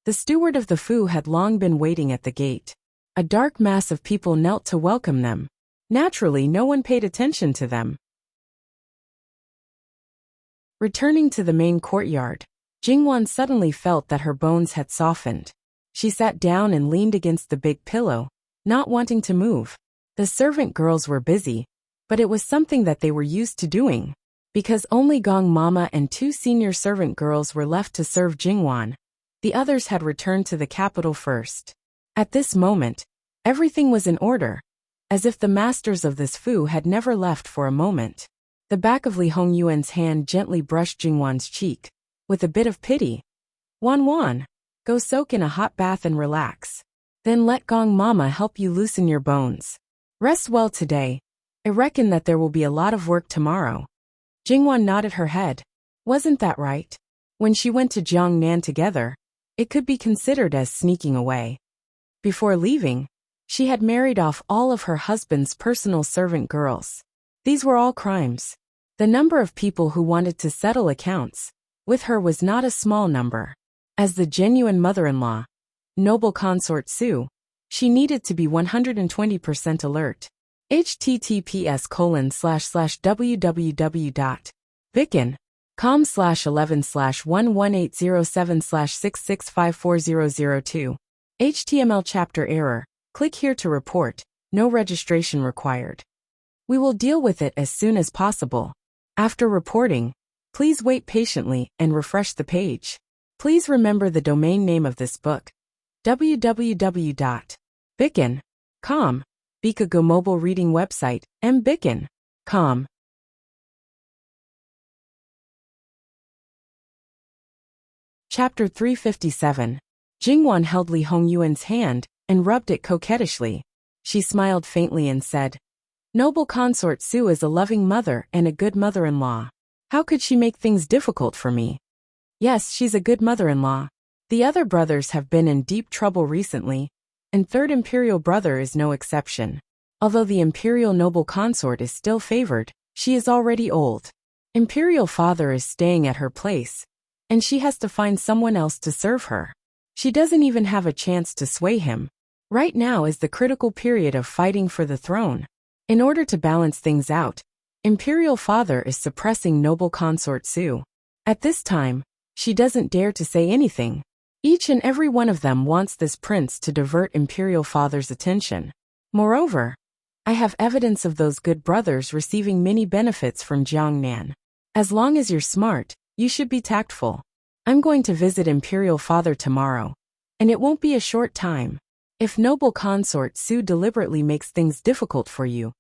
A: the steward of the Fu had long been waiting at the gate. A dark mass of people knelt to welcome them. Naturally, no one paid attention to them. Returning to the main courtyard, Jingwan suddenly felt that her bones had softened. She sat down and leaned against the big pillow, not wanting to move. The servant girls were busy, but it was something that they were used to doing. Because only Gong Mama and 2 senior servant girls were left to serve Jingwan, the others had returned to the capital first. At this moment, everything was in order. as if the masters of this fu had never left for a moment. The back of Li Hongyuan's hand gently brushed Jingwan's cheek, with a bit of pity. Wan, go soak in a hot bath and relax. Then let Gong Mama help you loosen your bones. Rest well today. I reckon that there will be a lot of work tomorrow. Jingwan nodded her head. Wasn't that right? When she went to Jiangnan together, it could be considered as sneaking away. Before leaving, she had married off all of her husband's personal servant girls. These were all crimes. The number of people who wanted to settle accounts with her was not a small number. As the genuine mother-in-law, noble consort Su, she needed to be 120% alert. https://www.bicken.com/11/11807/66540002. HTML chapter error. Click here to report. No registration required. We will deal with it as soon as possible. After reporting, please wait patiently and refresh the page. Please remember the domain name of this book. www.bicken.com. Bikago mobile reading website, mbicken.com. Chapter 357. Jingwan held Li Hongyuan's hand and rubbed it coquettishly. She smiled faintly and said, Noble consort Su is a loving mother and a good mother-in-law. How could she make things difficult for me? Yes, she's a good mother-in-law. The other brothers have been in deep trouble recently, and third imperial brother is no exception. Although the imperial noble consort is still favored, she is already old. Imperial father is staying at her place, and she has to find someone else to serve her. She doesn't even have a chance to sway him. Right now is the critical period of fighting for the throne. In order to balance things out, imperial father is suppressing noble consort Su. At this time, she doesn't dare to say anything. Each and every one of them wants this prince to divert imperial father's attention. Moreover, I have evidence of those good brothers receiving many benefits from Jiangnan. As long as you're smart, you should be tactful. I'm going to visit imperial father tomorrow, and it won't be a short time. If noble consort Su deliberately makes things difficult for you,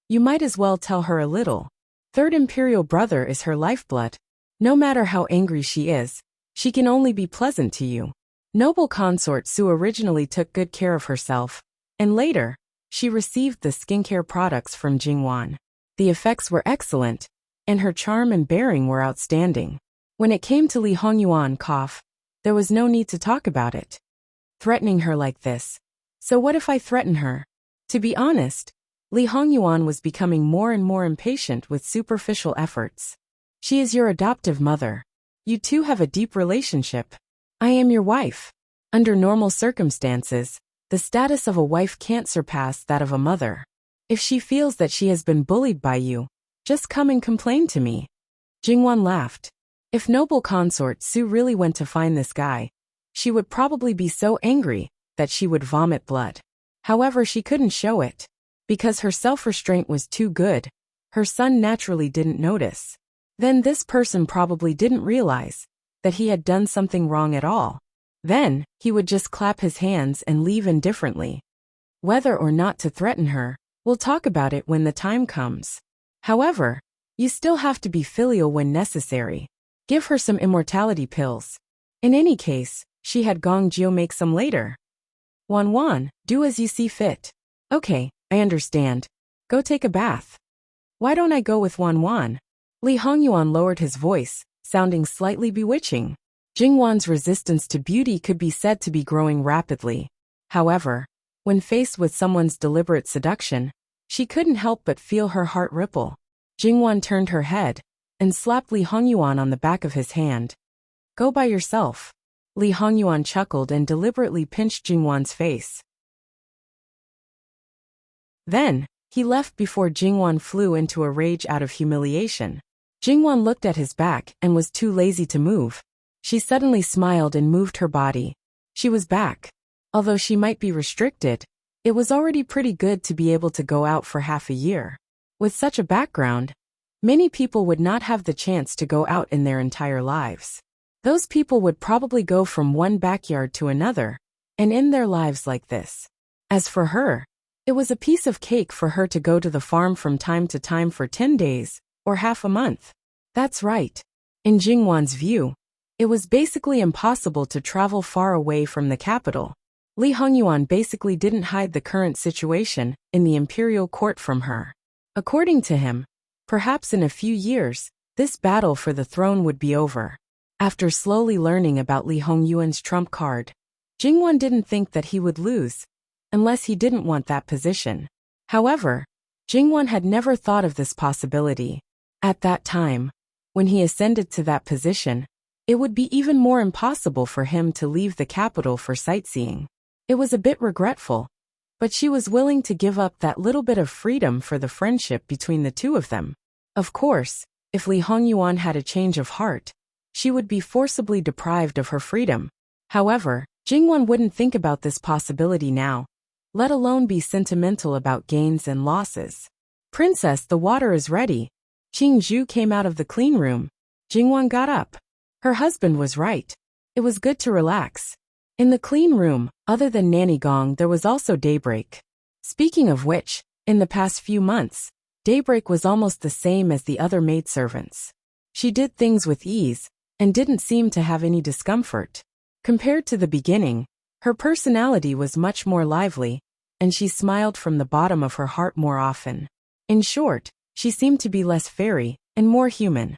A: you might as well tell her a little. Third imperial brother is her lifeblood. No matter how angry she is, she can only be pleasant to you. Noble consort Su originally took good care of herself, and later, she received the skincare products from Jingwan. The effects were excellent, and her charm and bearing were outstanding. When it came to Li Hongyuan cough, there was no need to talk about it. Threatening her like this. So what if I threaten her? To be honest, Li Hongyuan was becoming more and more impatient with superficial efforts. She is your adoptive mother. You two have a deep relationship. I am your wife. Under normal circumstances, the status of a wife can't surpass that of a mother. If she feels that she has been bullied by you, just come and complain to me. Jingwan laughed. If noble consort Su really went to find this guy, she would probably be so angry that she would vomit blood. However, she couldn't show it. Because her self-restraint was too good, her son naturally didn't notice. Then this person probably didn't realize that he had done something wrong at all. Then, he would just clap his hands and leave indifferently. Whether or not to threaten her, we'll talk about it when the time comes. However, you still have to be filial when necessary. Give her some immortality pills. In any case, she had Gong Jiu make some later. Wan, do as you see fit. Okay, I understand. Go take a bath. Why don't I go with Wan? Li Hongyuan lowered his voice, sounding slightly bewitching. Jingwan's resistance to beauty could be said to be growing rapidly. However, when faced with someone's deliberate seduction, she couldn't help but feel her heart ripple. Jingwan turned her head and slapped Li Hongyuan on the back of his hand. Go by yourself. Li Hongyuan chuckled and deliberately pinched Jingwan's face. Then, he left before Jingwan flew into a rage out of humiliation. Jingwan looked at his back and was too lazy to move. She suddenly smiled and moved her body. She was back. Although she might be restricted, it was already pretty good to be able to go out for half a year. With such a background, many people would not have the chance to go out in their entire lives. Those people would probably go from one backyard to another, and end their lives like this. As for her, It was a piece of cake for her to go to the farm from time to time for 10 days, or half a month. That's right. In Jingwan's view, it was basically impossible to travel far away from the capital. Li Hongyuan basically didn't hide the current situation in the imperial court from her. According to him, perhaps in a few years, this battle for the throne would be over. After slowly learning about Li Hongyuan's trump card, Jingwan didn't think that he would lose, unless he didn't want that position. However, Jingwan had never thought of this possibility. At that time, when he ascended to that position, it would be even more impossible for him to leave the capital for sightseeing. It was a bit regretful, but she was willing to give up that little bit of freedom for the friendship between the two of them. Of course, if Li Hongyuan had a change of heart, she would be forcibly deprived of her freedom. However, Jingwan wouldn't think about this possibility now, let alone be sentimental about gains and losses. Princess, the water is ready. Qingzhu came out of the clean room. Jingwan got up. Her husband was right. It was good to relax. In the clean room, other than Nanny Gong, there was also Daybreak. Speaking of which, in the past few months, Daybreak was almost the same as the other maidservants. She did things with ease, and didn't seem to have any discomfort. Compared to the beginning, her personality was much more lively, and she smiled from the bottom of her heart more often. In short, she seemed to be less fairy, and more human.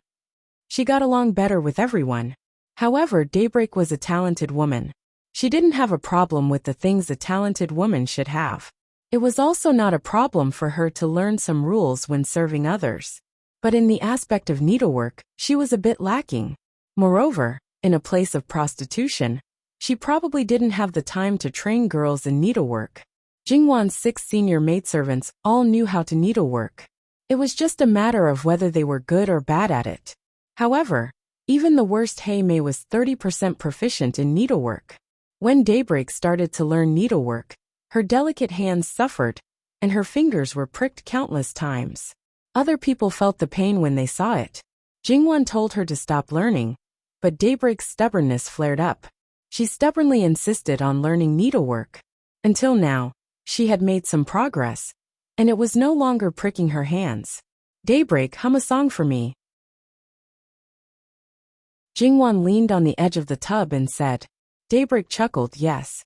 A: She got along better with everyone. However, Daybreak was a talented woman. She didn't have a problem with the things a talented woman should have. It was also not a problem for her to learn some rules when serving others. But in the aspect of needlework, she was a bit lacking. Moreover, in a place of prostitution, she probably didn't have the time to train girls in needlework. Jingwan's 6 senior maidservants all knew how to needlework. It was just a matter of whether they were good or bad at it. However, even the worst Mei was 30% proficient in needlework. When Daybreak started to learn needlework, her delicate hands suffered, and her fingers were pricked countless times. Other people felt the pain when they saw it. Jingwan told her to stop learning, but Daybreak's stubbornness flared up. She stubbornly insisted on learning needlework. Until now, she had made some progress, and it was no longer pricking her hands. Daybreak, hum a song for me. Jingwan leaned on the edge of the tub and said. Daybreak chuckled, yes.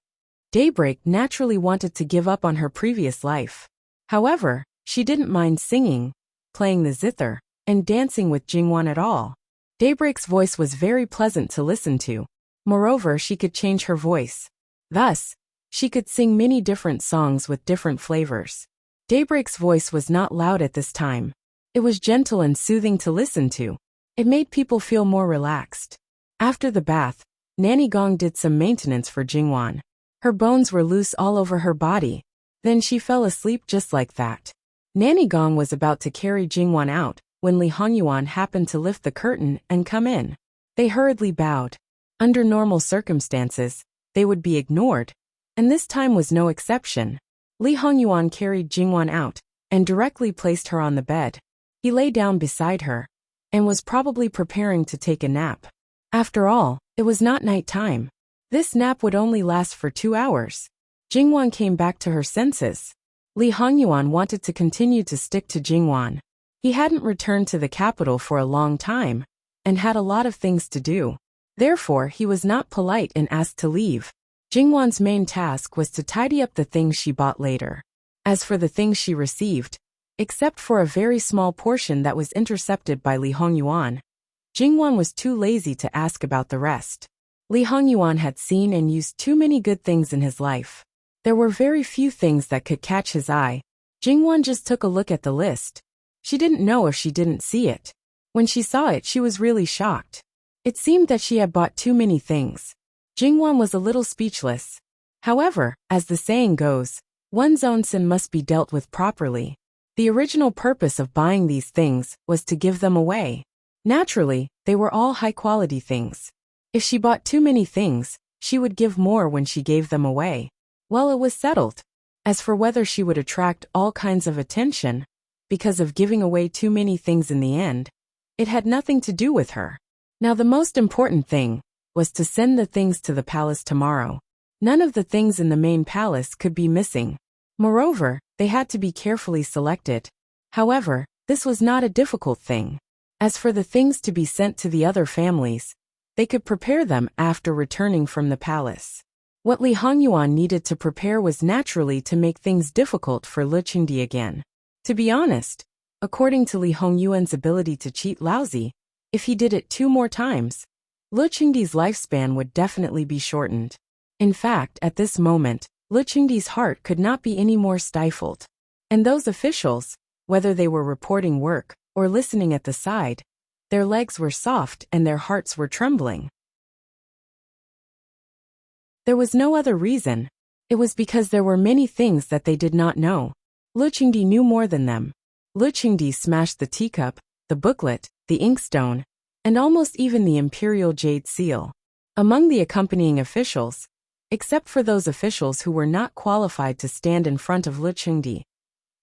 A: Daybreak naturally wanted to give up on her previous life. However, she didn't mind singing, playing the zither, and dancing with Jingwan at all. Daybreak's voice was very pleasant to listen to. Moreover, she could change her voice. Thus, she could sing many different songs with different flavors. Daybreak's voice was not loud at this time. It was gentle and soothing to listen to. It made people feel more relaxed. After the bath, Nanny Gong did some maintenance for Jingwan. Her bones were loose all over her body. Then she fell asleep just like that. Nanny Gong was about to carry Jingwan out when Li Hongyuan happened to lift the curtain and come in. They hurriedly bowed. Under normal circumstances, they would be ignored, and this time was no exception. Li Hongyuan carried Jingwan out and directly placed her on the bed. He lay down beside her and was probably preparing to take a nap. After all, it was not night time. This nap would only last for 2 hours. Jingwan came back to her senses. Li Hongyuan wanted to continue to stick to Jingwan. He hadn't returned to the capital for a long time, and had a lot of things to do. Therefore, he was not polite and asked to leave. Jingwan's main task was to tidy up the things she bought later. As for the things she received, except for a very small portion that was intercepted by Li Hongyuan, Jingwan was too lazy to ask about the rest. Li Hongyuan had seen and used too many good things in his life. There were very few things that could catch his eye. Jingwan just took a look at the list. She didn't know if she didn't see it. When she saw it, she was really shocked. It seemed that she had bought too many things. Jingwan was a little speechless. However, as the saying goes, one's own sin must be dealt with properly. The original purpose of buying these things was to give them away. Naturally, they were all high-quality things. If she bought too many things, she would give more when she gave them away. Well, it was settled. As for whether she would attract all kinds of attention because of giving away too many things in the end, it had nothing to do with her. Now the most important thing was to send the things to the palace tomorrow. None of the things in the main palace could be missing. Moreover, they had to be carefully selected. However, this was not a difficult thing. As for the things to be sent to the other families, they could prepare them after returning from the palace. What Li Hongyuan needed to prepare was naturally to make things difficult for Lu Qingdi again. To be honest, according to Li Hongyuan's ability to cheat lousy, if he did it 2 more times, Lu Qingdi's lifespan would definitely be shortened. In fact, at this moment, Lu Qingdi's heart could not be any more stifled. And those officials, whether they were reporting work or listening at the side, their legs were soft and their hearts were trembling. There was no other reason. It was because there were many things that they did not know. Lu Qingdi knew more than them. Lu Qingdi smashed the teacup, the booklet, the inkstone, and almost even the imperial jade seal. Among the accompanying officials, except for those officials who were not qualified to stand in front of Lu Qingdi,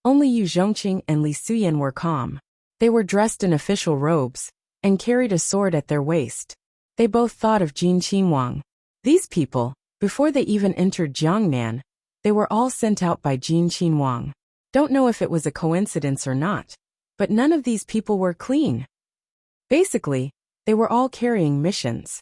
A: only Yu Zhongqing and Li Suyan were calm. They were dressed in official robes and carried a sword at their waist. They both thought of Jin Qinhuang. These people, before they even entered Jiangnan, they were all sent out by Jin Qinhuang. Don't know if it was a coincidence or not, but none of these people were clean. Basically, they were all carrying missions.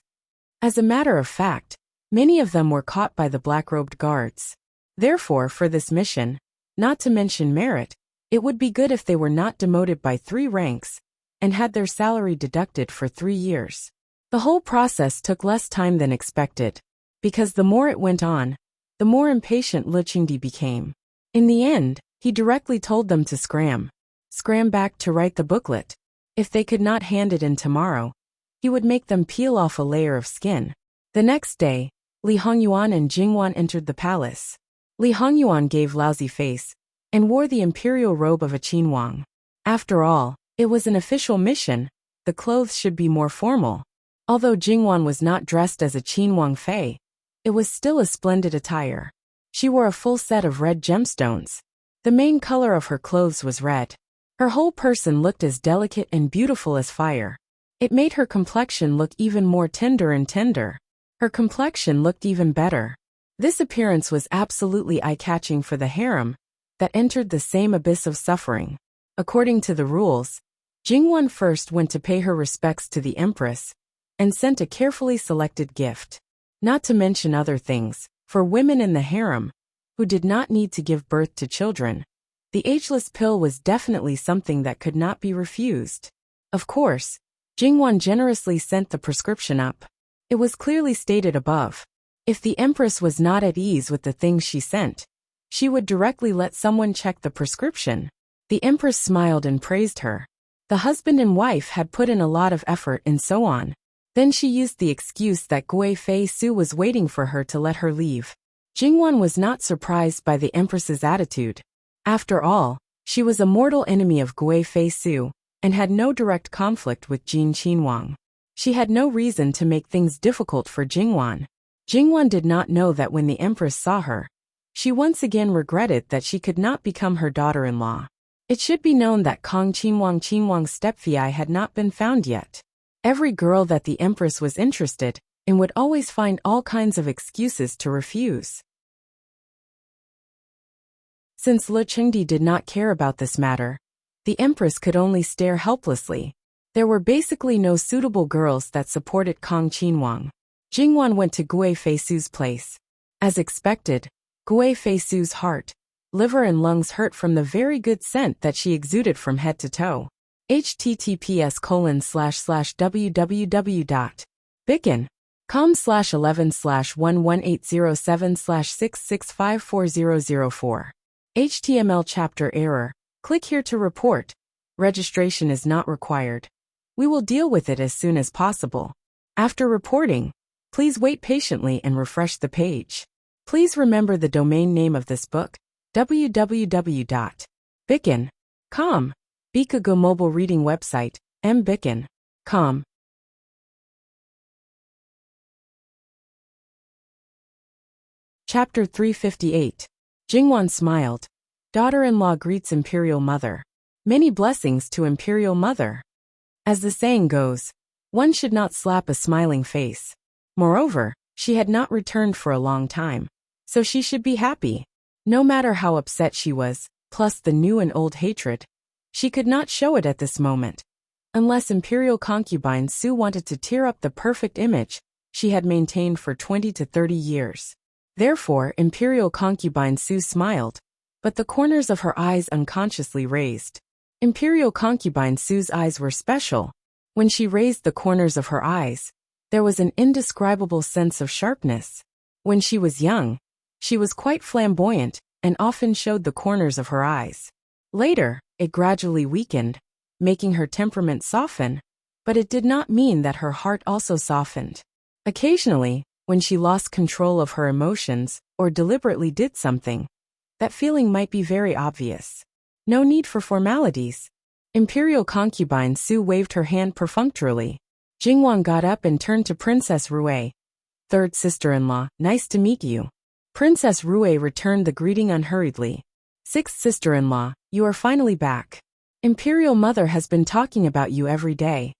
A: As a matter of fact, many of them were caught by the black-robed guards. Therefore, for this mission, not to mention merit, it would be good if they were not demoted by 3 ranks and had their salary deducted for 3 years. The whole process took less time than expected, because the more it went on, the more impatient Lu Qingdi became. In the end, he directly told them to scram back to write the booklet. If they could not hand it in tomorrow, he would make them peel off a layer of skin. The next day, Li Hongyuan and Jingwan entered the palace. Li Hongyuan gave lousy face and wore the imperial robe of a Qinhuang. After all, it was an official mission, the clothes should be more formal. Although Jingwan was not dressed as a Qinhuang Fei, it was still a splendid attire. She wore a full set of red gemstones. The main color of her clothes was red. Her whole person looked as delicate and beautiful as fire. It made her complexion look even more tender and tender. Her complexion looked even better. This appearance was absolutely eye-catching for the harem that entered the same abyss of suffering. According to the rules, Jingwan first went to pay her respects to the empress and sent a carefully selected gift. Not to mention other things, for women in the harem, who did not need to give birth to children, the ageless pill was definitely something that could not be refused. Of course, Jingwan generously sent the prescription up. It was clearly stated above. If the empress was not at ease with the things she sent, she would directly let someone check the prescription. The empress smiled and praised her. The husband and wife had put in a lot of effort and so on. Then she used the excuse that Gui Fei Su was waiting for her to let her leave. Jingwan was not surprised by the empress's attitude. After all, she was a mortal enemy of Gui Fei Su and had no direct conflict with Jin Qinhuang. She had no reason to make things difficult for Jingwan. Jingwan did not know that when the empress saw her, she once again regretted that she could not become her daughter-in-law. It should be known that Kong Qinhuang's stepfii had not been found yet. Every girl that the empress was interested in would always find all kinds of excuses to refuse. Since Lu Qingdi did not care about this matter, the empress could only stare helplessly. There were basically no suitable girls that supported Kong Qinhuang. Jingwan went to Gui Fei Su's place. As expected, Gui Fei Su's heart, liver and lungs hurt from the very good scent that she exuded from head to toe. https://www.bicken.com/11/11807/6654004. HTML chapter error. Click here to report. Registration is not required. We will deal with it as soon as possible. After reporting, please wait patiently and refresh the page. Please remember the domain name of this book, www.bicken.com. Bikago mobile reading website, mbicken.com. Chapter 358. Jingwan smiled. Daughter-in-law greets imperial mother. Many blessings to imperial mother. As the saying goes, one should not slap a smiling face. Moreover, she had not returned for a long time, so she should be happy. No matter how upset she was, plus the new and old hatred, she could not show it at this moment. Unless Imperial concubine Su wanted to tear up the perfect image she had maintained for 20 to 30 years. Therefore, Imperial concubine Su smiled, but the corners of her eyes unconsciously raised. Imperial concubine Su's eyes were special. When she raised the corners of her eyes, there was an indescribable sense of sharpness. When she was young, she was quite flamboyant and often showed the corners of her eyes. Later, it gradually weakened, making her temperament soften, but it did not mean that her heart also softened. Occasionally, when she lost control of her emotions or deliberately did something, that feeling might be very obvious. No need for formalities. Imperial concubine Su waved her hand perfunctorily. Jingwan got up and turned to Princess Rue. "Third sister-in-law, nice to meet you." Princess Rue returned the greeting unhurriedly. "Sixth sister-in-law, you are finally back. Imperial mother has been talking about you every day.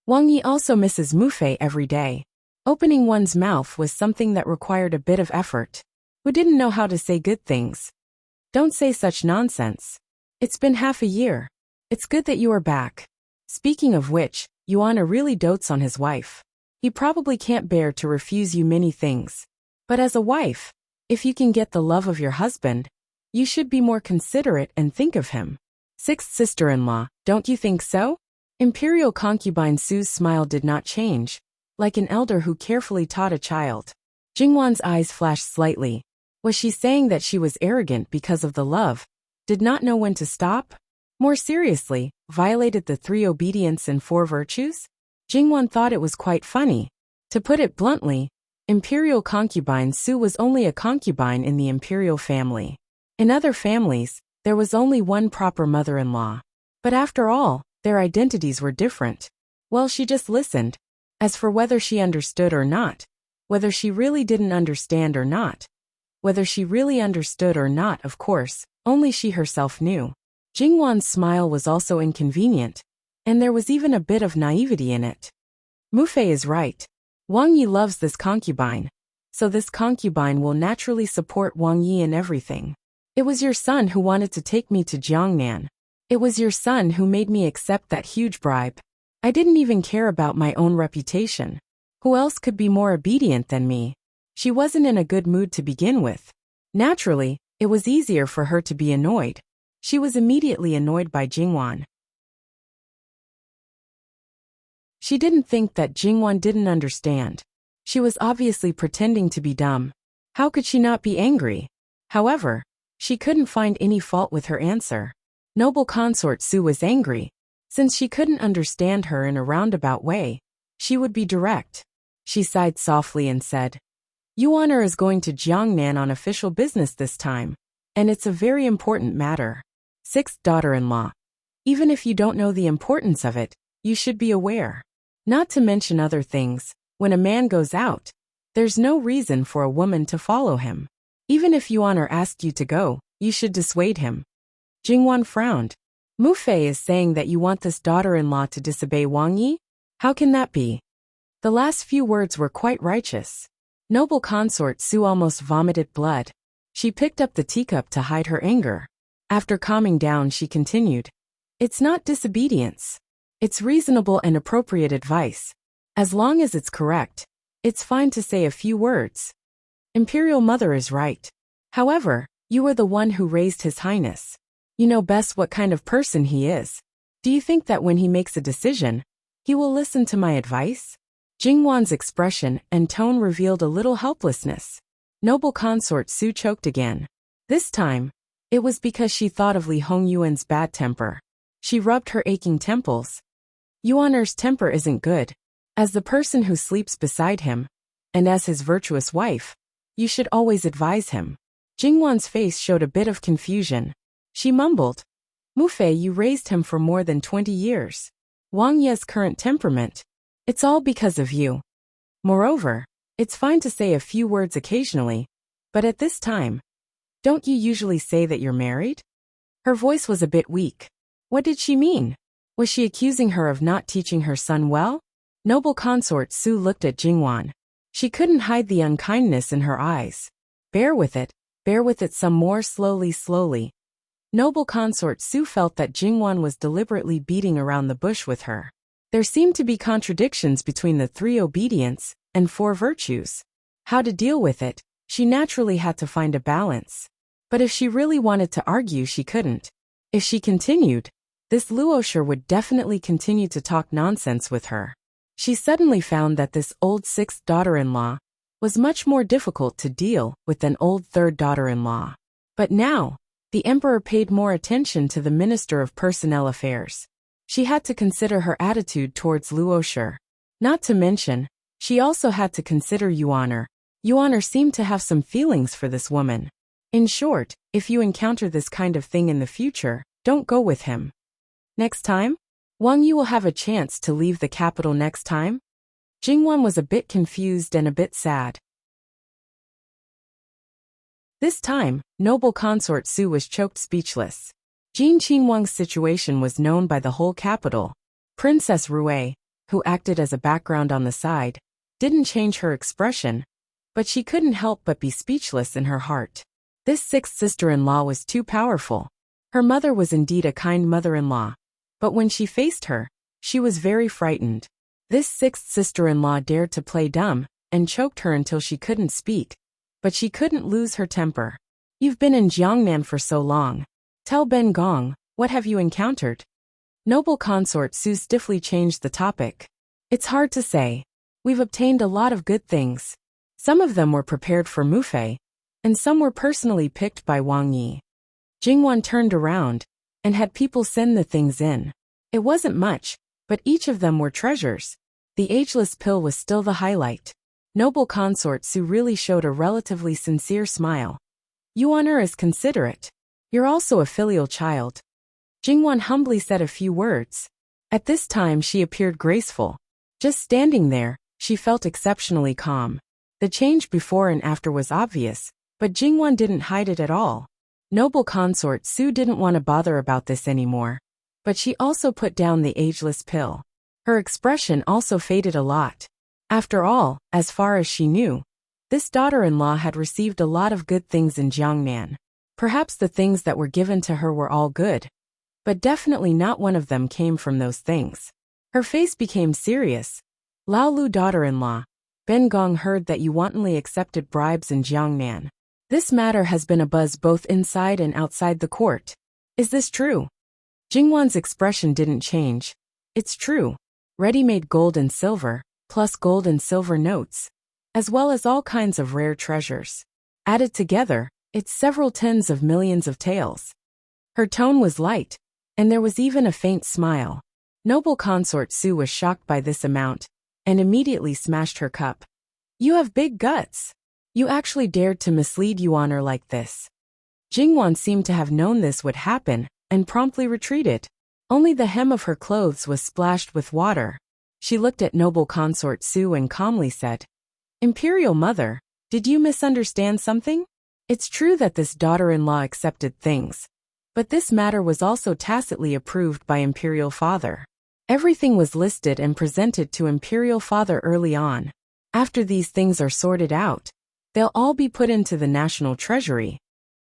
A: Wang Yi also misses Mufei every day." Opening one's mouth was something that required a bit of effort. Who didn't know how to say good things? Don't say such nonsense. It's been half a year. It's good that you are back. Speaking of which, Yuana really dotes on his wife. He probably can't bear to refuse you many things. But as a wife, if you can get the love of your husband, you should be more considerate and think of him. Sixth sister-in-law, don't you think so? Imperial concubine Su's smile did not change, like an elder who carefully taught a child. Jingwan's eyes flashed slightly. Was she saying that she was arrogant because of the love? Did not know when to stop? More seriously, violated the 3 obedience and 4 virtues? Jingwan thought it was quite funny. To put it bluntly, Imperial concubine Su was only a concubine in the imperial family. In other families, there was only one proper mother-in-law. But after all, their identities were different. Well, she just listened. As for whether she understood or not, whether she really didn't understand or not, whether she really understood or not, of course, only she herself knew. Jingwan's smile was also inconvenient, and there was even a bit of naivety in it. Mufei is right. Wang Yi loves this concubine, so this concubine will naturally support Wang Yi in everything. It was your son who wanted to take me to Jiangnan. It was your son who made me accept that huge bribe. I didn't even care about my own reputation. Who else could be more obedient than me? She wasn't in a good mood to begin with. Naturally, it was easier for her to be annoyed. She was immediately annoyed by Jingwan. She didn't think that Jingwan didn't understand. She was obviously pretending to be dumb. How could she not be angry? However, she couldn't find any fault with her answer. Noble consort Su was angry. Since she couldn't understand her in a roundabout way, she would be direct. She sighed softly and said, Yuaner is going to Jiangnan on official business this time, and it's a very important matter. Sixth daughter-in-law. Even if you don't know the importance of it, you should be aware. Not to mention other things, when a man goes out, there's no reason for a woman to follow him. Even if Yuaner asked you to go, you should dissuade him. Jingwan frowned. Mufei is saying that you want this daughter-in-law to disobey Wang Yi? How can that be? The last few words were quite righteous. Noble consort Su almost vomited blood. She picked up the teacup to hide her anger. After calming down, she continued, It's not disobedience. It's reasonable and appropriate advice. As long as it's correct, it's fine to say a few words. Imperial Mother is right. However, you are the one who raised His Highness. You know best what kind of person he is. Do you think that when he makes a decision, he will listen to my advice? Jingwan's expression and tone revealed a little helplessness. Noble consort Su choked again. This time, it was because she thought of Li Hongyuan's bad temper. She rubbed her aching temples. Yuaner's temper isn't good. As the person who sleeps beside him, and as his virtuous wife, you should always advise him. Jingwan's face showed a bit of confusion. She mumbled, Mufei, you raised him for more than 20 years. Wang Ye's current temperament. It's all because of you. Moreover, it's fine to say a few words occasionally, but at this time, don't you usually say that you're married? Her voice was a bit weak. What did she mean? Was she accusing her of not teaching her son well? Noble consort Su looked at Jingwan. She couldn't hide the unkindness in her eyes. Bear with it. bear with it some more slowly. Noble consort Su felt that Jingwan was deliberately beating around the bush with her. There seemed to be contradictions between the 3 obedience and 4 virtues. How to deal with it, she naturally had to find a balance. But if she really wanted to argue, she couldn't. If she continued, this Luosher would definitely continue to talk nonsense with her. She suddenly found that this old 6th daughter-in-law was much more difficult to deal with than old 3rd daughter-in-law. But now, the emperor paid more attention to the Minister of Personnel Affairs. She had to consider her attitude towards Luosher. Not to mention, she also had to consider Yuan'er. Yuan'er seemed to have some feelings for this woman. In short, if you encounter this kind of thing in the future, don't go with him. Next time? Wang Yu will have a chance to leave the capital next time? Jingwan was a bit confused and a bit sad. This time, noble consort Su was choked speechless. Jin Qinhuang's situation was known by the whole capital. Princess Rui, who acted as a background on the side, didn't change her expression, but she couldn't help but be speechless in her heart. This 6th sister-in-law was too powerful. Her mother was indeed a kind mother-in-law, but when she faced her, she was very frightened. This 6th sister-in-law dared to play dumb and choked her until she couldn't speak. But she couldn't lose her temper. You've been in Jiangnan for so long. Tell Ben Gong, what have you encountered? Noble consort Su stiffly changed the topic. It's hard to say. We've obtained a lot of good things. Some of them were prepared for Mufei, and some were personally picked by Wang Yi. Jingwan turned around and had people send the things in. It wasn't much, but each of them were treasures. The ageless pill was still the highlight. Noble consort Su really showed a relatively sincere smile. Yuan'er is considerate. You're also a filial child. Jingwan humbly said a few words. At this time she appeared graceful. Just standing there, she felt exceptionally calm. The change before and after was obvious, but Jingwan didn't hide it at all. Noble consort Su didn't want to bother about this anymore. But she also put down the ageless pill. Her expression also faded a lot. After all, as far as she knew, this daughter-in-law had received a lot of good things in Jiangnan. Perhaps the things that were given to her were all good, but definitely not one of them came from those things. Her face became serious. Lao Lu daughter-in-law, Ben Gong heard that you wantonly accepted bribes in Jiangnan. This matter has been abuzz both inside and outside the court. Is this true? Jingwan's expression didn't change. It's true. Ready-made gold and silver, plus gold and silver notes, as well as all kinds of rare treasures. Added together, it's several tens of millions of taels. Her tone was light, and there was even a faint smile. Noble consort Su was shocked by this amount, and immediately smashed her cup. You have big guts. You actually dared to mislead Yuan'er like this. Jingwan seemed to have known this would happen, and promptly retreated. Only the hem of her clothes was splashed with water. She looked at noble consort Su and calmly said, Imperial Mother, did you misunderstand something? It's true that this daughter-in-law accepted things, but this matter was also tacitly approved by Imperial Father. Everything was listed and presented to Imperial Father early on. After these things are sorted out, they'll all be put into the national treasury.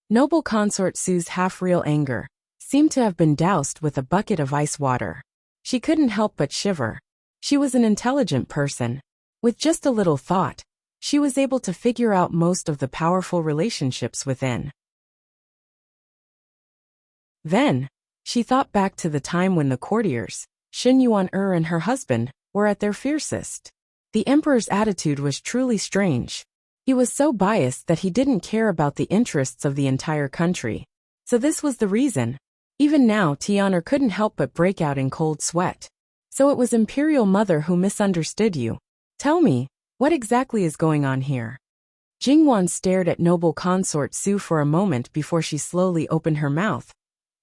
A: Noble consort Su's half-real anger seemed to have been doused with a bucket of ice water. She couldn't help but shiver. She was an intelligent person. With just a little thought, she was able to figure out most of the powerful relationships within. Then, she thought back to the time when the courtiers, Xin Yuan'er and her husband, were at their fiercest. The emperor's attitude was truly strange. He was so biased that he didn't care about the interests of the entire country. So this was the reason. Even now Tian'er couldn't help but break out in cold sweat. So it was Imperial Mother who misunderstood you. Tell me, what exactly is going on here? Jingwan stared at noble consort Su for a moment before she slowly opened her mouth.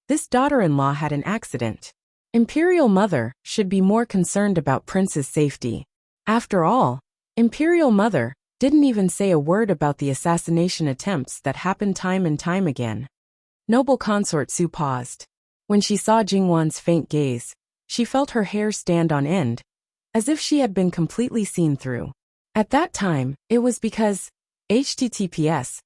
A: This daughter-in-law had an accident. Imperial Mother should be more concerned about Prince's safety. After all, Imperial Mother didn't even say a word about the assassination attempts that happened time and time again. Noble consort Su paused. When she saw Jingwan's faint gaze, she felt her hair stand on end, as if she had been completely seen through. At that time, it was because, https,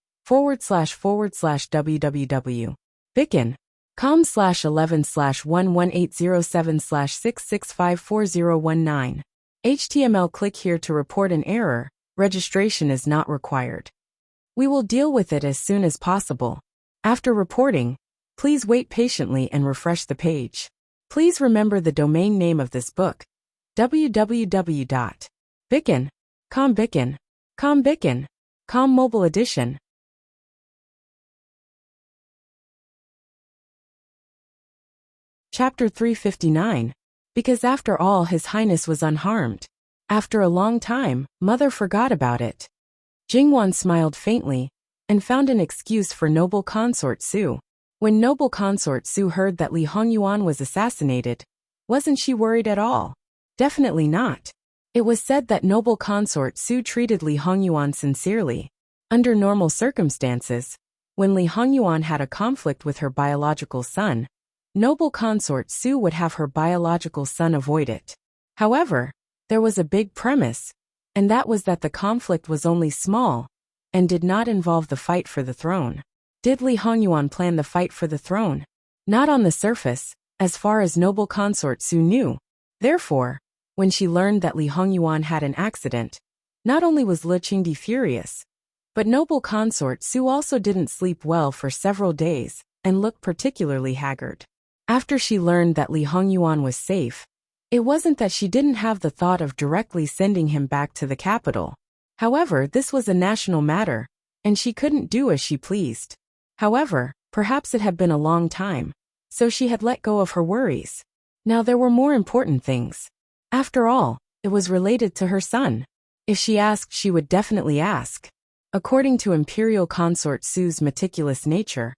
A: www. Bicken.com/11/11807/66544019. HTML. Click here to report an error. Registration is not required. We will deal with it as soon as possible. After reporting, please wait patiently and refresh the page. Please remember the domain name of this book: www.bicken.com. Bicken.com Mobile Edition. Chapter 359. Because after all, His Highness was unharmed. After a long time, Mother forgot about it. Jingwan smiled faintly and found an excuse for noble consort Su. When noble consort Su heard that Li Hongyuan was assassinated, wasn't she worried at all? Definitely not. It was said that noble consort Su treated Li Hongyuan sincerely. Under normal circumstances, when Li Hongyuan had a conflict with her biological son, noble consort Su would have her biological son avoid it. However, there was a big premise, and that was that the conflict was only small and did not involve the fight for the throne. Did Li Hongyuan plan the fight for the throne? Not on the surface, as far as noble consort Su knew. Therefore, when she learned that Li Hongyuan had an accident, not only was Le Qingdi furious, but noble consort Su also didn't sleep well for several days and looked particularly haggard. After she learned that Li Hongyuan was safe, it wasn't that she didn't have the thought of directly sending him back to the capital. However, this was a national matter, and she couldn't do as she pleased. However, perhaps it had been a long time, so she had let go of her worries. Now there were more important things. After all, it was related to her son. If she asked, she would definitely ask. According to Imperial Consort Su's meticulous nature,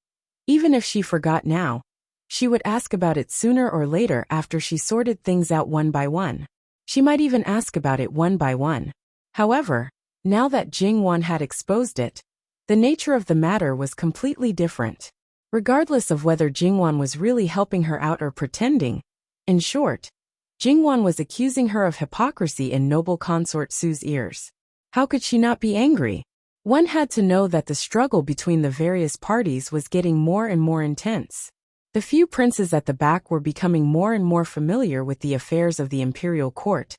A: even if she forgot now, she would ask about it sooner or later after she sorted things out one by one. She might even ask about it one by one. However, now that Jingwan had exposed it, the nature of the matter was completely different. Regardless of whether Jingwan was really helping her out or pretending, in short, Jingwan was accusing her of hypocrisy in noble consort Su's ears. How could she not be angry? One had to know that the struggle between the various parties was getting more and more intense. The few princes at the back were becoming more and more familiar with the affairs of the imperial court,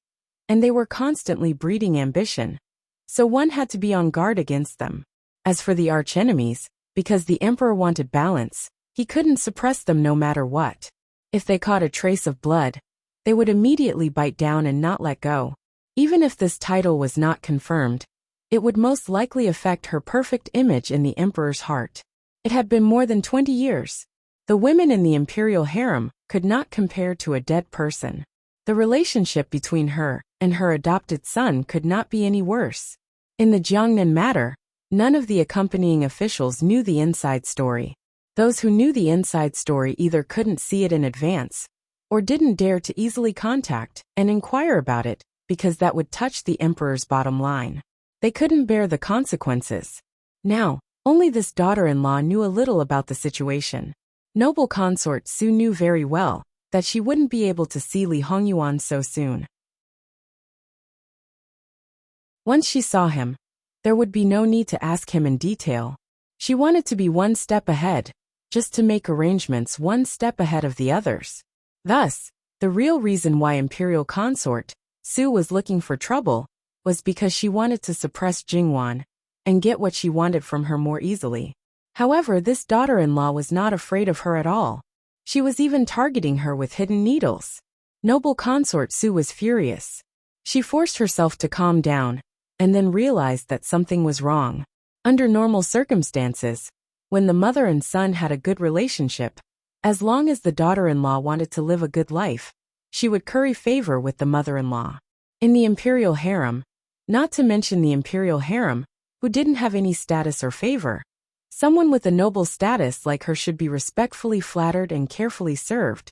A: and they were constantly breeding ambition, so one had to be on guard against them. As for the archenemies, because the emperor wanted balance, he couldn't suppress them no matter what. If they caught a trace of blood, they would immediately bite down and not let go. Even if this title was not confirmed, it would most likely affect her perfect image in the emperor's heart. It had been more than 20 years. The women in the imperial harem could not compare to a dead person. The relationship between her and her adopted son could not be any worse. In the Jiangnan matter, none of the accompanying officials knew the inside story. Those who knew the inside story either couldn't see it in advance, or didn't dare to easily contact and inquire about it, because that would touch the emperor's bottom line. They couldn't bear the consequences. Now, only this daughter-in-law knew a little about the situation. Noble consort Su knew very well that she wouldn't be able to see Li Hongyuan so soon. Once she saw him, there would be no need to ask him in detail. She wanted to be one step ahead, just to make arrangements one step ahead of the others. Thus, the real reason why Imperial Consort Su was looking for trouble was because she wanted to suppress Jingwan and get what she wanted from her more easily. However, this daughter-in-law was not afraid of her at all. She was even targeting her with hidden needles. Noble consort Su was furious. She forced herself to calm down, and then realized that something was wrong. Under normal circumstances, when the mother and son had a good relationship, as long as the daughter-in-law wanted to live a good life, she would curry favor with the mother-in-law. In the imperial harem, not to mention the imperial harem, who didn't have any status or favor, someone with a noble status like her should be respectfully flattered and carefully served,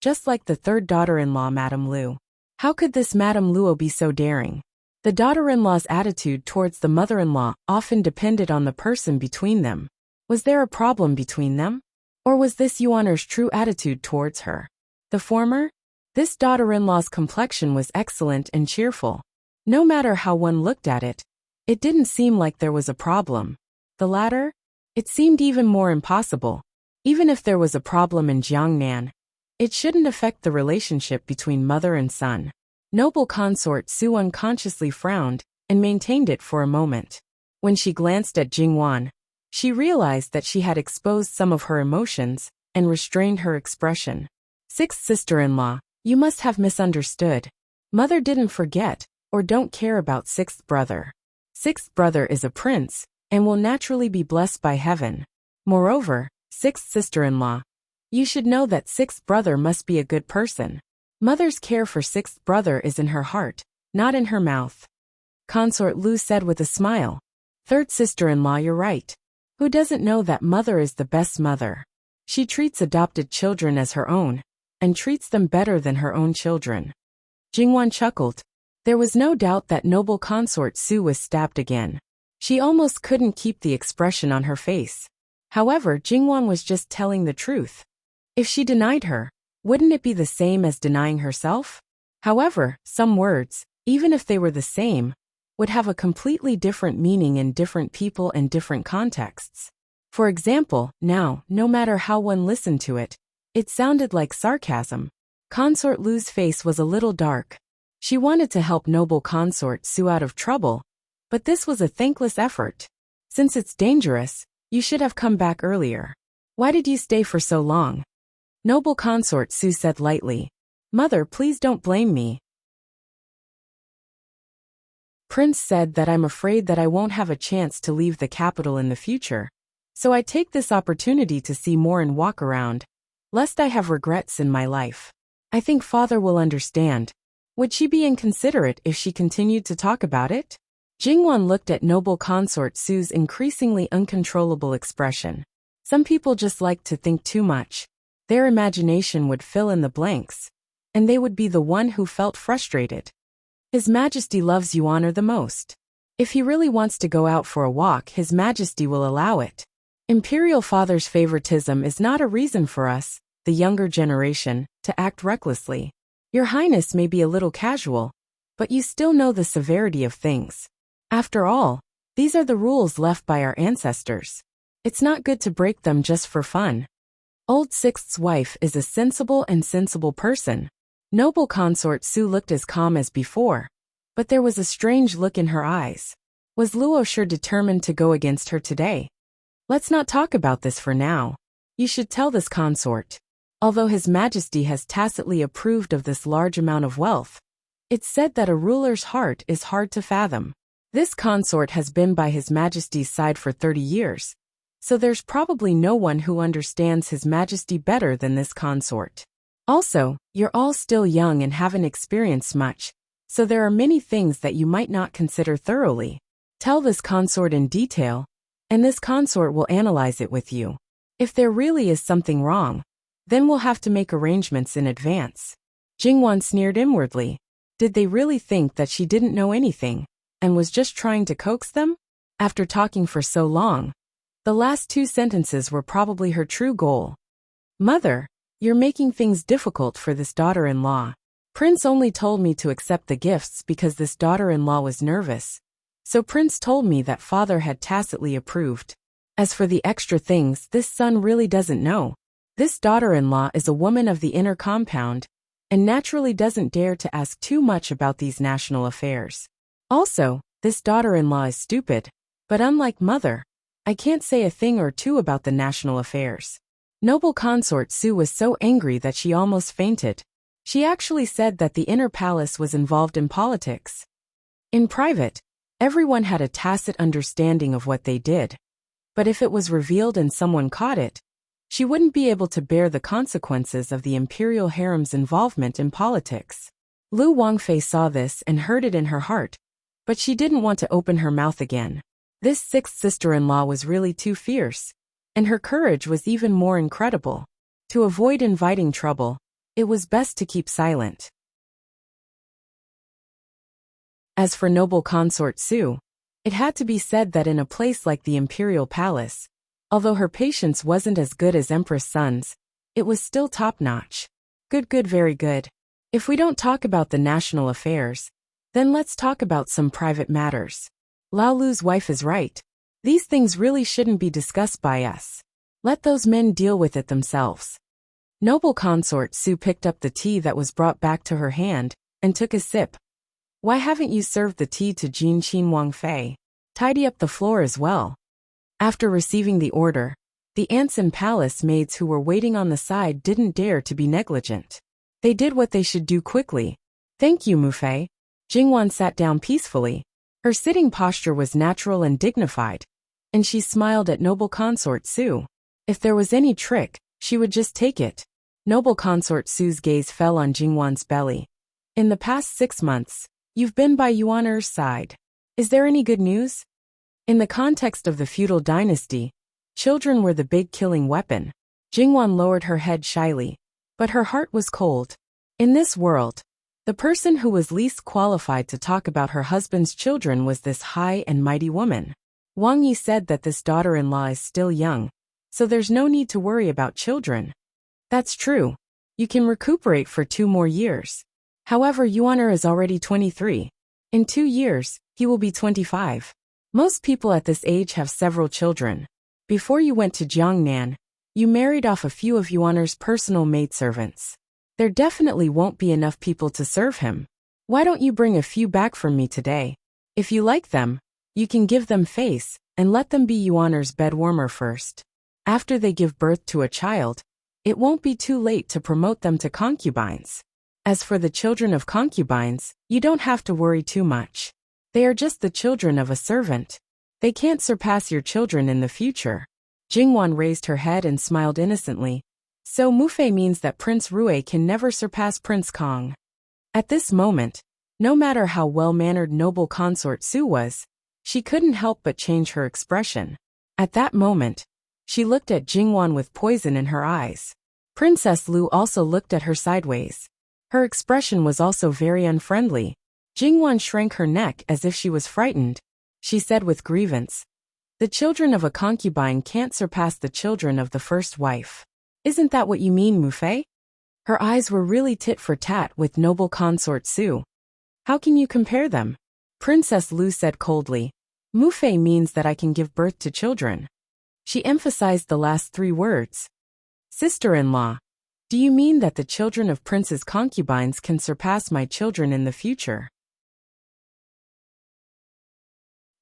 A: just like the third daughter-in-law, Madame Lu. How could this Madame Luo be so daring? The daughter-in-law's attitude towards the mother-in-law often depended on the person between them. Was there a problem between them? Or was this Yuaner's true attitude towards her? The former? This daughter-in-law's complexion was excellent and cheerful. No matter how one looked at it, it didn't seem like there was a problem. The latter? It seemed even more impossible. Even if there was a problem in Jiangnan, it shouldn't affect the relationship between mother and son. Noble consort Su unconsciously frowned and maintained it for a moment. When she glanced at Jingwan, she realized that she had exposed some of her emotions and restrained her expression. Sixth sister-in-law, you must have misunderstood. Mother didn't forget or don't care about sixth brother. Sixth brother is a prince and will naturally be blessed by heaven. Moreover, sixth sister-in-law, you should know that sixth brother must be a good person. Mother's care for sixth brother is in her heart, not in her mouth. Consort Lu said with a smile. Third sister-in-law, you're right. Who doesn't know that mother is the best mother? She treats adopted children as her own, and treats them better than her own children. Jingwan chuckled. There was no doubt that noble consort Su was stabbed again. She almost couldn't keep the expression on her face. However, Jingwan was just telling the truth. If she denied her, wouldn't it be the same as denying herself? However, some words, even if they were the same, would have a completely different meaning in different people and different contexts. For example, now, no matter how one listened to it, it sounded like sarcasm. Consort Lu's face was a little dark. She wanted to help noble consort Su out of trouble, but this was a thankless effort. Since it's dangerous, you should have come back earlier. Why did you stay for so long? Noble consort Su said lightly. Mother, please don't blame me. Prince said that I'm afraid that I won't have a chance to leave the capital in the future, so I take this opportunity to see more and walk around, lest I have regrets in my life. I think father will understand. Would she be inconsiderate if she continued to talk about it? Jingwan looked at noble consort Su's increasingly uncontrollable expression. Some people just like to think too much. Their imagination would fill in the blanks, and they would be the one who felt frustrated. His Majesty loves Yuan the most. If he really wants to go out for a walk, His Majesty will allow it. Imperial father's favoritism is not a reason for us, the younger generation, to act recklessly. Your Highness may be a little casual, but you still know the severity of things. After all, these are the rules left by our ancestors. It's not good to break them just for fun. Old Sixth's wife is a sensible person. Noble consort Su looked as calm as before, but there was a strange look in her eyes. Was Luo sure determined to go against her today? Let's not talk about this for now. You should tell this consort. Although His Majesty has tacitly approved of this large amount of wealth, it's said that a ruler's heart is hard to fathom. This consort has been by His Majesty's side for 30 years, so there's probably no one who understands His Majesty better than this consort. Also, you're all still young and haven't experienced much, so there are many things that you might not consider thoroughly. Tell this consort in detail, and this consort will analyze it with you. If there really is something wrong, then we'll have to make arrangements in advance. Jingwan sneered inwardly. Did they really think that she didn't know anything, and was just trying to coax them? After talking for so long, the last two sentences were probably her true goal. Mother, you're making things difficult for this daughter-in-law. Prince only told me to accept the gifts because this daughter-in-law was nervous, so Prince told me that father had tacitly approved. As for the extra things, this son really doesn't know. This daughter-in-law is a woman of the inner compound, and naturally doesn't dare to ask too much about these national affairs. Also, this daughter-in-law is stupid, but unlike mother, I can't say a thing or two about the national affairs. Noble consort Su was so angry that she almost fainted. She actually said that the inner palace was involved in politics. In private, everyone had a tacit understanding of what they did. But if it was revealed and someone caught it, she wouldn't be able to bear the consequences of the imperial harem's involvement in politics. Lu Wangfei saw this and heard it in her heart, but she didn't want to open her mouth again. This sixth sister-in-law was really too fierce, and her courage was even more incredible. To avoid inviting trouble, it was best to keep silent. As for noble consort Su, it had to be said that in a place like the imperial palace, although her patience wasn't as good as Empress Sun's, it was still top-notch. Good, very good. If we don't talk about the national affairs, then let's talk about some private matters. Lao Lu's wife is right. These things really shouldn't be discussed by us. Let those men deal with it themselves. Noble consort Su picked up the tea that was brought back to her hand, and took a sip. Why haven't you served the tea to Jin Qin Wang Fei? Tidy up the floor as well. After receiving the order, the ants and palace maids who were waiting on the side didn't dare to be negligent. They did what they should do quickly. Thank you, Mufei. Jingwan sat down peacefully. Her sitting posture was natural and dignified, and she smiled at noble consort Su. If there was any trick, she would just take it. Noble consort Su's gaze fell on Jingwan's belly. In the past 6 months, you've been by Yuan'er's side. Is there any good news? In the context of the feudal dynasty, children were the big killing weapon. Jingwan lowered her head shyly, but her heart was cold. In this world, the person who was least qualified to talk about her husband's children was this high and mighty woman. Wang Yi said that this daughter-in-law is still young, so there's no need to worry about children. That's true. You can recuperate for 2 more years. However, Yuan'er is already 23. In 2 years, he will be 25. Most people at this age have several children. Before you went to Jiangnan, you married off a few of Yuan'er's personal maidservants. There definitely won't be enough people to serve him. Why don't you bring a few back from me today? If you like them, you can give them face, and let them be Yuan'er's bedwarmer first. After they give birth to a child, it won't be too late to promote them to concubines. As for the children of concubines, you don't have to worry too much. They are just the children of a servant. They can't surpass your children in the future. Jingwan raised her head and smiled innocently. So Mufei means that Prince Rui can never surpass Prince Kong. At this moment, no matter how well-mannered noble consort Su was, she couldn't help but change her expression. At that moment, she looked at Jingwan with poison in her eyes. Princess Lu also looked at her sideways. Her expression was also very unfriendly. Jingwan shrank her neck as if she was frightened. She said with grievance, "The children of a concubine can't surpass the children of the first wife. Isn't that what you mean, Mufei?" Her eyes were really tit for tat with noble consort Su. "How can you compare them?" Princess Lu said coldly. "Mufei means that I can give birth to children." She emphasized the last 3 words. "Sister-in-law, do you mean that the children of princes' concubines can surpass my children in the future?"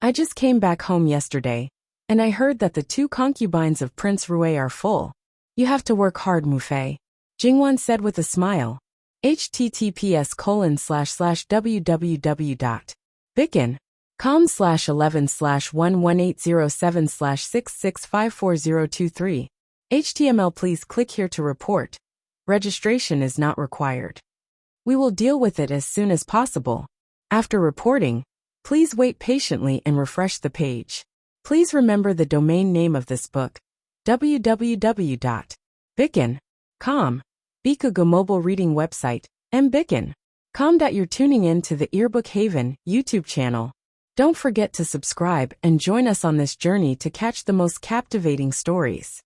A: "I just came back home yesterday, and I heard that the 2 concubines of Prince Rui are full. You have to work hard, Mufei," Jingwan said with a smile. https://www.bicken.com/11/11807/66544023. HTML. Please click here to report. Registration is not required. We will deal with it as soon as possible. After reporting, please wait patiently and refresh the page. Please remember the domain name of this book, www.bicken.com. Bikugo mobile reading website, mbicken.com. You're tuning in to the Earbook Haven YouTube channel. Don't forget to subscribe and join us on this journey to catch the most captivating stories.